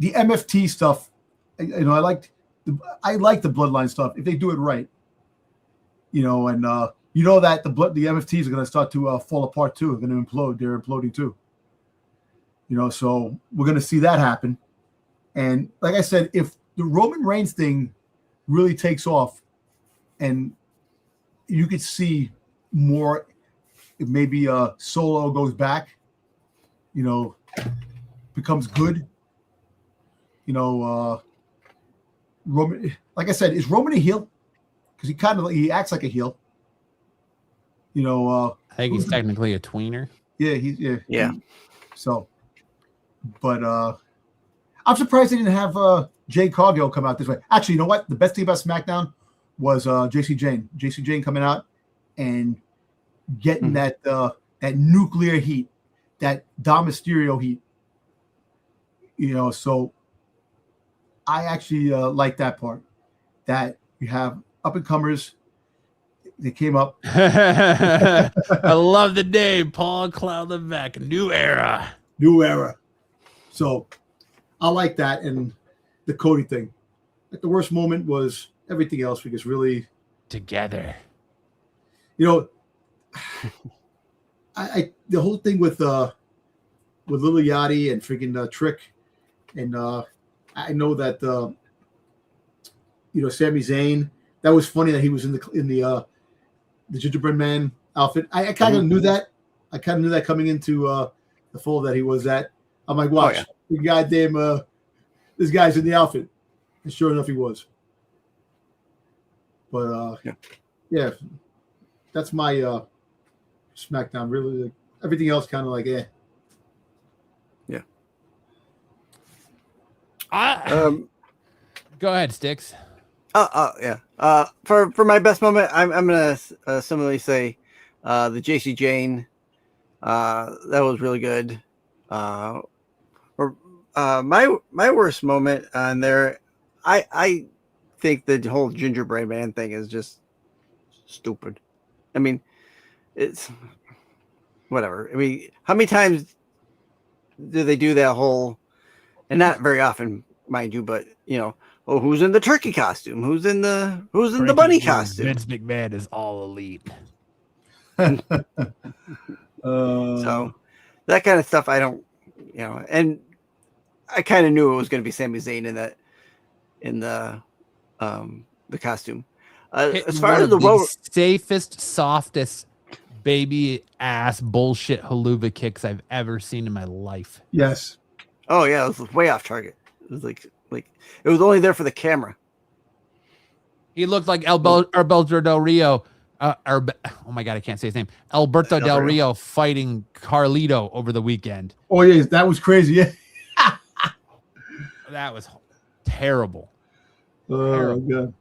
[SPEAKER 2] MFT stuff, you know, I like the Bloodline stuff if they do it right, you know, and you know that the MFTs are going to start to fall apart too. They're going to implode. They're imploding too. You know, so we're going to see that happen. And like I said, if the Roman Reigns thing really takes off, and you could see more, if maybe Solo goes back, you know, becomes good. You know, Roman, like I said, is Roman a heel? Because he acts like a heel. You know,
[SPEAKER 1] I think he's technically a tweener.
[SPEAKER 2] Yeah,
[SPEAKER 3] yeah.
[SPEAKER 2] So, but I'm surprised they didn't have Jade Cargill come out this way. Actually, you know what? The best thing about SmackDown was JC Jane. JC Jane coming out and getting that nuclear heat, that Dom Mysterio heat. You know, so I actually like that part. That you have up and comers. They came up.
[SPEAKER 1] I love the name, Paul Cloud Levesque. New era.
[SPEAKER 2] So I like that, and the Cody thing. Like the worst moment was everything else because really
[SPEAKER 1] together.
[SPEAKER 2] You know, I the whole thing with Lil Yachty and freaking Trick, and I know that you know, Sami Zayn. That was funny that he was in the Gingerbread Man outfit. I kind of knew that. I kind of knew that coming into the fold that he was at. I'm like, watch, the goddamn, this guy's in the outfit, and sure enough, he was. But yeah, that's my SmackDown. Really, everything else kind of like,
[SPEAKER 3] Yeah.
[SPEAKER 1] Go ahead, Sticks.
[SPEAKER 3] Yeah. For my best moment, I'm gonna similarly say the JC Jane. That was really good. My worst moment on there, I think the whole gingerbread man thing is just stupid. I mean, it's whatever. I mean, how many times do they do that whole, and not very often, mind you, but you know, oh, who's in the turkey costume? Who's in the bunny costume?
[SPEAKER 1] Vince McMahon is all elite.
[SPEAKER 3] So that kind of stuff, I don't, you know, and I kind of knew it was going to be Sami Zayn in the costume. As far as the
[SPEAKER 1] safest, softest baby ass bullshit haluva kicks I've ever seen in my life.
[SPEAKER 2] Yes.
[SPEAKER 3] Oh yeah, it was way off target. It was like it was only there for the camera.
[SPEAKER 1] He looked like Alberto Del Rio. Oh my God, I can't say his name. Alberto Del Rio fighting Carlito over the weekend.
[SPEAKER 2] Oh yeah, that was crazy. Yeah.
[SPEAKER 1] That was terrible.
[SPEAKER 2] Oh God.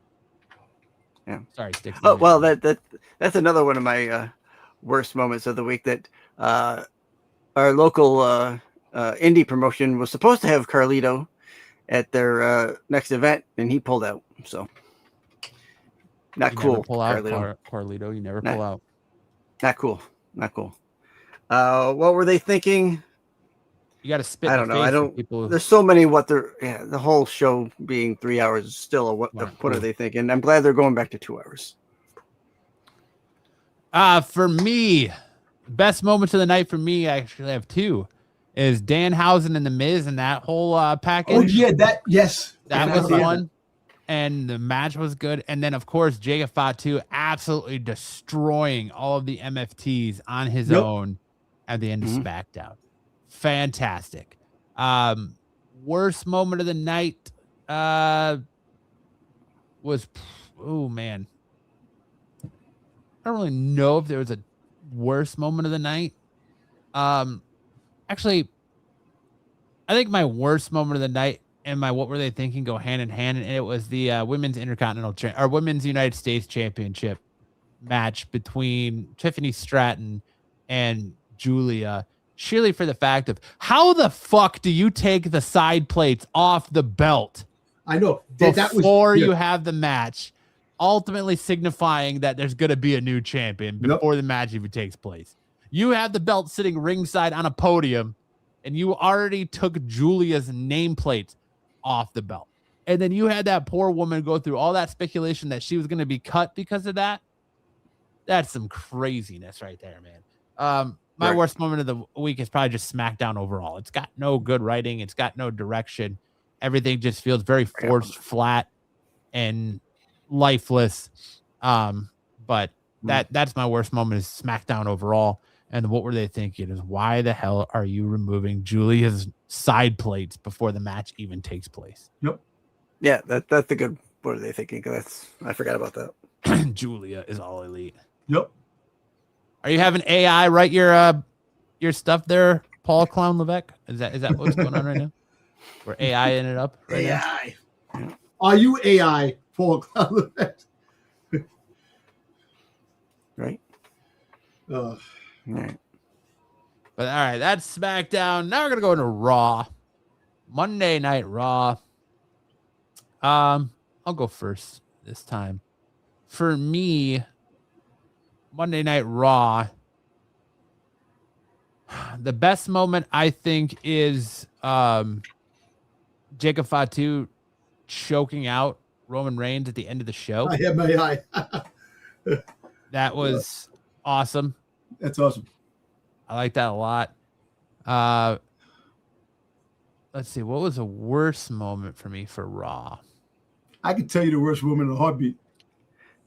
[SPEAKER 3] Yeah.
[SPEAKER 1] Sorry, Sticks.
[SPEAKER 3] Oh well, that's another one of my worst moments of the week. That our local indie promotion was supposed to have Carlito at their next event, and he pulled out. So not cool.
[SPEAKER 1] Never pull out, Carlito. You never pull out.
[SPEAKER 3] Not cool. What were they thinking?
[SPEAKER 1] You got to spit.
[SPEAKER 3] I don't know. People. There's so many. The whole show being 3 hours is still what are they thinking? I'm glad they're going back to 2 hours.
[SPEAKER 1] For me, best moments of the night for me, I actually have two. Is Danhausen and the Miz and that whole package.
[SPEAKER 2] Oh yeah, that
[SPEAKER 1] was one. And the match was good. And then, of course, Jay Fatu absolutely destroying all of the MFTs on his own at the end of SmackDown. Fantastic. Worst moment of the night was, oh, man. don't really know if there was a worst moment of the night. Actually, I think my worst moment of the night and my what were they thinking go hand in hand, and it was the women's women's United States Championship match between Tiffany Stratton and Julia. Surely for the fact of how the fuck do you take the side plates off the belt?
[SPEAKER 2] I know
[SPEAKER 1] before you have the match, ultimately signifying that there's going to be a new champion before the match even takes place. You have the belt sitting ringside on a podium, and you already took Julia's nameplate off the belt. And then you had that poor woman go through all that speculation that she was going to be cut because of that. That's some craziness right there, man. My worst moment of the week is probably just SmackDown overall. It's got no good writing. It's got no direction. Everything just feels very forced, flat, and lifeless. But that's my worst moment is SmackDown overall. And what were they thinking is why the hell are you removing Julia's side plates before the match even takes place?
[SPEAKER 2] Yep.
[SPEAKER 3] Yeah, that's a good. What are they thinking? I forgot about that.
[SPEAKER 1] Julia is all elite.
[SPEAKER 2] Yep.
[SPEAKER 1] Are you having AI write your stuff there, Paul Clown Levesque? Is that what's going on right now? We're AI in it up. Right
[SPEAKER 2] AI. Now? Are you AI, Paul Clown Levesque?
[SPEAKER 3] Right.
[SPEAKER 2] All
[SPEAKER 3] right.
[SPEAKER 1] But all right, that's SmackDown. Now we're gonna go into Raw. Monday Night Raw. I'll go first this time. For me, Monday Night Raw, the best moment I think is Jacob Fatu choking out Roman Reigns at the end of the show.
[SPEAKER 2] I have my eye.
[SPEAKER 1] That was awesome.
[SPEAKER 2] That's awesome.
[SPEAKER 1] I like that a lot. Let's see. What was the worst moment for me for Raw?
[SPEAKER 2] I can tell you the worst moment in a heartbeat.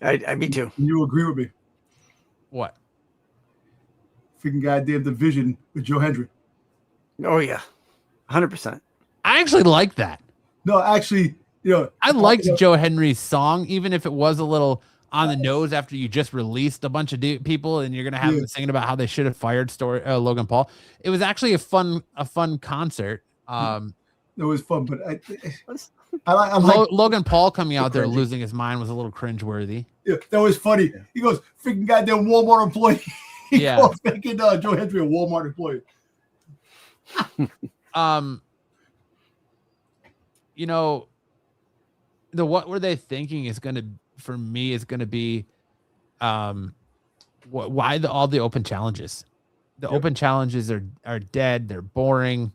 [SPEAKER 3] Me too.
[SPEAKER 2] You agree with me?
[SPEAKER 1] What?
[SPEAKER 2] Freaking goddamn division with Joe Hendry.
[SPEAKER 3] Oh yeah, 100%.
[SPEAKER 1] I actually like that.
[SPEAKER 2] No, actually,
[SPEAKER 1] I liked Joe Henry's song, even if it was a little on the nose after you just released a bunch of people and you're gonna have them singing about how they should have fired Logan Paul. It was actually a fun concert.
[SPEAKER 2] It was fun, but I like
[SPEAKER 1] Logan Paul coming out there losing his mind was a little cringeworthy.
[SPEAKER 2] Yeah, that was funny. He goes, freaking goddamn Walmart employee. He calls making Joe Hendry a Walmart employee.
[SPEAKER 1] The what were they thinking is going to, for me, is going to be why all the open challenges. The open challenges are dead. They're boring.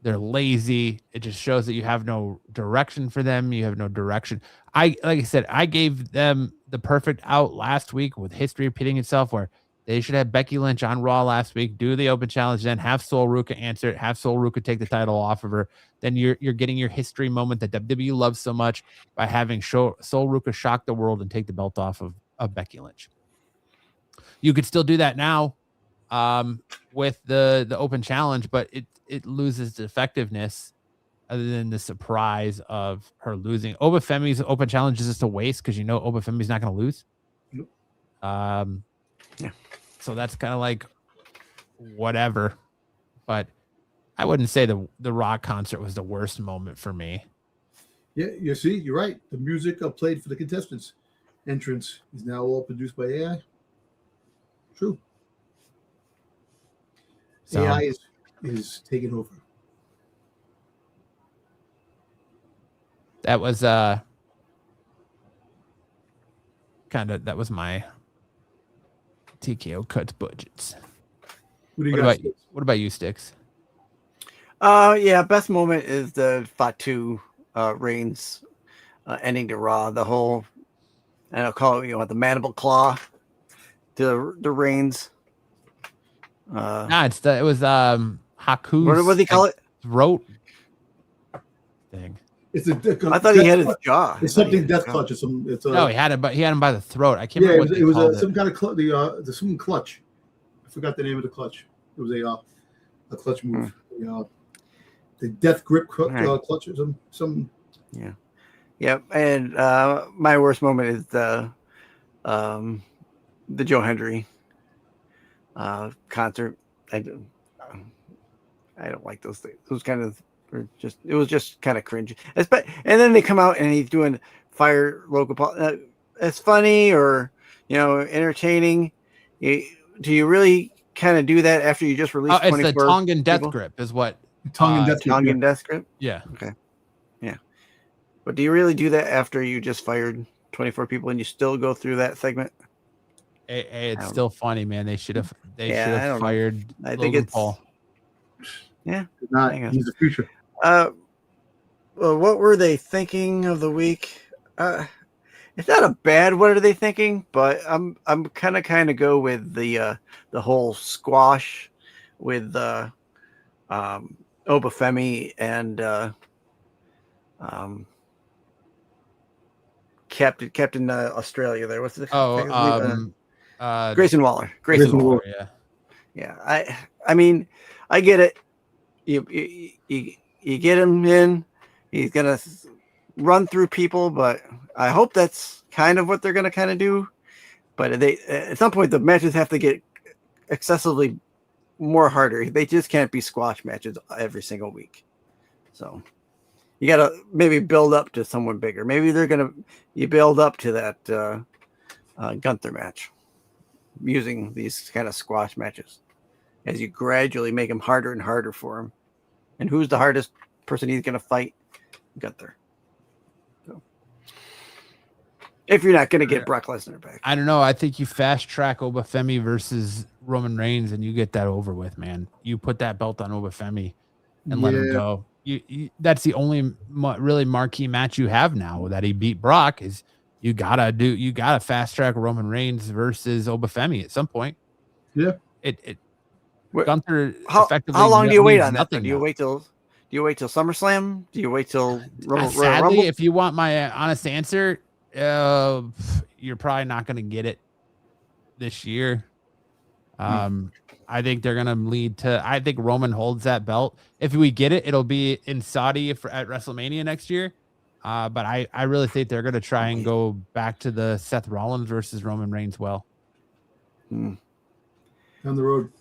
[SPEAKER 1] They're lazy. It just shows that you have no direction for them. You have no direction. Like I said, I gave them the perfect out last week with history repeating itself, where they should have Becky Lynch on Raw last week, do the open challenge, then have Sol Ruca answer it, have Sol Ruca take the title off of her. Then you're getting your history moment that WWE loves so much by having Sol Ruca shock the world and take the belt off of Becky Lynch. You could still do that now with the open challenge, but it loses its effectiveness other than the surprise of her losing. Oba Femi's open challenge is just a waste because Oba Femi's not going to lose.
[SPEAKER 2] Yeah.
[SPEAKER 1] So that's kind of like whatever. But I wouldn't say the Rock concert was the worst moment for me.
[SPEAKER 2] Yeah, you see, you're right. The music played for the contestants' entrance is now all produced by AI. True. So, AI is taking over.
[SPEAKER 1] That was that was my TKO cuts budgets. What about you, Sticks?
[SPEAKER 3] Best moment is the Fatu Reigns ending to Raw. The whole, and I'll call it, the mandible claw to the Reigns.
[SPEAKER 1] It was Haku's.
[SPEAKER 3] What do they call it?
[SPEAKER 1] Throat thing.
[SPEAKER 2] It's a.
[SPEAKER 3] I thought he had his jaw.
[SPEAKER 2] It's something death clutch or something.
[SPEAKER 1] No, he had him by the throat. I can't remember.
[SPEAKER 2] It was some kind of some clutch. I forgot the name of the clutch. It was a clutch move. The death grip clutch or some. Yeah.
[SPEAKER 3] And my worst moment is the the Joe Hendry concert. I don't like those things. It was just kind of cringy. And then they come out and he's doing fire Logan Paul. It's funny or entertaining. Do you really kind of do that after you just released?
[SPEAKER 1] It's the Tongan death grip, is what
[SPEAKER 3] Tongan death grip.
[SPEAKER 1] Yeah.
[SPEAKER 3] Okay. Yeah. But do you really do that after you just fired 24 people and you still go through that segment?
[SPEAKER 1] It's still funny, man. They should have fired
[SPEAKER 3] I think
[SPEAKER 1] Logan Paul.
[SPEAKER 3] Yeah.
[SPEAKER 2] He's the future.
[SPEAKER 3] Well, what were they thinking of the week? It's not a bad what are they thinking, but I'm kind of go with the whole squash with Obafemi and Captain Australia there. What's the Grayson Waller. Grayson Waller. Yeah. I mean, I get it. You get him in. He's gonna run through people, but I hope that's kind of what they're gonna kind of do. But at some point the matches have to get excessively more harder. They just can't be squash matches every single week. So you got to maybe build up to someone bigger. Maybe you build up to that Gunther match using these kind of squash matches as you gradually make them harder and harder for him. And who's the hardest person he's going to fight? Gunther. So, if you're not going to get Brock Lesnar back.
[SPEAKER 1] I don't know. I think you fast track Obafemi versus Roman Reigns and you get that over with, man. You put that belt on Obafemi and let him go. That's the only really marquee match you have now that he beat Brock is you gotta fast track Roman Reigns versus Obafemi at some point.
[SPEAKER 2] Yeah.
[SPEAKER 1] Gunther effectively.
[SPEAKER 3] How long do you wait on that? Do you wait till SummerSlam? Do you wait till
[SPEAKER 1] Sadly,
[SPEAKER 3] Rumble?
[SPEAKER 1] if you want my honest answer, you're probably not going to get it this year. I think they're going to lead to. I think Roman holds that belt. If we get it, it'll be in Saudi at WrestleMania next year. But I really think they're going to try and go back to the Seth Rollins versus Roman Reigns.
[SPEAKER 2] Down the road.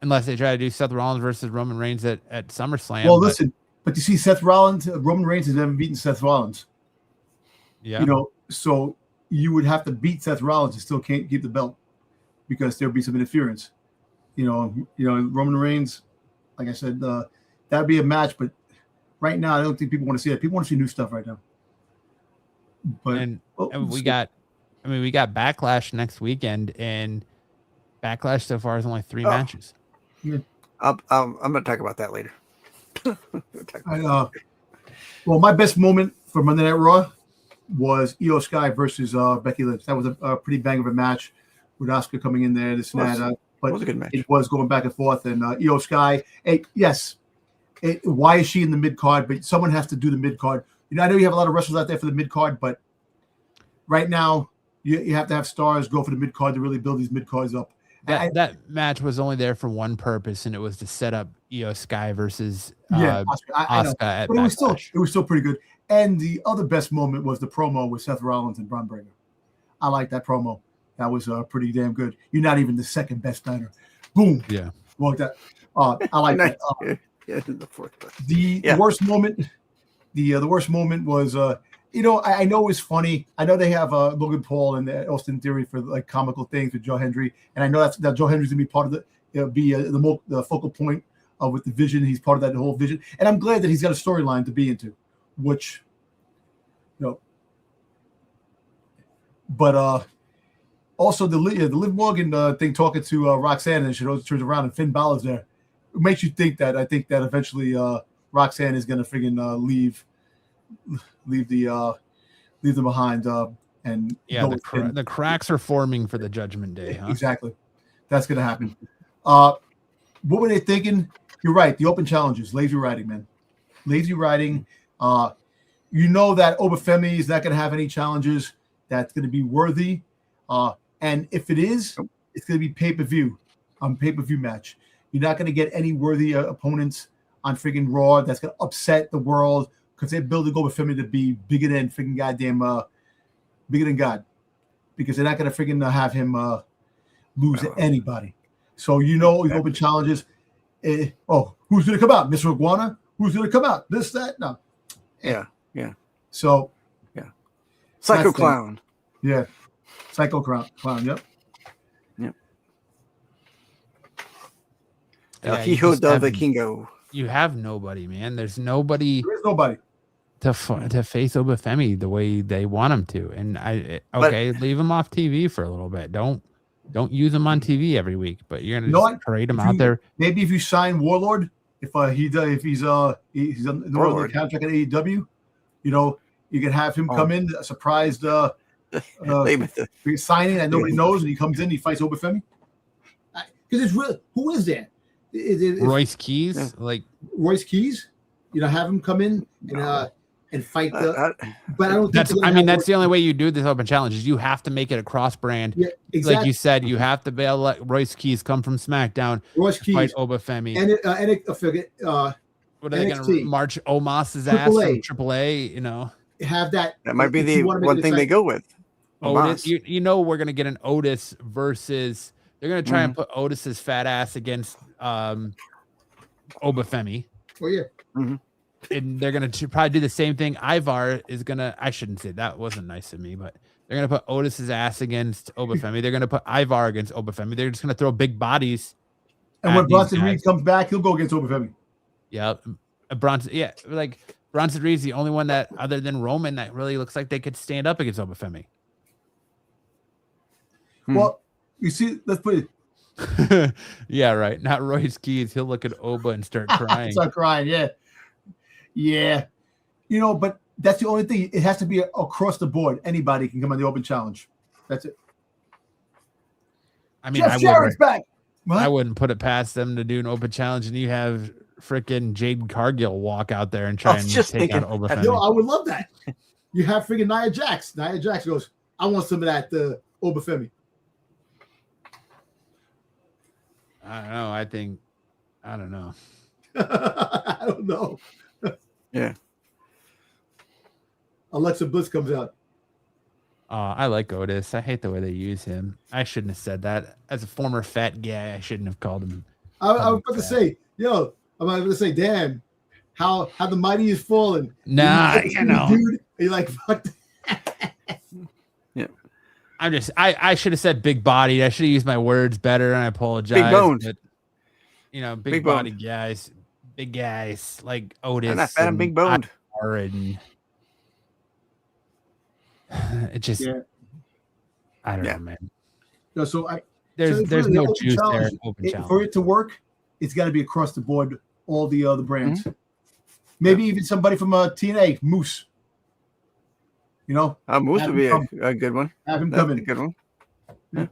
[SPEAKER 1] Unless they try to do Seth Rollins versus Roman Reigns at SummerSlam.
[SPEAKER 2] Well, listen, but you see, Roman Reigns has never beaten Seth Rollins.
[SPEAKER 1] Yeah.
[SPEAKER 2] So you would have to beat Seth Rollins and still can't keep the belt because there'd be some interference. Roman Reigns, like I said, that'd be a match, but right now I don't think people want to see that. People want to see new stuff right now. But
[SPEAKER 1] we got Backlash next weekend, and Backlash so far is only 3 matches.
[SPEAKER 2] Yeah.
[SPEAKER 3] I'm going to talk about that later.
[SPEAKER 2] Well, my best moment for Monday Night Raw was Io Sky versus Becky Lynch. That was a pretty bang of a match with Asuka coming in there, this and that. But
[SPEAKER 3] it was a good match.
[SPEAKER 2] It was going back and forth. And Io Sky, why is she in the mid card? But someone has to do the mid card. I know you have a lot of wrestlers out there for the mid card, but right now you have to have stars go for the mid card to really build these mid cards up.
[SPEAKER 1] That match was only there for one purpose, and it was to set up Io Sky versus Asuka.
[SPEAKER 2] But it was still pretty good. And the other best moment was the promo with Seth Rollins and Braun Breaker. I like that promo. That was pretty damn good. You're not even the second best diner. Boom.
[SPEAKER 1] Yeah.
[SPEAKER 2] Like that. I like that. The worst moment. The worst moment was. I know it's funny. I know they have Logan Paul and Austin Theory for like comical things with Joe Hendry, and I know that Joe Hendry's gonna be part of the focal point with the vision. He's part of that whole vision, and I'm glad that he's got a storyline to be into, which, But also the Liv Morgan thing talking to Roxanne, and she turns around and Finn Balor's there. It makes you think that. I think that eventually Roxanne is gonna friggin' leave them behind and
[SPEAKER 1] the cracks are forming for the Judgment Day, huh?
[SPEAKER 2] Exactly, that's gonna happen. What were they thinking? You're right. The open challenges, lazy writing, man, lazy writing. That Obafemi is not gonna have any challenges that's gonna be worthy, and if it is, it's gonna be pay-per-view match. You're not gonna get any worthy opponents on friggin' Raw that's gonna upset the world. Because they're building Obafemi to be bigger than freaking goddamn, bigger than God. because they're not going to freaking have him lose to anybody. So these open challenges. Who's going to come out? Mr. Iguana? Who's going to come out? This, that? No.
[SPEAKER 3] Yeah.
[SPEAKER 2] So.
[SPEAKER 3] Yeah. Psycho Clown.
[SPEAKER 2] Yeah. Psycho Clown. Yep.
[SPEAKER 3] Yeah, Hijo del Vikingo.
[SPEAKER 1] You have nobody, man. There's nobody.
[SPEAKER 2] There is nobody
[SPEAKER 1] to face Obafemi the way they want him to. And leave him off TV for a little bit. Don't use him on TV every week. But you're gonna just parade him out there.
[SPEAKER 2] Maybe if you sign Warlord, if he's on the contract at AEW, you can have him come in a surprised signing that nobody knows, and he comes in, he fights Obafemi. Because it's real. Who is that?
[SPEAKER 1] Royce Keys,
[SPEAKER 2] Royce Keys, have him come in and fight the. But I don't.
[SPEAKER 1] That's the only way you do this open challenge is you have to make it a cross brand.
[SPEAKER 2] Yeah, exactly.
[SPEAKER 1] Like you said, you have to be able to let Royce Keys come from SmackDown.
[SPEAKER 2] Royce Keys
[SPEAKER 1] fight Obafemi.
[SPEAKER 2] What
[SPEAKER 1] are they going to march Omos's ass from AAA?
[SPEAKER 2] Have that.
[SPEAKER 3] That might be the one thing they go with.
[SPEAKER 1] Otis, we're going to get an Otis versus. They're going to try and put Otis's fat ass against Obafemi.
[SPEAKER 2] Oh, yeah.
[SPEAKER 1] Mm-hmm. And they're going to probably do the same thing. Ivar is going to, I shouldn't say that wasn't nice of me, but they're going to put Otis's ass against Obafemi. They're going to put Ivar against Obafemi. They're just going to throw big bodies.
[SPEAKER 2] And when Bronson Reed comes back, he'll go against Obafemi.
[SPEAKER 1] Yeah. Bronson Reed's the only one that, other than Roman, that really looks like they could stand up against Obafemi.
[SPEAKER 2] Well, you see, let's put it.
[SPEAKER 1] Yeah, right. Not Royce Keys. He'll look at Oba and start crying.
[SPEAKER 2] Start crying, yeah. Yeah. But that's the only thing. It has to be across the board. Anybody can come on the open challenge. That's it.
[SPEAKER 1] I mean,
[SPEAKER 2] Jeff Jarrett's back. What?
[SPEAKER 1] I wouldn't put it past them to do an open challenge, and you have freaking Jade Cargill walk out there and try and take out Obafemi.
[SPEAKER 2] No, I would love that. You have freaking Nia Jax. Nia Jax goes, I want some of that Obafemi.
[SPEAKER 1] I don't know. I don't know.
[SPEAKER 2] I don't know.
[SPEAKER 3] Yeah.
[SPEAKER 2] Alexa Bliss comes out.
[SPEAKER 1] I like Otis. I hate the way they use him. I shouldn't have said that. As a former fat guy, I shouldn't have called him.
[SPEAKER 2] I was about to say, damn, how the mighty is fallen.
[SPEAKER 1] Nah,
[SPEAKER 2] dude, you're like, fuck that.
[SPEAKER 3] Yeah.
[SPEAKER 1] I should have said big body. I should have used my words better, and I apologize.
[SPEAKER 3] Big boned.
[SPEAKER 1] But, big body guys, big guys like Otis.
[SPEAKER 3] I'm not fat, I'm big boned.
[SPEAKER 1] And it just, I don't know, man.
[SPEAKER 2] No, so
[SPEAKER 1] there's no juice there.
[SPEAKER 2] For it to work, it's got to be across the board, all the other brands. Mm-hmm. Maybe even somebody from TNA, Moose.
[SPEAKER 3] Moose would be a good one.
[SPEAKER 2] Have him come in.
[SPEAKER 3] A good one.
[SPEAKER 1] Yeah.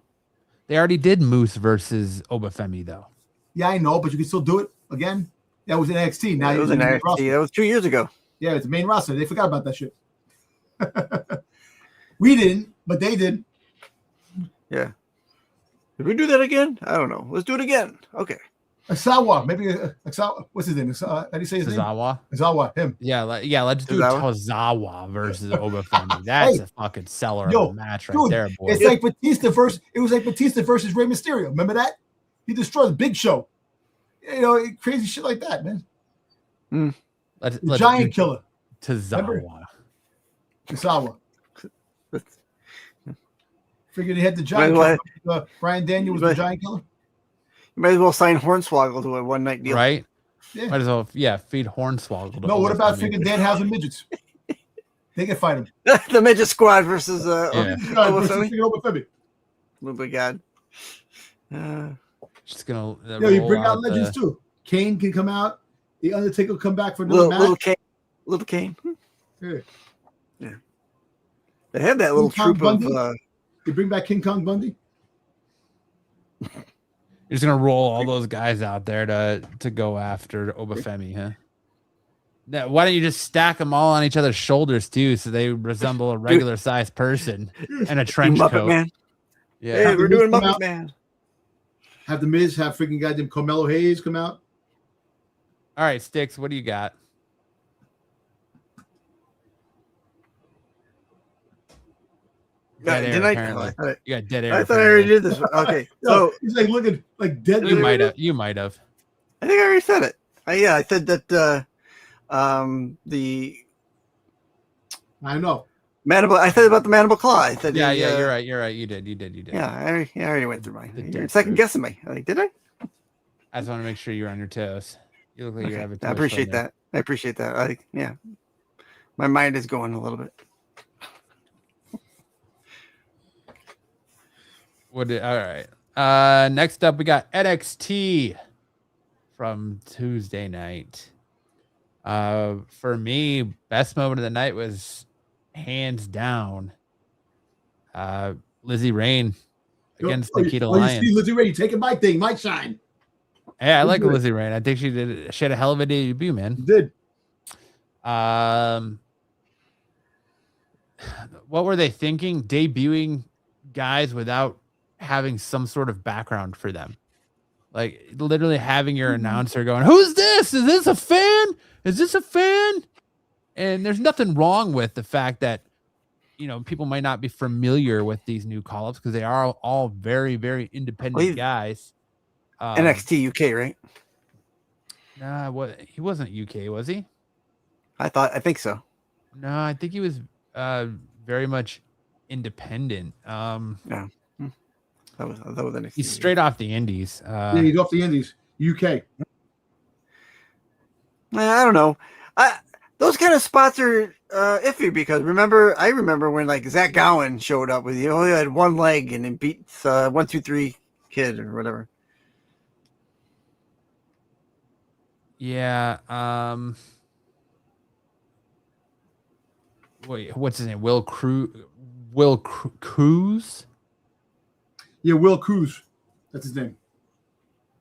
[SPEAKER 1] They already did Moose versus Obafemi, though.
[SPEAKER 2] Yeah, I know, but you can still do it again. That was in NXT. Now
[SPEAKER 3] it was in NXT. That was 2 years ago.
[SPEAKER 2] Yeah, it's the main roster. They forgot about that shit. We didn't, but they did.
[SPEAKER 3] Yeah. Did we do that again? I don't know. Let's do it again. Okay.
[SPEAKER 2] Asawa, maybe Asawa. What's his name? How do you say his name? Asawa, him.
[SPEAKER 1] Yeah, let's do Tozawa versus Obafemi. That's a fucking seller of a match right there, boy.
[SPEAKER 2] It's like Batista versus. It was like Batista versus Rey Mysterio. Remember that? He destroyed the Big Show. Crazy shit like that, man.
[SPEAKER 1] Let's
[SPEAKER 2] Giant Killer.
[SPEAKER 1] Tozawa.
[SPEAKER 2] Asawa. Figured he had the Giant Killer. Brian Daniel was the Giant Killer.
[SPEAKER 3] You might as well sign Hornswoggle to a one-night deal.
[SPEAKER 1] Right? Yeah. Might as well, feed Hornswoggle.
[SPEAKER 2] No, what about freaking Danhausen midgets? They can fight him.
[SPEAKER 3] The midget squad versus
[SPEAKER 2] Obafemi.
[SPEAKER 3] Little bit god.
[SPEAKER 1] Just gonna.
[SPEAKER 2] You bring out legends too. Kane can come out. The Undertaker will come back for another match.
[SPEAKER 3] Little Kane.
[SPEAKER 2] Yeah.
[SPEAKER 3] They have that little troop of.
[SPEAKER 2] You bring back King Kong Bundy.
[SPEAKER 1] You're just gonna roll all those guys out there to go after Obafemi, huh? Now, why don't you just stack them all on each other's shoulders too, so they resemble a regular sized person in a trench coat?
[SPEAKER 3] Man.
[SPEAKER 1] Yeah,
[SPEAKER 3] hey, we're doing Muppet Man.
[SPEAKER 2] Have the Miz, have freaking goddamn Carmelo Hayes come out.
[SPEAKER 1] All right, Sticks, what do you got? Dead air,
[SPEAKER 3] Didn't
[SPEAKER 1] apparently. You got dead air.
[SPEAKER 3] I thought I already did this. Okay,
[SPEAKER 2] so he's like looking like dead.
[SPEAKER 1] You might have. You might have.
[SPEAKER 3] I think I already said it. I said that the
[SPEAKER 2] I know.
[SPEAKER 3] mandible. I said about the mandible claw. I said
[SPEAKER 1] Yeah, you're right. You're right. You did.
[SPEAKER 3] Yeah, I already went through mine. You're second guessing me. Like, did I?
[SPEAKER 1] I just want to make sure you're on your toes. You look like you're having.
[SPEAKER 3] I appreciate that. Yeah, my mind is going a little bit.
[SPEAKER 1] All right. Next up, we got NXT from Tuesday night. For me, best moment of the night was hands down Lizzie Rain against Nikita Lyons.
[SPEAKER 2] You see Lizzie Rain taking my thing, my shine.
[SPEAKER 1] Yeah, I like Lizzie Rain. I think she had a hell of a debut, man.
[SPEAKER 2] She did.
[SPEAKER 1] What were they thinking? Debuting guys without having some sort of background for them. Like literally having your announcer going, "Who's this? Is this a fan? Is this a fan?" And there's nothing wrong with the fact that, you know, people might not be familiar with these new call-ups because they are all very, very independent guys.
[SPEAKER 3] NXT UK, right?
[SPEAKER 1] Nah, he wasn't UK, was he?
[SPEAKER 3] I think so.
[SPEAKER 1] No, I think he was very much independent.
[SPEAKER 3] Yeah. That was NXT.
[SPEAKER 1] He's straight off the indies.
[SPEAKER 2] Yeah, he's off the indies. UK.
[SPEAKER 3] I don't know. Those kind of spots are iffy because I remember when like Zach Gowen showed up with he only had one leg and then beats 1-2-3 Kid or whatever.
[SPEAKER 1] Yeah. Wait, what's his name? Will Cruz?
[SPEAKER 2] Yeah, Will Cruz. That's his name.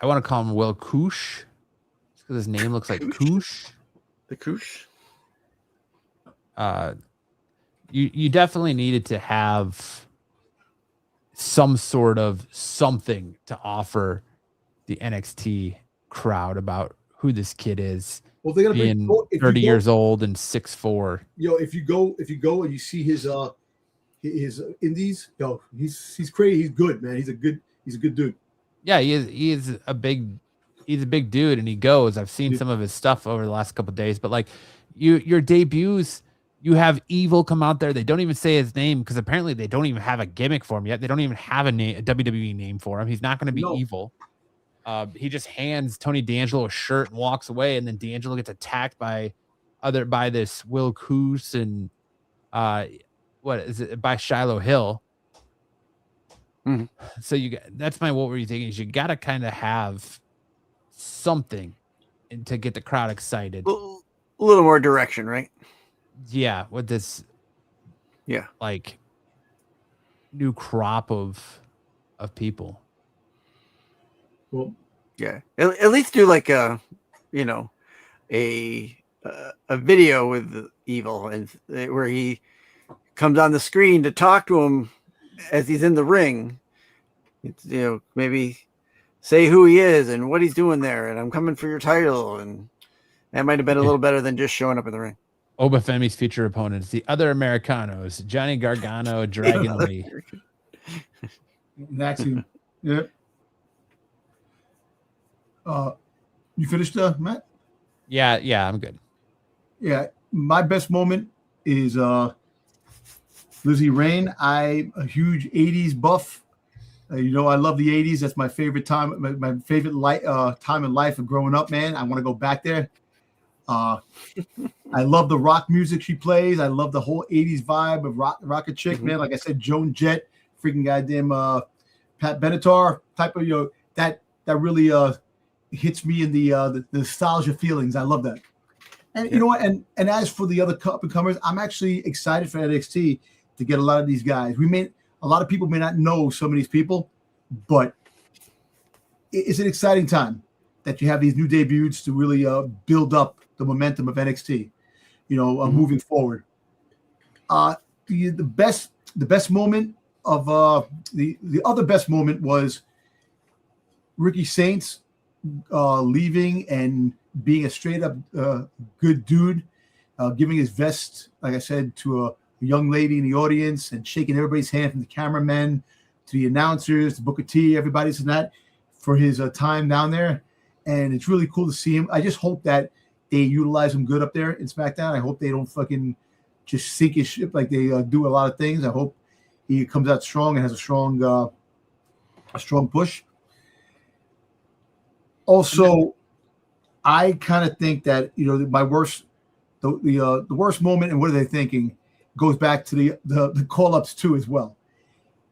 [SPEAKER 1] I want to call him Will Koosh because his name looks like Koosh.
[SPEAKER 3] The Koosh.
[SPEAKER 1] You definitely needed to have some sort of something to offer the NXT crowd about who this kid is.
[SPEAKER 2] Well, they're gonna
[SPEAKER 1] being 30 years old and 6'4".
[SPEAKER 2] Yo, if you go and you see his indies, yo, he's crazy. He's good, man. He's a good dude.
[SPEAKER 1] Yeah, he is a big dude, and he goes. I've seen some of his stuff over the last couple of days, but like your debuts, you have Evil come out there. They don't even say his name because apparently they don't even have a gimmick for him yet. They don't even have a WWE name for him. He's not going to be Evil. He just hands Tony D'Angelo a shirt and walks away, and then D'Angelo gets attacked by this Will Coos and what is it by Shiloh Hill.
[SPEAKER 3] Mm-hmm.
[SPEAKER 1] So that's what were you thinking is you got to kind of have something to get the crowd excited.
[SPEAKER 3] A little more direction, right?
[SPEAKER 1] Yeah, with this like new crop of people.
[SPEAKER 2] Well,
[SPEAKER 3] yeah, at least do like a video with Evil and where he comes on the screen to talk to him as he's in the ring. It's, maybe say who he is and what he's doing there, and I'm coming for your title, and that might have been a little better than just showing up in the ring.
[SPEAKER 1] Obafemi's future opponents, the other Americanos, Johnny Gargano, Dragon Lee.
[SPEAKER 2] That's him. Yeah. You finished, Matt?
[SPEAKER 1] Yeah, I'm good.
[SPEAKER 2] Yeah, my best moment is Lizzie Rain. I'm a huge 80s buff. I love the 80s. That's my favorite time, my favorite time in life of growing up, man. I want to go back there. I love the rock music she plays. I love the whole 80s vibe of Rocket Chick, man. Like I said, Joan Jett, freaking goddamn Pat Benatar type of, that really hits me in the nostalgia feelings. I love that. And you know what? And as for the other up and comers, I'm actually excited for NXT to get a lot of these guys. A lot of people may not know some of these people, but it's an exciting time that you have these new debuts to really build up the momentum of NXT, moving forward. The best moment of the other best moment was Ricky Saints leaving and being a straight up good dude, giving his vest, like I said, to young lady in the audience and shaking everybody's hand, from the cameramen to the announcers, to Booker T, everybody's in that for his time down there. And it's really cool to see him. I just hope that they utilize him good up there in SmackDown. I hope they don't fucking just sink his ship like they do a lot of things. I hope he comes out strong and has a strong push. Also, I kind of think that, you know, my worst, the worst moment, and what are they thinking, goes back to the call-ups too as well.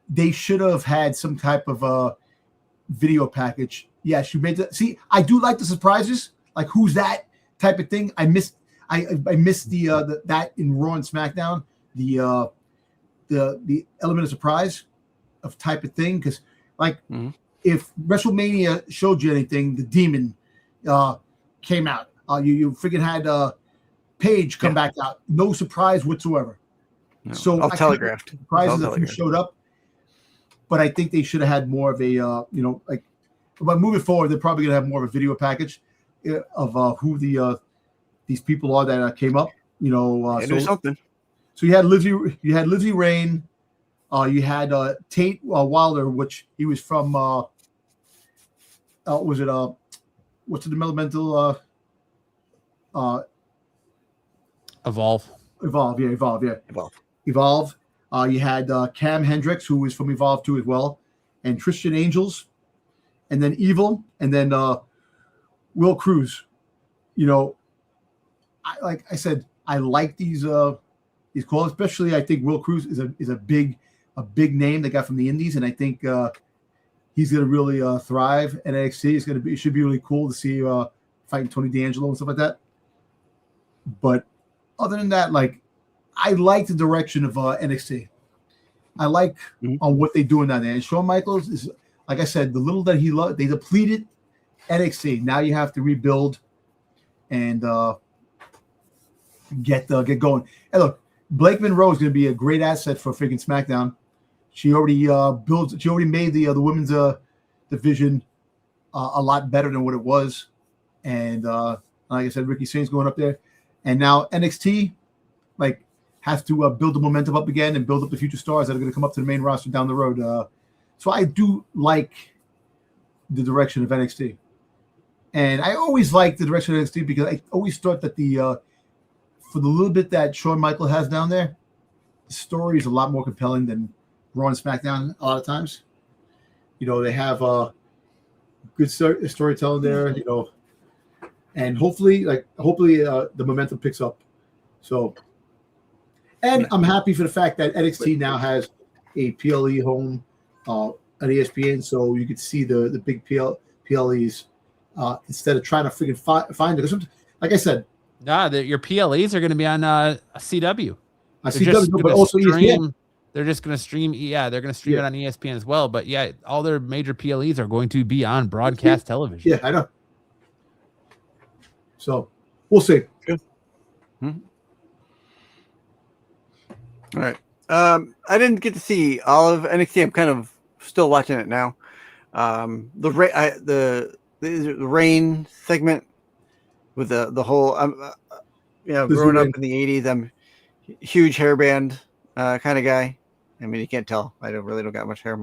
[SPEAKER 2] They should have had some type of a video package. Yes, you made that. See, I do like the surprises, like who's that type of thing. I missed the that in Raw and SmackDown, the element of surprise of type of thing, because like if WrestleMania showed you anything, the Demon came out. You freaking had Paige come back out. No surprise whatsoever.
[SPEAKER 3] No,
[SPEAKER 2] so
[SPEAKER 3] all telegraphed.
[SPEAKER 2] Surprises if you showed up, but I think they should have had more of a like. But moving forward, they're probably gonna have more of a video package of who these people are that came up. You know,
[SPEAKER 3] do something.
[SPEAKER 2] So you had Lizzie Rain, you had Tate Wilder, which he was from. Was it what's the developmental?
[SPEAKER 1] Evolve.
[SPEAKER 2] Evolve. You had Cam Hendricks, who was from Evolve too as well, and Christian Angels, and then Evil, and then Will Cruz. You know, like I said, I like these calls, especially I think Will Cruz is a big name they got from the Indies, and I think he's going to really thrive at NXT. It should be really cool to see fighting Tony D'Angelo and stuff like that. But other than that, like, I like the direction of NXT. I like on what they're doing down there. And Shawn Michaels is, like I said, the little that he loved, they depleted NXT. Now you have to rebuild and get going. And look, Blake Monroe is going to be a great asset for freaking SmackDown. She already made the women's division a lot better than what it was. And like I said, Ricky Sane's going up there. And now NXT, like, has to build the momentum up again and build up the future stars that are going to come up to the main roster down the road. So I do like the direction of NXT. And I always liked the direction of NXT because I always thought that for the little bit that Shawn Michaels has down there, the story is a lot more compelling than Raw and SmackDown a lot of times. You know, they have good storytelling there, you know, and hopefully the momentum picks up. So, and I'm happy for the fact that NXT now has a PLE home on ESPN, so you could see the big PLEs instead of trying to freaking find it. Like I said,
[SPEAKER 1] your PLEs are going to be on CW.
[SPEAKER 2] CW, but also ESPN.
[SPEAKER 1] They're just going to stream. Yeah, they're going to stream it on ESPN as well. But yeah, all their major PLEs are going to be on broadcast television.
[SPEAKER 2] Yeah, I know. So we'll see.
[SPEAKER 3] Good. All right. I didn't get to see all of NXT. I'm kind of still watching it now. The Rain segment with the whole. Growing up in the '80s, I'm a huge hairband kind of guy. I mean, you can't tell. I don't got much hair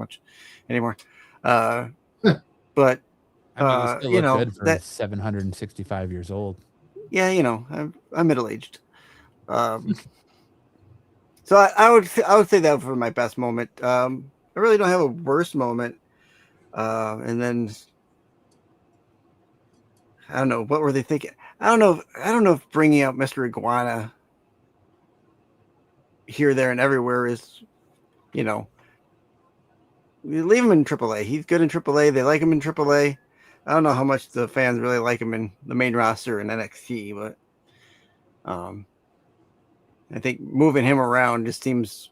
[SPEAKER 3] anymore. But
[SPEAKER 1] I mean, you know, good for 765 years old.
[SPEAKER 3] Yeah, you know, I'm middle-aged. So I would say that for my best moment. I really don't have a worst moment. And then I don't know, what were they thinking? I don't know if bringing out Mr. Iguana here, there, and everywhere is, you know, we leave him in AAA. He's good in AAA. They like him in AAA. I don't know how much the fans really like him in the main roster in NXT, but I think moving him around just seems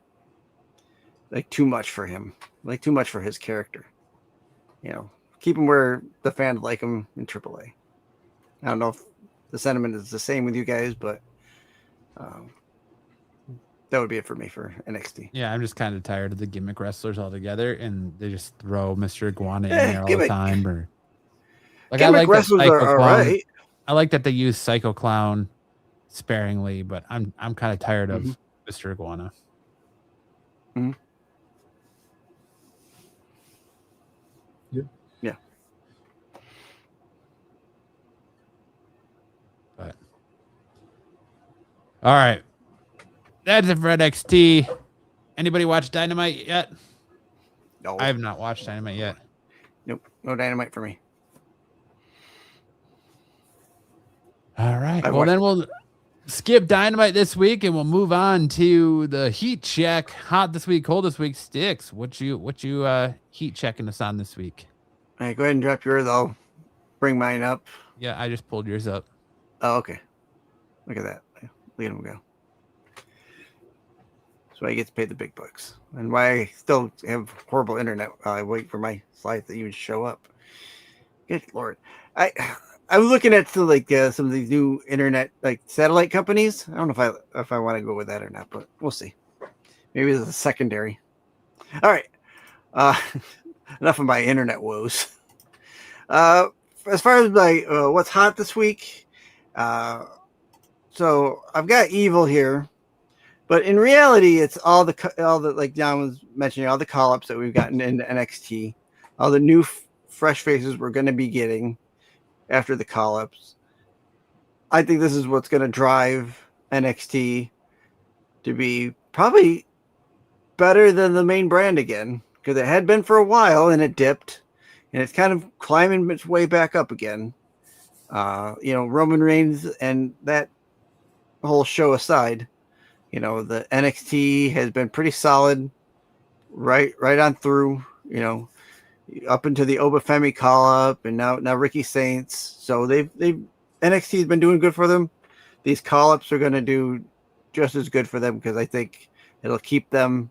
[SPEAKER 3] like too much for him, like too much for his character. You know, keep him where the fans like him in AAA. I don't know if the sentiment is the same with you guys, but that would be it for me for NXT.
[SPEAKER 1] Yeah, I'm just kind of tired of the gimmick wrestlers altogether, and they just throw Mr. Iguana in there all the time. Or like, I like wrestlers are all right. I like that they use Psycho Clown sparingly, but I'm kind of tired of Mr. Iguana.
[SPEAKER 3] Mm-hmm.
[SPEAKER 2] Yep.
[SPEAKER 3] Yeah.
[SPEAKER 1] But all right. That's it for NXT. Anybody watch Dynamite yet?
[SPEAKER 3] No.
[SPEAKER 1] I have not watched Dynamite yet.
[SPEAKER 3] Nope. No Dynamite for me.
[SPEAKER 1] All right. Well, then we'll skip Dynamite this week and we'll move on to the heat check. Hot this week, cold this week. Sticks. What you heat checking us on this week?
[SPEAKER 3] All right, go ahead and drop yours. I'll bring mine up.
[SPEAKER 1] Yeah, I just pulled yours up.
[SPEAKER 3] Oh, okay. Look at that. Look at him go. That's why I get to pay the big bucks. And why I still have horrible internet while I wait for my slides to even show up. Good Lord. I'm looking at some of these new internet satellite companies. I don't know if I want to go with that or not, but we'll see. Maybe it's a secondary. All right. Enough of my internet woes. As far as what's hot this week, so I've got Evil here, but in reality, it's all the like John was mentioning, all the call-ups that we've gotten into NXT, all the new fresh faces we're going to be getting after the call-ups. I think this is what's going to drive NXT to be probably better than the main brand again, because it had been for a while and it dipped, and it's kind of climbing its way back up again. Roman Reigns and that whole show aside, the NXT has been pretty solid right on through, up into the Obafemi call-up, and now Ricky Saints. So they've NXT has been doing good for them. These call-ups are going to do just as good for them, because I think it'll keep them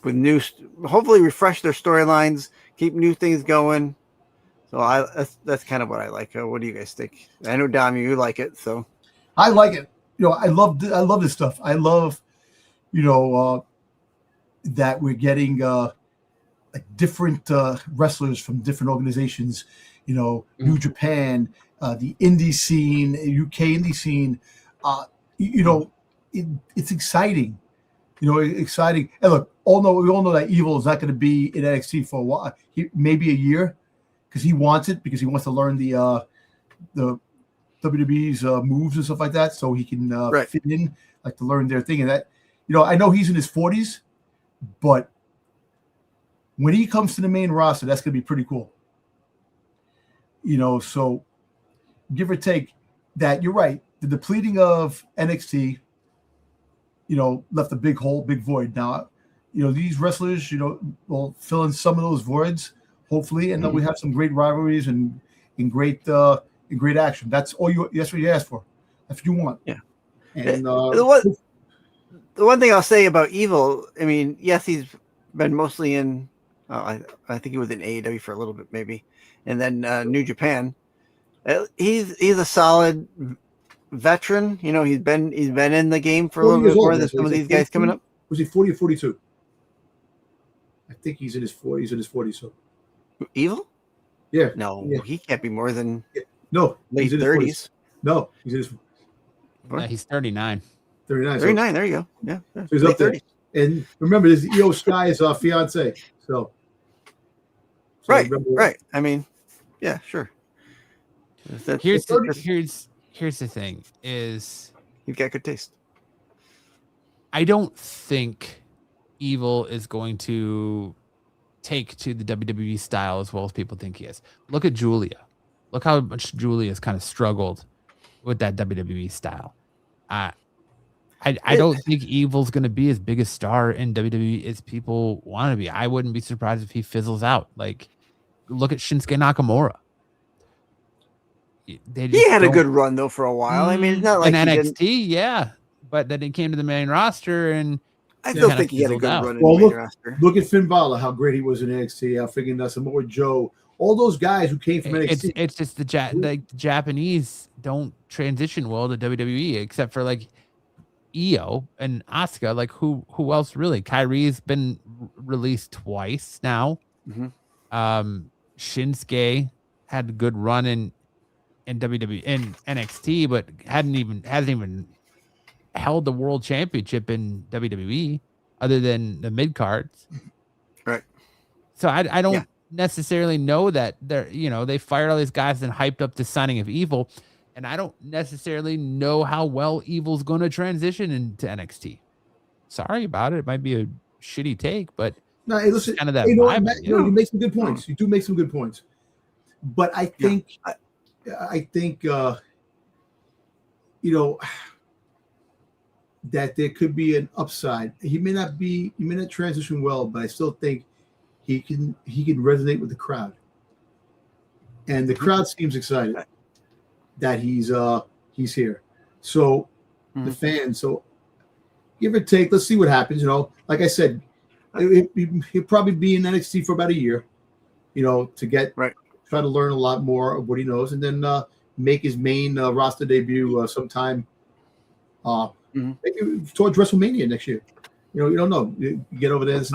[SPEAKER 3] with hopefully refresh their storylines, keep new things going. So that's kind of what I like. What do you guys think? I know, Dom, you like it, so
[SPEAKER 2] I like it. I love this stuff. I love, that we're getting different wrestlers from different organizations. New Japan, the indie scene, UK indie scene. It's exciting. Exciting. And look, we all know that Evil is not going to be in NXT for a while, maybe a year, because he wants it, because he wants to learn the WWE's moves and stuff like that, so he can fit in, to learn their thing. And that, I know he's in his 40s, but when he comes to the main roster, that's going to be pretty cool. So give or take that, you're right. The depleting of NXT, left a big hole, big void. Now, these wrestlers, will fill in some of those voids, hopefully, and then we have some great rivalries and great action. That's what you ask for. That's what you want.
[SPEAKER 3] Yeah.
[SPEAKER 2] And
[SPEAKER 3] the one thing I'll say about Evil, I mean, yes, he's been mostly in. I think he was in AEW for a little bit, maybe, and then New Japan. He's a solid veteran. He's been in the game for a little bit more than some of these guys coming up.
[SPEAKER 2] Was he 40 or 42? I think he's in his 40s. He's in his 40s. So
[SPEAKER 3] Evil?
[SPEAKER 2] Yeah.
[SPEAKER 3] No, he can't be more than
[SPEAKER 2] no
[SPEAKER 3] late 30s.
[SPEAKER 2] No, he's in his.
[SPEAKER 1] Yeah, he's 39.
[SPEAKER 2] 39.
[SPEAKER 3] 39. There you go. Yeah.
[SPEAKER 2] So he's up there. 30s. And remember, this is Io Sky's fiance. So
[SPEAKER 3] right. I mean, yeah, sure.
[SPEAKER 1] Here's the thing: is
[SPEAKER 3] you've got good taste.
[SPEAKER 1] I don't think Evil is going to take to the WWE style as well as people think he is. Look at Julia. Look how much Julia's kind of struggled with that WWE style. I don't think Evil's going to be as big a star in WWE as people want to be. I wouldn't be surprised if he fizzles out. Look at Shinsuke Nakamura.
[SPEAKER 3] He had a good run though for a while. I mean, it's not like
[SPEAKER 1] in NXT, yeah, but then he came to the main roster, and
[SPEAKER 3] I still think he had a good run in the main roster.
[SPEAKER 2] Look at Finn Balor, how great he was in NXT. How freaking Samoa Joe, all those guys who came from NXT.
[SPEAKER 1] It's just the Japanese don't transition well to WWE, except for Io and Asuka. Who else really? Kairi's been released twice now. Shinsuke had a good run in WWE in NXT, but hasn't even held the world championship in WWE other than the mid cards.
[SPEAKER 3] Right.
[SPEAKER 1] So I don't necessarily know that they fired all these guys and hyped up the signing of Evil. And I don't necessarily know how well Evil's going to transition into NXT. Sorry about it. It might be a shitty take, but
[SPEAKER 2] no, hey, listen,
[SPEAKER 1] kind of that
[SPEAKER 2] vibe.
[SPEAKER 1] Matt,
[SPEAKER 2] you make some good points. You do make some good points. But I think, that there could be an upside. He may not transition well, but I still think he can resonate with the crowd. And the crowd seems excited that he's here. So the fans, so give or take, let's see what happens. Like I said, he'll probably be in NXT for about a year, to get try to learn a lot more of what he knows, and then make his main roster debut sometime maybe towards WrestleMania next year. You don't know. You get over there. It's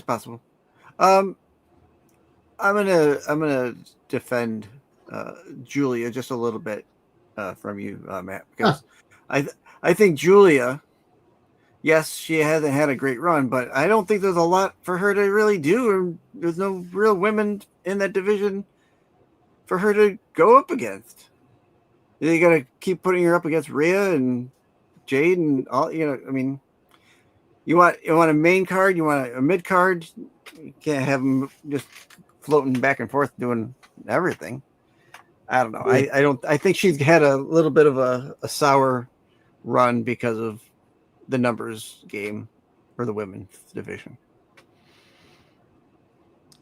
[SPEAKER 3] possible. I'm gonna defend Julia just a little bit from you, Matt, because I think Julia, yes, she hasn't had a great run, but I don't think there's a lot for her to really do. There's no real women in that division for her to go up against. You got to keep putting her up against Rhea and Jade and all. I mean, you want a main card, you want a mid card. You can't have them just floating back and forth doing everything. I don't know. I think she's had a little bit of a sour run because of the numbers game for the women's division.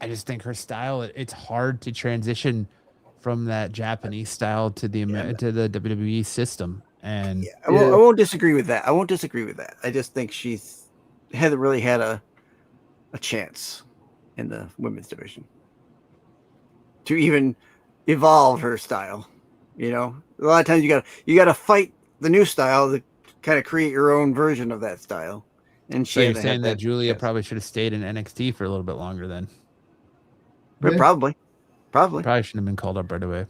[SPEAKER 1] I just think her style, it's hard to transition from that Japanese style to the WWE system. And
[SPEAKER 3] I won't disagree with that. I just think she's hasn't really had a chance in the women's division to even evolve her style. A lot of times you got to fight the new style to kind of create your own version of that style. And
[SPEAKER 1] so you're saying that Julia probably should have stayed in NXT for a little bit longer then?
[SPEAKER 3] Probably
[SPEAKER 1] shouldn't have been called up right away.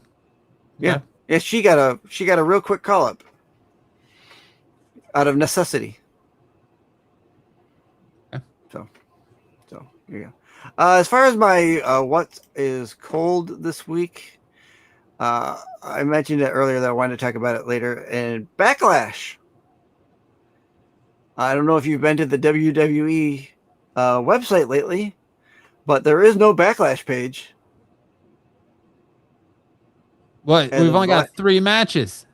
[SPEAKER 3] Yeah. She got a real quick call up out of necessity.
[SPEAKER 1] Okay.
[SPEAKER 3] So here you go. As far as my what is cold this week, I mentioned it earlier that I wanted to talk about it later. And Backlash. I don't know if you've been to the WWE website lately, but there is no Backlash page.
[SPEAKER 1] What? We've only got 3 matches.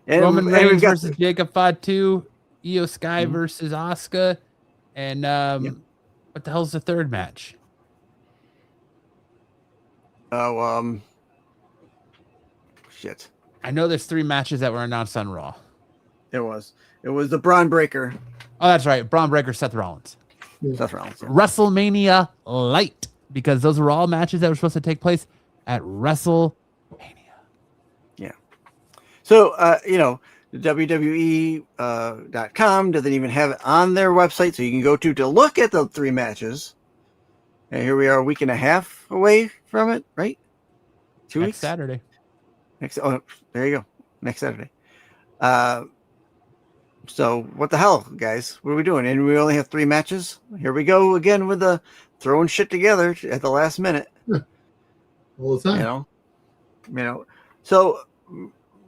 [SPEAKER 1] Roman Reigns versus Jacob Fatu, Io Sky versus Asuka, and what the hell's the third match?
[SPEAKER 3] Oh, shit.
[SPEAKER 1] I know there's 3 matches that were announced on Raw.
[SPEAKER 3] It was the Braun Breaker.
[SPEAKER 1] Oh, that's right. Braun Breaker, Seth Rollins.
[SPEAKER 3] Seth Rollins.
[SPEAKER 1] WrestleMania Light, because those were all matches that were supposed to take place at WrestleMania.
[SPEAKER 3] Yeah. So, the WWE.com doesn't even have it on their website, so you can go to look at the 3 matches. And here we are, a week and a half away from it, right? 2 weeks?
[SPEAKER 1] Saturday.
[SPEAKER 3] There you go. Next Saturday. So what the hell, guys? What are we doing? And we only have 3 matches. Here we go again with the throwing shit together at the last minute.
[SPEAKER 2] All the time.
[SPEAKER 3] So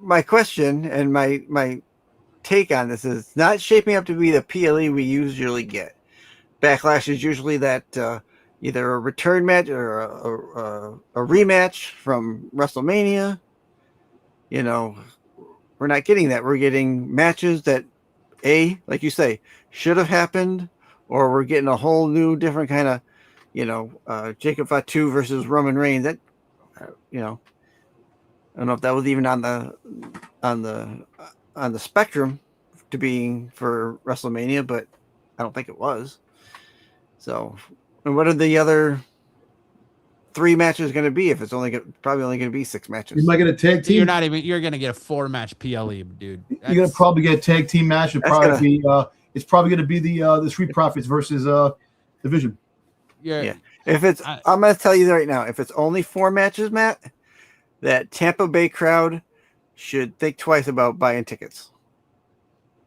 [SPEAKER 3] my question and my take on this is not shaping up to be the PLE we usually get. Backlash is usually that either a return match or a rematch from WrestleMania. We're not getting that. We're getting matches that, like you say, should have happened, or we're getting a whole new different kind of, Jacob Fatu versus Roman Reigns. That, I don't know if that was even on the spectrum to being for WrestleMania, but I don't think it was. So, and what are the other 3 matches going to be if it's probably only going to be 6 matches?
[SPEAKER 2] You might get a tag team.
[SPEAKER 1] You're going to get a 4-match PLE, dude.
[SPEAKER 2] You're going to probably get a tag team match. It's probably going to be the Street Profits versus Division.
[SPEAKER 3] Yeah. I'm going to tell you right now, if it's only 4 matches, Matt, that Tampa Bay crowd should think twice about buying tickets.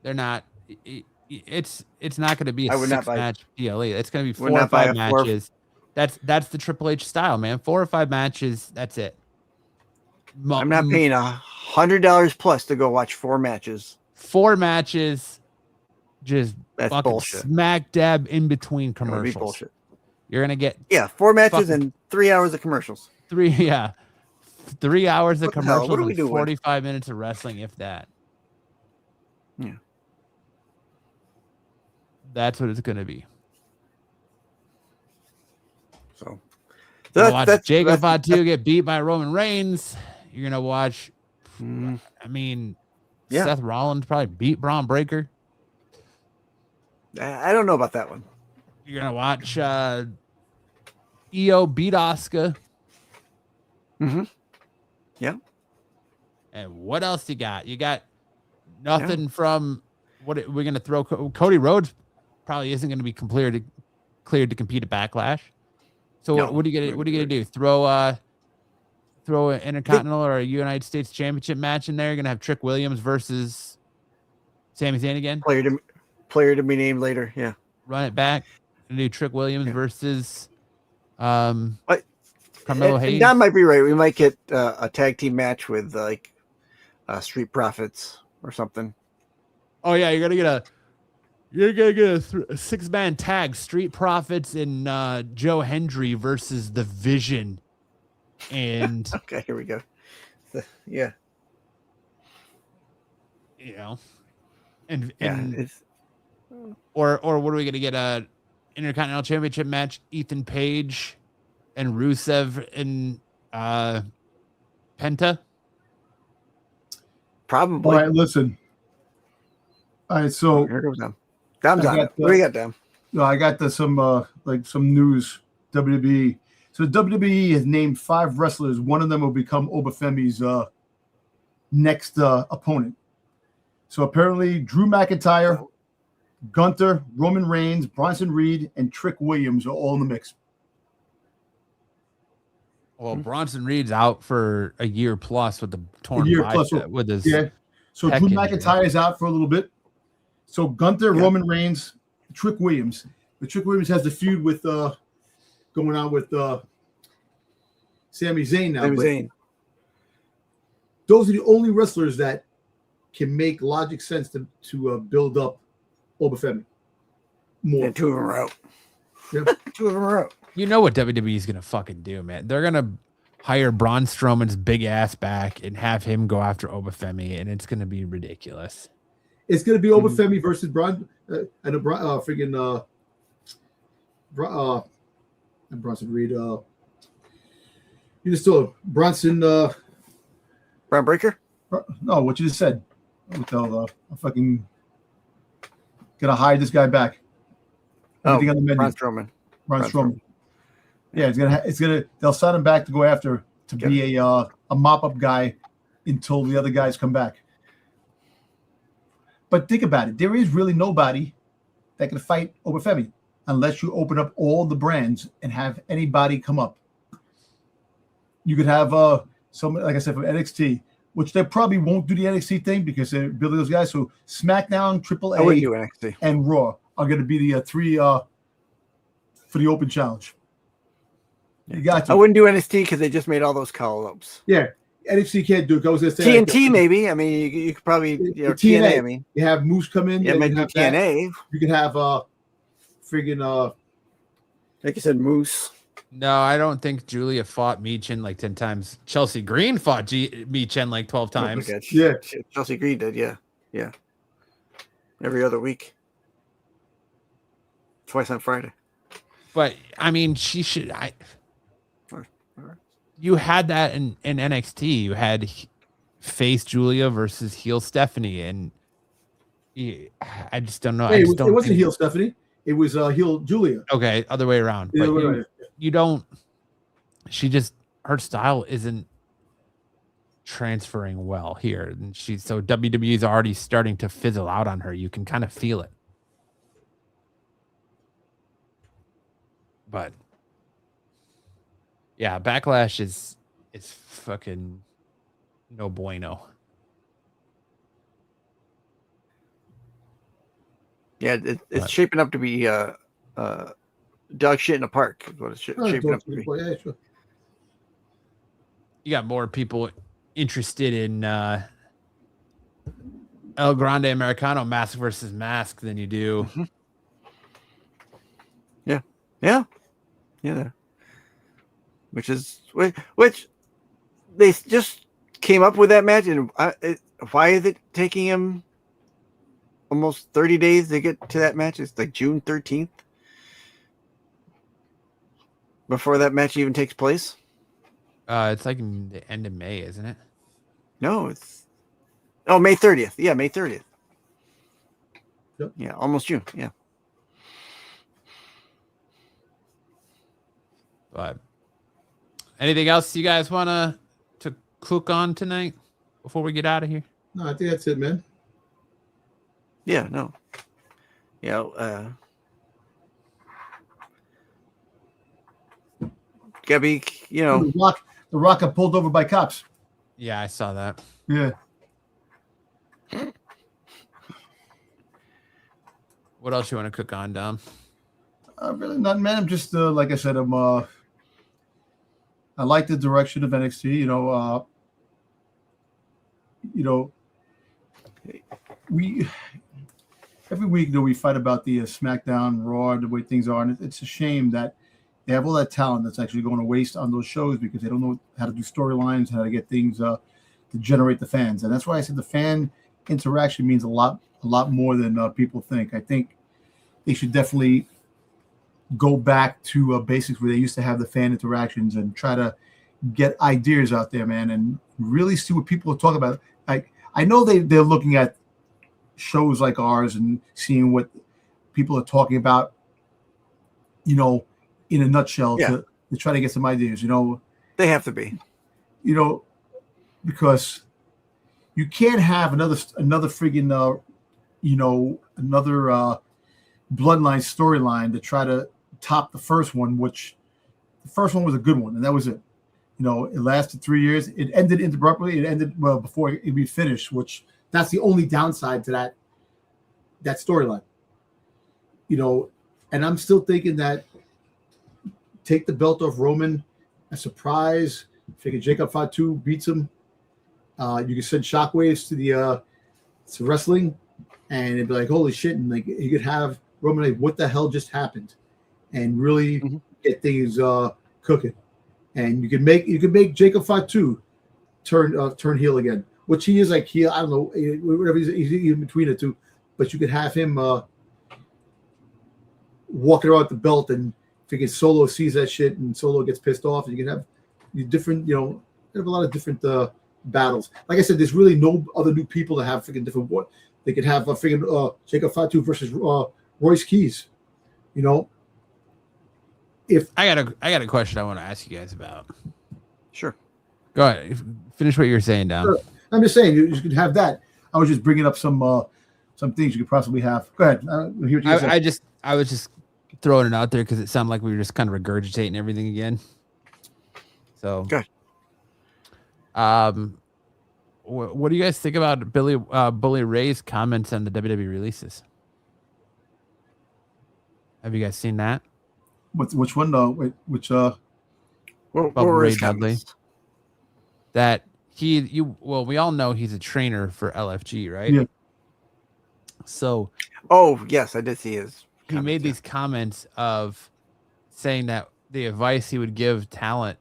[SPEAKER 1] They're not. It's not going to be a 6-match PLE. It's going to be 4 or 5 matches. That's the Triple H style, man. 4 or 5 matches. That's it.
[SPEAKER 3] I'm not paying $100 plus to go watch 4 matches.
[SPEAKER 1] 4 matches. Just
[SPEAKER 3] that's bullshit.
[SPEAKER 1] Smack dab in between commercials.
[SPEAKER 3] Be bullshit.
[SPEAKER 1] You're gonna get
[SPEAKER 3] 4 matches and 3 hours of commercials.
[SPEAKER 1] 3 hours of commercials and 45 minutes of wrestling, if that.
[SPEAKER 3] Yeah,
[SPEAKER 1] that's what it's gonna be.
[SPEAKER 3] So
[SPEAKER 1] watch Jacob Fatu get beat by Roman Reigns. You're gonna watch. I mean, Seth Rollins probably beat Braun Breaker.
[SPEAKER 3] I don't know about that one.
[SPEAKER 1] You're gonna watch Io beat Asuka.
[SPEAKER 3] Yeah.
[SPEAKER 1] And what else you got? You got nothing from what we're gonna throw. Cody Rhodes probably isn't gonna be cleared to compete at Backlash. So what are you gonna do? Throw an Intercontinental or a United States Championship match in there? You're gonna have Trick Williams versus Sami Zayn again.
[SPEAKER 3] Player to be named later. Yeah.
[SPEAKER 1] Run it back and do Trick Williams versus Carmelo Hayes.
[SPEAKER 3] That might be right. We might get a tag team match with like Street Profits or something.
[SPEAKER 1] Oh yeah, you're gonna get a 6-man tag, Street Profits and Joe Hendry versus the Vision. And
[SPEAKER 3] okay, here we go. Yeah.
[SPEAKER 1] You know, or what are we gonna get? A Intercontinental Championship match, Ethan Page and Rusev and Penta?
[SPEAKER 3] Probably.
[SPEAKER 2] All right, listen. All right, so
[SPEAKER 3] here goes Dom. Dom's on it. What do you got, Dom?
[SPEAKER 2] No, I got some news. WWE. So WWE has named 5 wrestlers. One of them will become Obafemi's next opponent. So apparently, Drew McIntyre, Gunther, Roman Reigns, Bronson Reed, and Trick Williams are all in the mix.
[SPEAKER 1] Well, Bronson Reed's out for a year plus with the torn bicep, with his
[SPEAKER 2] So Drew McIntyre is out for a little bit. So Gunther, Roman Reigns, Trick Williams. But Trick Williams has the feud with going on with Sami Zayn now. Those are the only wrestlers that can make logic sense to build up Obafemi. More.
[SPEAKER 3] And 2 of them are out.
[SPEAKER 2] Yep.
[SPEAKER 3] 2 of them are out.
[SPEAKER 1] You know what WWE is gonna fucking do, man? They're gonna hire Braun Strowman's big ass back and have him go after Obafemi, and it's gonna be ridiculous.
[SPEAKER 2] It's gonna be Obafemi versus Braun and Bronson Reed. You just told Bronson.
[SPEAKER 3] Braun Breaker.
[SPEAKER 2] No, what you just said. I'm fucking gonna hide this guy back.
[SPEAKER 3] Braun Strowman.
[SPEAKER 2] Braun Strowman. Yeah, it's gonna. They'll sign him back to go after be a mop up guy until the other guys come back. But think about it. There is really nobody that can fight Obafemi unless you open up all the brands and have anybody come up. You could have someone, like I said, from NXT, which they probably won't do the NXT thing because they're building those guys. So SmackDown, AAA, and Raw are going to be the 3 for the Open Challenge. You got to.
[SPEAKER 3] I wouldn't do NXT because they just made all those call-ups.
[SPEAKER 2] Yeah. NXT can't do it. I was going to say
[SPEAKER 3] TNT maybe. I mean, you could probably TNA. I mean,
[SPEAKER 2] you have Moose come in.
[SPEAKER 3] Yeah, maybe TNA.
[SPEAKER 2] You could have friggin'
[SPEAKER 3] like you said, Moose.
[SPEAKER 1] No, I don't think Julia fought Michin like 10 times. Chelsea Green fought Michin like 12 times.
[SPEAKER 3] Oh yeah, Chelsea Green did. Yeah. Every other week, twice on Friday.
[SPEAKER 1] But I mean, she should. You had that in NXT. You had face Julia versus heel Stephanie, and I just don't know.
[SPEAKER 2] Hey, it wasn't heel Stephanie. It was heel Julia.
[SPEAKER 1] Okay, other way around. But you don't. She just, her style isn't transferring well here, and so WWE is already starting to fizzle out on her. You can kind of feel it. But yeah, Backlash is fucking no bueno.
[SPEAKER 3] Yeah, it's shaping up to be dog shit in a park. Is what it's shaping up to be.
[SPEAKER 2] Yeah, sure.
[SPEAKER 1] You got more people interested in El Grande Americano mask versus mask than you do.
[SPEAKER 3] Mm-hmm. Yeah. Which they just came up with that match, and why is it taking him almost 30 days to get to that match? It's like June 13th before that match even takes place.
[SPEAKER 1] It's like in the end of May, isn't it?
[SPEAKER 3] No, it's May 30th. Yeah, May 30th.
[SPEAKER 2] Yep.
[SPEAKER 3] Yeah, almost June. Yeah.
[SPEAKER 1] But anything else you guys want to cook on tonight before we get out of here?
[SPEAKER 2] No, I think that's it, man.
[SPEAKER 3] Yeah, no. Yeah, Gabby,
[SPEAKER 2] the Rock got pulled over by cops.
[SPEAKER 1] Yeah, I saw that.
[SPEAKER 2] Yeah.
[SPEAKER 1] What else you want to cook on, Dom?
[SPEAKER 2] Really nothing, man. I'm just like I said, I like the direction of NXT. We every week we fight about the SmackDown, Raw, the way things are, and it's a shame that they have all that talent that's actually going to waste on those shows because they don't know how to do storylines, how to get things to generate the fans, and that's why I said the fan interaction means a lot more than people think. I think they should definitely go back to basics where they used to have the fan interactions and try to get ideas out there, man, and really see what people are talking about. I know they're looking at shows like ours and seeing what people are talking about, in a nutshell to try to get some ideas,
[SPEAKER 3] They have to be.
[SPEAKER 2] Because you can't have another friggin' another bloodline storyline to try to top the first one, which the first one was a good one, and that was it. It lasted 3 years. It ended abruptly. It ended before it be finished, which that's the only downside to that storyline. And I'm still thinking that take the belt off Roman, a surprise. Figure Jacob Fatu beats him. You can send shockwaves to wrestling, and it'd be like, holy shit, and like you could have Roman like, what the hell just happened, and really get things cooking. And you can make Jacob Fatu turn heel again, which he is like heel. I don't know, whatever he's in between the two, but you could have him walking around with the belt, and figure Solo sees that shit, and Solo gets pissed off, and you can have different, have a lot of different battles. Like I said, there's really no other new people that have freaking different. What they could have Jacob Fatu versus Royce Keys. If
[SPEAKER 1] I got a question I want to ask you guys about.
[SPEAKER 3] Sure.
[SPEAKER 1] Go ahead. Finish what you were saying, Dom.
[SPEAKER 2] Sure. I'm just saying you could have that. I was just bringing up some things you could possibly have. Go ahead.
[SPEAKER 1] I was just throwing it out there because it sounded like we were just kind of regurgitating everything again. So
[SPEAKER 3] good.
[SPEAKER 1] What do you guys think about Bully Ray's comments on the WWE releases? Have you guys seen that?
[SPEAKER 2] Which one though? Which
[SPEAKER 3] what were
[SPEAKER 1] Ray
[SPEAKER 3] his
[SPEAKER 1] Dudley?
[SPEAKER 3] comments?
[SPEAKER 1] That we all know he's a trainer for LFG, right?
[SPEAKER 2] Yeah.
[SPEAKER 1] So
[SPEAKER 3] yes, I did see his.
[SPEAKER 1] He made these comments of saying that the advice he would give talent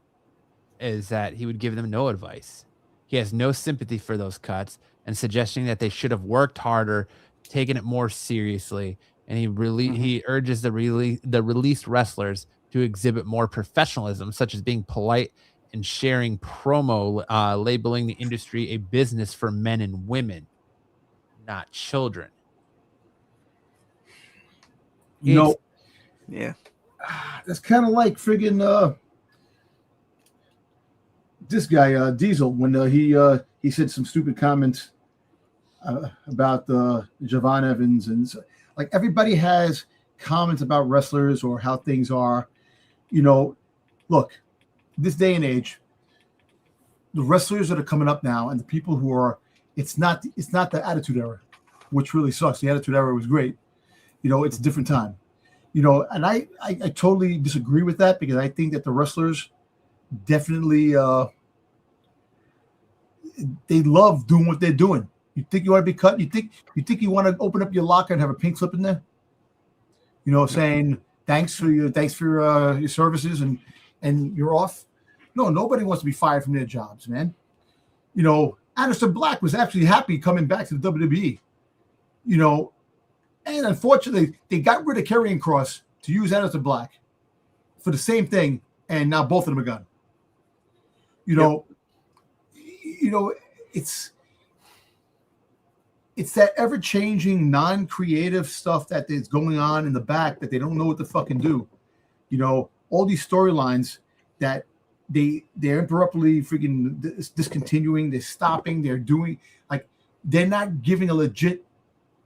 [SPEAKER 1] is that he would give them no advice. He has no sympathy for those cuts and suggesting that they should have worked harder, taken it more seriously. And he urges the released wrestlers to exhibit more professionalism, such as being polite and sharing promo, labeling the industry a business for men and women, not children.
[SPEAKER 3] Yeah.
[SPEAKER 2] That's kind of like friggin' this guy Diesel when he said some stupid comments about Javon Evans, and like everybody has comments about wrestlers or how things are. Look, this day and age, the wrestlers that are coming up now and the people who are, it's not the Attitude Era, which really sucks. The Attitude Era was great. It's a different time. And I totally disagree with that, because I think that the wrestlers definitely they love doing what they're doing. You think you want to be cut? You think you want to open up your locker and have a pink slip in there? Saying thanks for your services and you're off. No, nobody wants to be fired from their jobs, man. Anderson Black was actually happy coming back to the WWE. And unfortunately, they got rid of Karrion Kross to use Anderson Black for the same thing, and now both of them are gone. It's that ever-changing, non-creative stuff that is going on in the back that they don't know what to fucking do. All these storylines that they're abruptly freaking discontinuing, they're stopping, they're doing, like, they're not giving a legit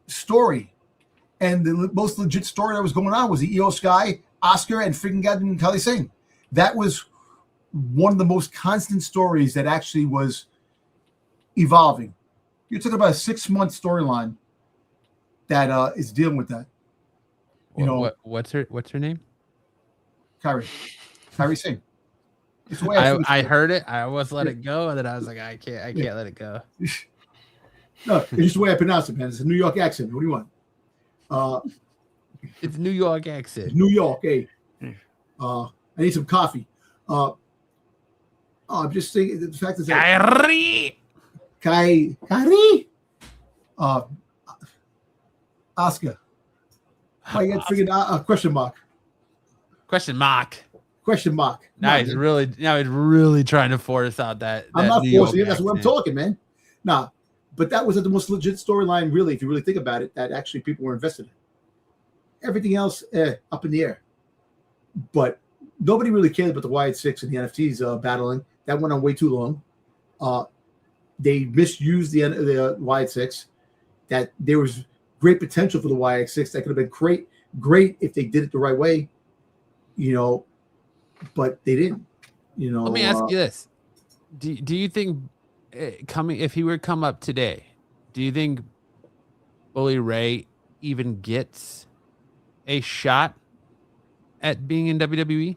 [SPEAKER 2] story. And the most legit story that was going on was the Io Sky, Oscar, and freaking goddamn Kairi Sane. That was one of the most constant stories that actually was evolving. You're talking about a 6-month storyline that is dealing with that.
[SPEAKER 1] What's her name?
[SPEAKER 2] Kairi Sane. It's the way
[SPEAKER 1] I heard it. I almost let it go, and then I was like, I can't let it go.
[SPEAKER 2] No, it's just the way I pronounce it, man. It's a New York accent. What do you want?
[SPEAKER 1] It's New York accent.
[SPEAKER 2] New York, hey. I need some coffee. I'm just saying the fact is that Kairi. Oscar. I got freaking question mark.
[SPEAKER 1] Question mark.
[SPEAKER 2] Now
[SPEAKER 1] he's really trying to force out that.
[SPEAKER 2] I'm not
[SPEAKER 1] New
[SPEAKER 2] forcing
[SPEAKER 1] York
[SPEAKER 2] it. That's what I'm talking, man. Nah, but that was the most legit storyline, really, if you really think about it, that actually people were invested in. Everything else, up in the air. But nobody really cared about the Wyatt Six and the NFTs battling. That went on way too long. They misused the Wyatt Six. That there was great potential for the Wyatt Six. That could have been great if they did it the right way. But they didn't.
[SPEAKER 1] Let me ask you this: Do you think if he were to come up today, do you think Bully Ray even gets a shot at being in WWE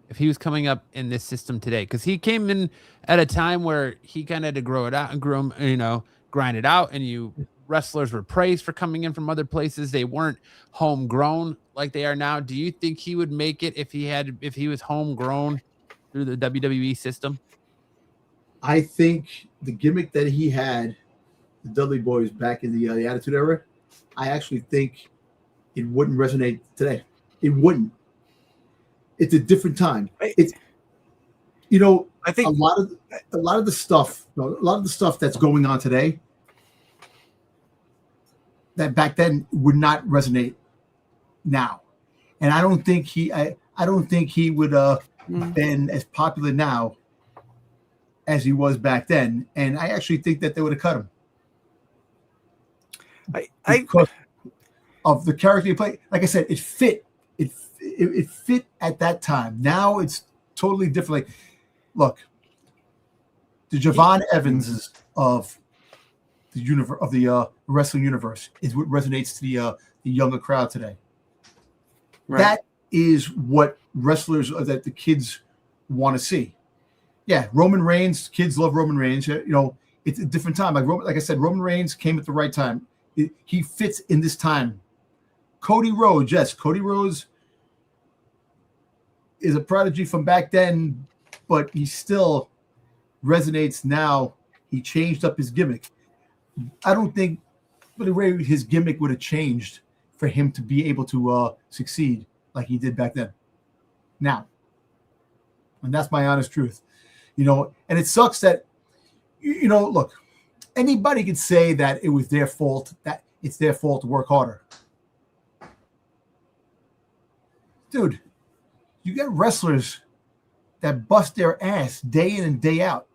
[SPEAKER 1] if he was coming up in this system today? Because he came in at a time where he kind of had to grow it out and grind it out, and wrestlers were praised for coming in from other places. They weren't homegrown like they are now. Do you think he would make it if he was homegrown through the WWE system?
[SPEAKER 2] I think the gimmick that he had, the Dudley Boys back in the Attitude Era, I actually think it wouldn't resonate today. It wouldn't. It's a different time. It's I think a lot of the stuff that's going on today that back then would not resonate now. And I don't think he would been as popular now as he was back then. And I actually think that they would have cut him. Because of the character he played. Like I said, it fit. It fit at that time. Now it's totally different. Like, look, the Javon Evanses of the wrestling universe is what resonates to the younger crowd today. Right. That is what wrestlers that the kids want to see. Yeah, Roman Reigns, kids love Roman Reigns. It's a different time. Like I said, Roman Reigns came at the right time. He fits in this time. Cody Rhodes, yes, Cody Rhodes is a prodigy from back then, but he still resonates now. He changed up his gimmick. I don't think his gimmick would have changed for him to be able to succeed like he did back then. Now, and that's my honest truth. And it sucks that, look, anybody could say that it was their fault, that it's their fault to work harder. Dude, you get wrestlers that bust their ass day in and day out,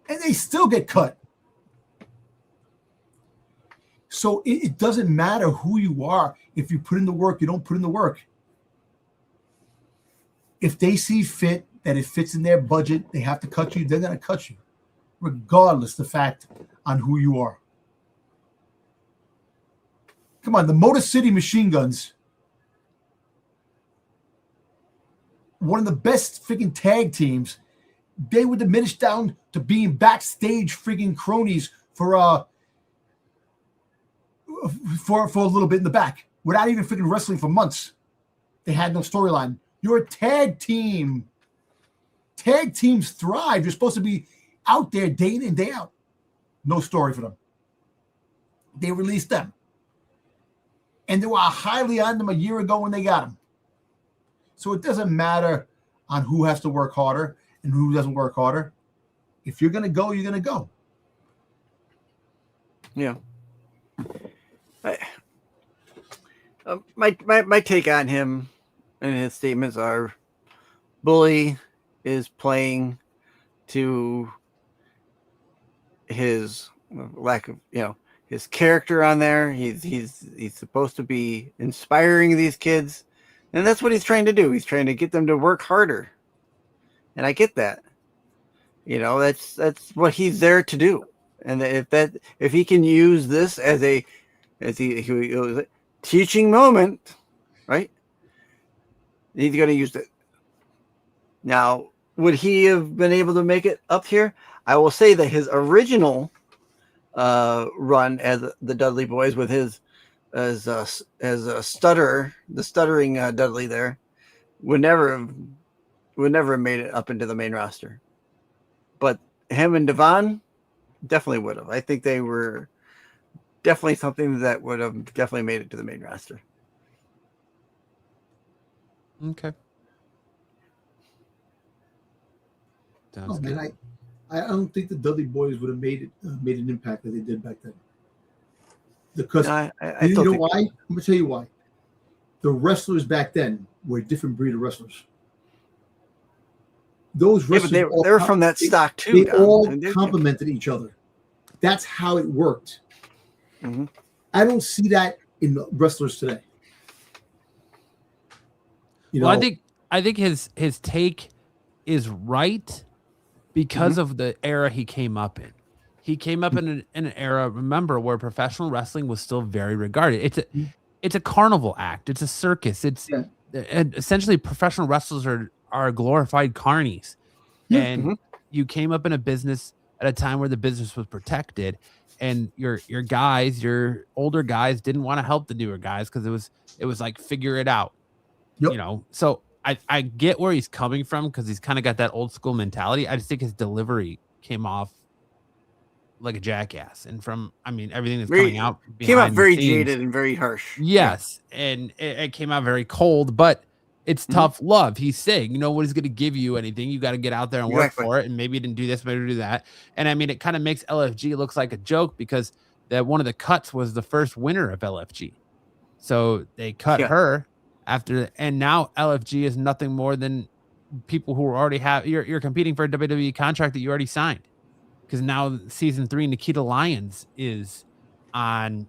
[SPEAKER 2] and they still get cut. So it doesn't matter who you are. If you put in the work, you don't put in the work. If they see fit that it fits in their budget, they have to cut you, they're going to cut you, regardless the fact on who you are. Come on, the Motor City Machine Guns, one of the best freaking tag teams, they were diminished down to being backstage freaking cronies for a little bit in the back without even freaking wrestling for months. They had no storyline. You're a tag team. Tag teams thrive. You're supposed to be out there day in and day out. No story for them. They released them. And they were highly on them a year ago when they got them. So it doesn't matter on who has to work harder and who doesn't work harder. If you're going to go, you're going to go.
[SPEAKER 3] Yeah. My take on him and his statements are Bully is playing to his lack of, his character on there. He's supposed to be inspiring these kids, and that's what he's trying to do. He's trying to get them to work harder, and I get that. That's what he's there to do. And if he can use this as a teaching moment, right? He's going to use it. Now, would he have been able to make it up here? I will say that his original run as the Dudley Boys with his as a stutterer, the stuttering Dudley there, would never have made it up into the main roster. But him and Devon definitely would have. I think they were definitely something that would have definitely made it to the main roster.
[SPEAKER 1] Okay.
[SPEAKER 2] Oh, man, I don't think the Dudley Boys would have made an impact that they did back then. Because you know why? I'm going to tell you why. The wrestlers back then were a different breed of wrestlers. Those wrestlers,
[SPEAKER 3] they were from that stock too.
[SPEAKER 2] They all complemented each other. That's how it worked.
[SPEAKER 3] Mm-hmm.
[SPEAKER 2] I don't see that in the wrestlers today.
[SPEAKER 1] Well, I think his take is right because of the era he came up in. He came up in an era, remember, where professional wrestling was still very regarded. It's a carnival act. It's a circus. It's essentially professional wrestlers are glorified carnies.
[SPEAKER 2] Yeah.
[SPEAKER 1] And you came up in a business at a time where the business was protected, and your guys, your older guys, didn't want to help the newer guys because it was like figure it out.
[SPEAKER 2] Yep.
[SPEAKER 1] So I get where he's coming from because he's kind of got that old school mentality. I just think his delivery came off like a jackass, and everything that's coming out
[SPEAKER 3] came out very jaded and very harsh.
[SPEAKER 1] Yes, and it came out very cold, but it's tough love. He's saying, nobody's going to give you anything. You got to get out there and work for it. And maybe you didn't do this, maybe you do that. And it kind of makes LFG looks like a joke because that one of the cuts was the first winner of LFG. So they cut her after, and now LFG is nothing more than people who already have, you're competing for a WWE contract that you already signed. Because now season 3, Nikita Lyons is on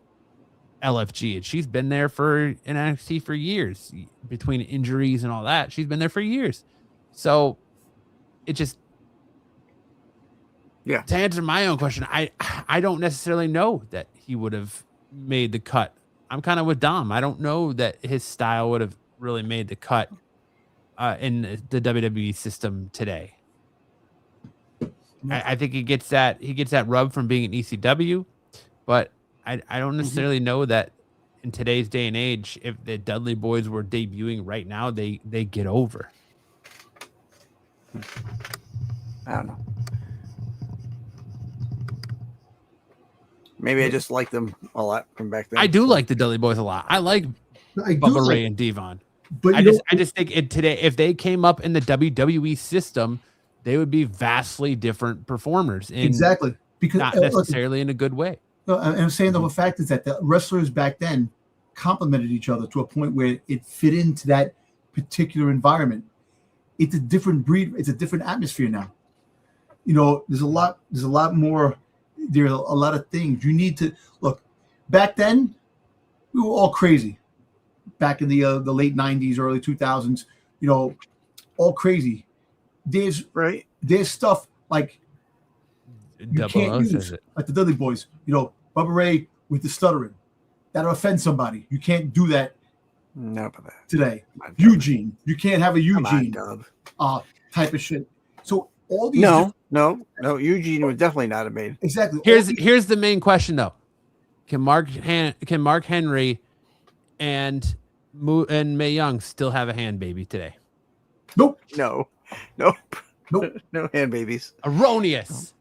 [SPEAKER 1] LFG, and she's been there in NXT for years between injuries and all that. She's been there for years. So it just, to answer my own question, I don't necessarily know that he would have made the cut. I'm kind of with Dom. I don't know that his style would have really made the cut in the WWE system today. I think he gets that rub from being an ECW, but I don't necessarily know that in today's day and age, if the Dudley Boys were debuting right now, they get over.
[SPEAKER 3] I don't know. Maybe I just like them a lot from back then.
[SPEAKER 1] I do like the Dudley Boys a lot. I like Bubba Ray and Devon. But I just think today, if they came up in the WWE system, they would be vastly different performers.
[SPEAKER 2] Exactly. Because
[SPEAKER 1] not necessarily in a good way.
[SPEAKER 2] No, I'm saying the fact is that the wrestlers back then complemented each other to a point where it fit into that particular environment. It's a different breed. It's a different atmosphere now. There's a lot more. There are a lot of things you need to look. Back then, we were all crazy. Back in the late 90s, early 2000s, all crazy. There's stuff like you can't use, like the Dudley Boys. Bubba Ray with the stuttering. that'll offend somebody. You can't do that.
[SPEAKER 3] No,
[SPEAKER 2] today. Eugene, you can't have a Eugene type of shit. So all these.
[SPEAKER 3] No. Eugene was definitely not a made.
[SPEAKER 2] Exactly.
[SPEAKER 1] Here's the main question though. Can Mark Henry and Mae Young still have a hand baby today?
[SPEAKER 2] Nope.
[SPEAKER 3] No hand babies.
[SPEAKER 1] Erroneous.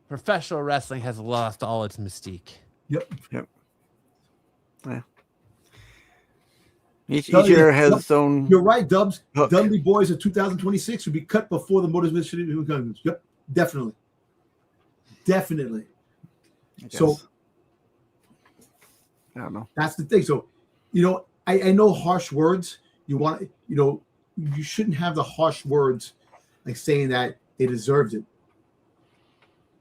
[SPEAKER 1] Professional wrestling has lost all its mystique.
[SPEAKER 2] Yep.
[SPEAKER 3] Yeah. Each year has its own.
[SPEAKER 2] You're right, Dubs.
[SPEAKER 3] Hook.
[SPEAKER 2] Dudley Boys of 2026 will be cut before the Motor Mission comes. Yep, definitely. So
[SPEAKER 3] I don't know.
[SPEAKER 2] That's the thing. So, I know harsh words. You shouldn't have the harsh words like saying that they deserved it.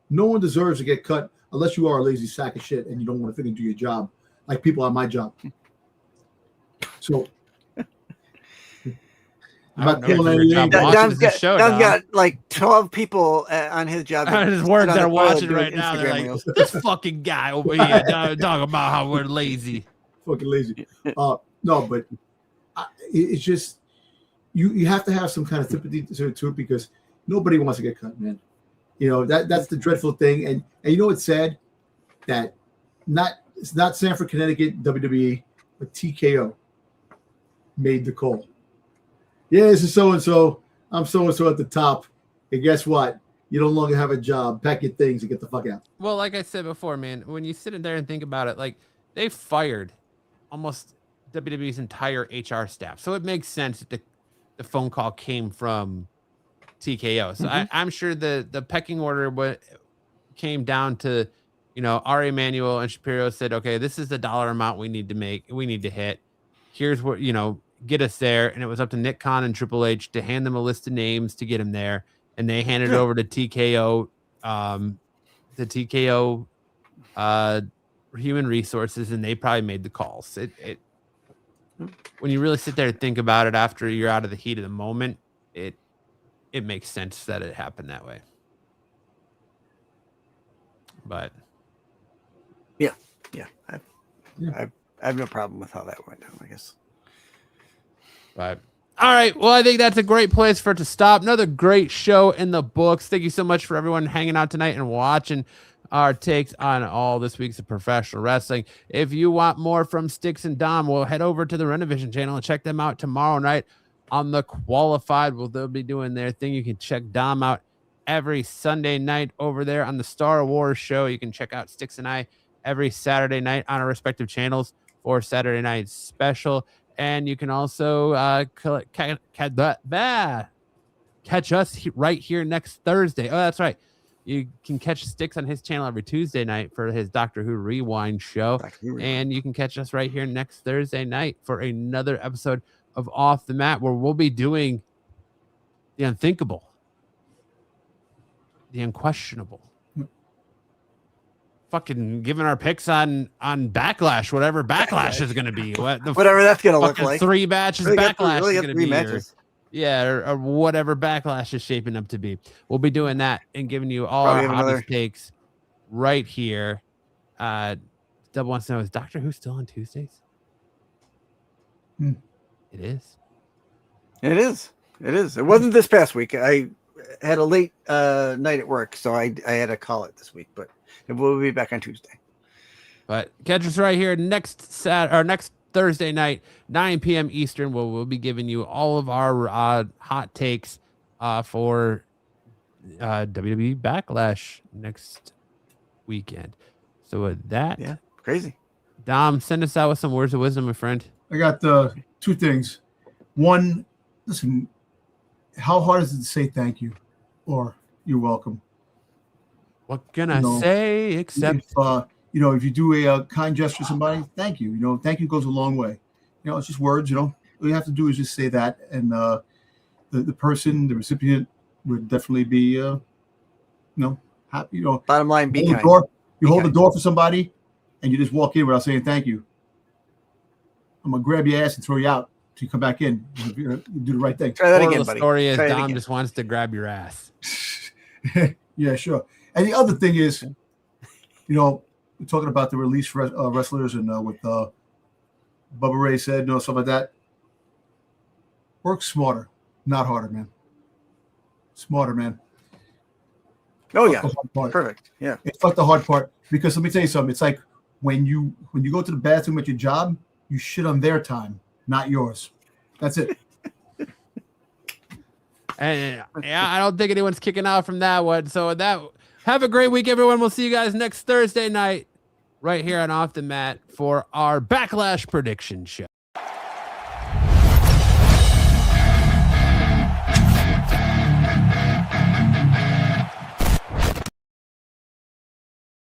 [SPEAKER 2] No one deserves to get cut unless you are a lazy sack of shit and you don't want to fit into your job, like people on my job. So,
[SPEAKER 3] Don's got like 12 people on his job.
[SPEAKER 1] His work that are watching right now. They're like, this fucking guy over here talking about how we're lazy.
[SPEAKER 2] Fucking lazy. No, but it's just you have to have some kind of sympathy to it because nobody wants to get cut, man. That's the dreadful thing. And it's sad that it's not Sanford, Connecticut, WWE, but TKO made the call. Yeah, this is so-and-so. I'm so-and-so at the top. And guess what? You no longer have a job. Pack your things and get the fuck out.
[SPEAKER 1] Well, like I said before, man, when you sit in there and think about it, like they fired almost WWE's entire HR staff. So it makes sense that the phone call came from TKO. So I'm sure the pecking order came down to, Ari Emanuel and Shapiro said, okay, this is the dollar amount we need to hit. Here's what, get us there. And it was up to Nick Khan and Triple H to hand them a list of names to get him there. And they handed it over to TKO, the TKO human resources, and they probably made the calls. When you really sit there and think about it after you're out of the heat of the moment, it makes sense that it happened that way. But
[SPEAKER 3] I have no problem with how that went down, I guess.
[SPEAKER 1] But all right, well, I think that's a great place for it to stop. Another great show in the books. Thank you so much for everyone hanging out tonight and watching our takes on all this week's of professional wrestling. If you want more from Sticks and Dom, we'll head over to the Renovision channel and check them out tomorrow night on The Qualified. They'll be doing their thing. You can check Dom out every Sunday night over there on the Star Wars show. You can check out Sticks and I every Saturday night on our respective channels for Saturday night special. And you can also catch us right here next Thursday. Oh, that's right. You can catch Sticks on his channel every Tuesday night for his Doctor Who Rewind show. And you can catch us right here next Thursday night for another episode of Off the Mat, where we'll be doing the unthinkable, the unquestionable. Fucking giving our picks on Backlash, whatever Backlash is going to be.
[SPEAKER 3] Whatever that's going to look like.
[SPEAKER 1] 3 matches Backlash is going to be.
[SPEAKER 3] Matches.
[SPEAKER 1] Or whatever Backlash is shaping up to be. We'll be doing that and giving you all our hottest takes right here. Double wants to know, is Doctor Who still on Tuesdays? It is.
[SPEAKER 3] It is. It wasn't this past week. I had a late night at work, so I had to call it this week, but we'll be back on Tuesday.
[SPEAKER 1] But catch us right here next Thursday night, 9 p.m. Eastern. We'll be giving you all of our hot takes for WWE Backlash next weekend. So with that,
[SPEAKER 3] crazy.
[SPEAKER 1] Dom, send us out with some words of wisdom, my friend.
[SPEAKER 2] I got 2 things. One, listen, how hard is it to say thank you or you're welcome?
[SPEAKER 1] What can I say except
[SPEAKER 2] if you do a kind gesture to somebody, thank you. Thank you goes a long way. It's just words. All you have to do is just say that, and the person, the recipient, would definitely be, happy.
[SPEAKER 3] Bottom line, be kind.
[SPEAKER 2] You hold the door for somebody, and you just walk in without saying thank you. I'm gonna grab your ass and throw you out till you come back in. You do the right thing.
[SPEAKER 3] Try that again, buddy.
[SPEAKER 1] The story is Dom just wants to grab your ass.
[SPEAKER 2] Yeah, sure. And the other thing is, we're talking about the release wrestlers and with Bubba Ray said, stuff like that. Work smarter, not harder, man. Smarter, man.
[SPEAKER 3] Oh, yeah. Perfect. Yeah.
[SPEAKER 2] It's like the hard part, because let me tell you something. It's like when you go to the bathroom at your job, you shit on their time, not yours. That's it.
[SPEAKER 1] And I don't think anyone's kicking out from that one. So have a great week, everyone. We'll see you guys next Thursday night right here on Off the Mat for our Backlash prediction show.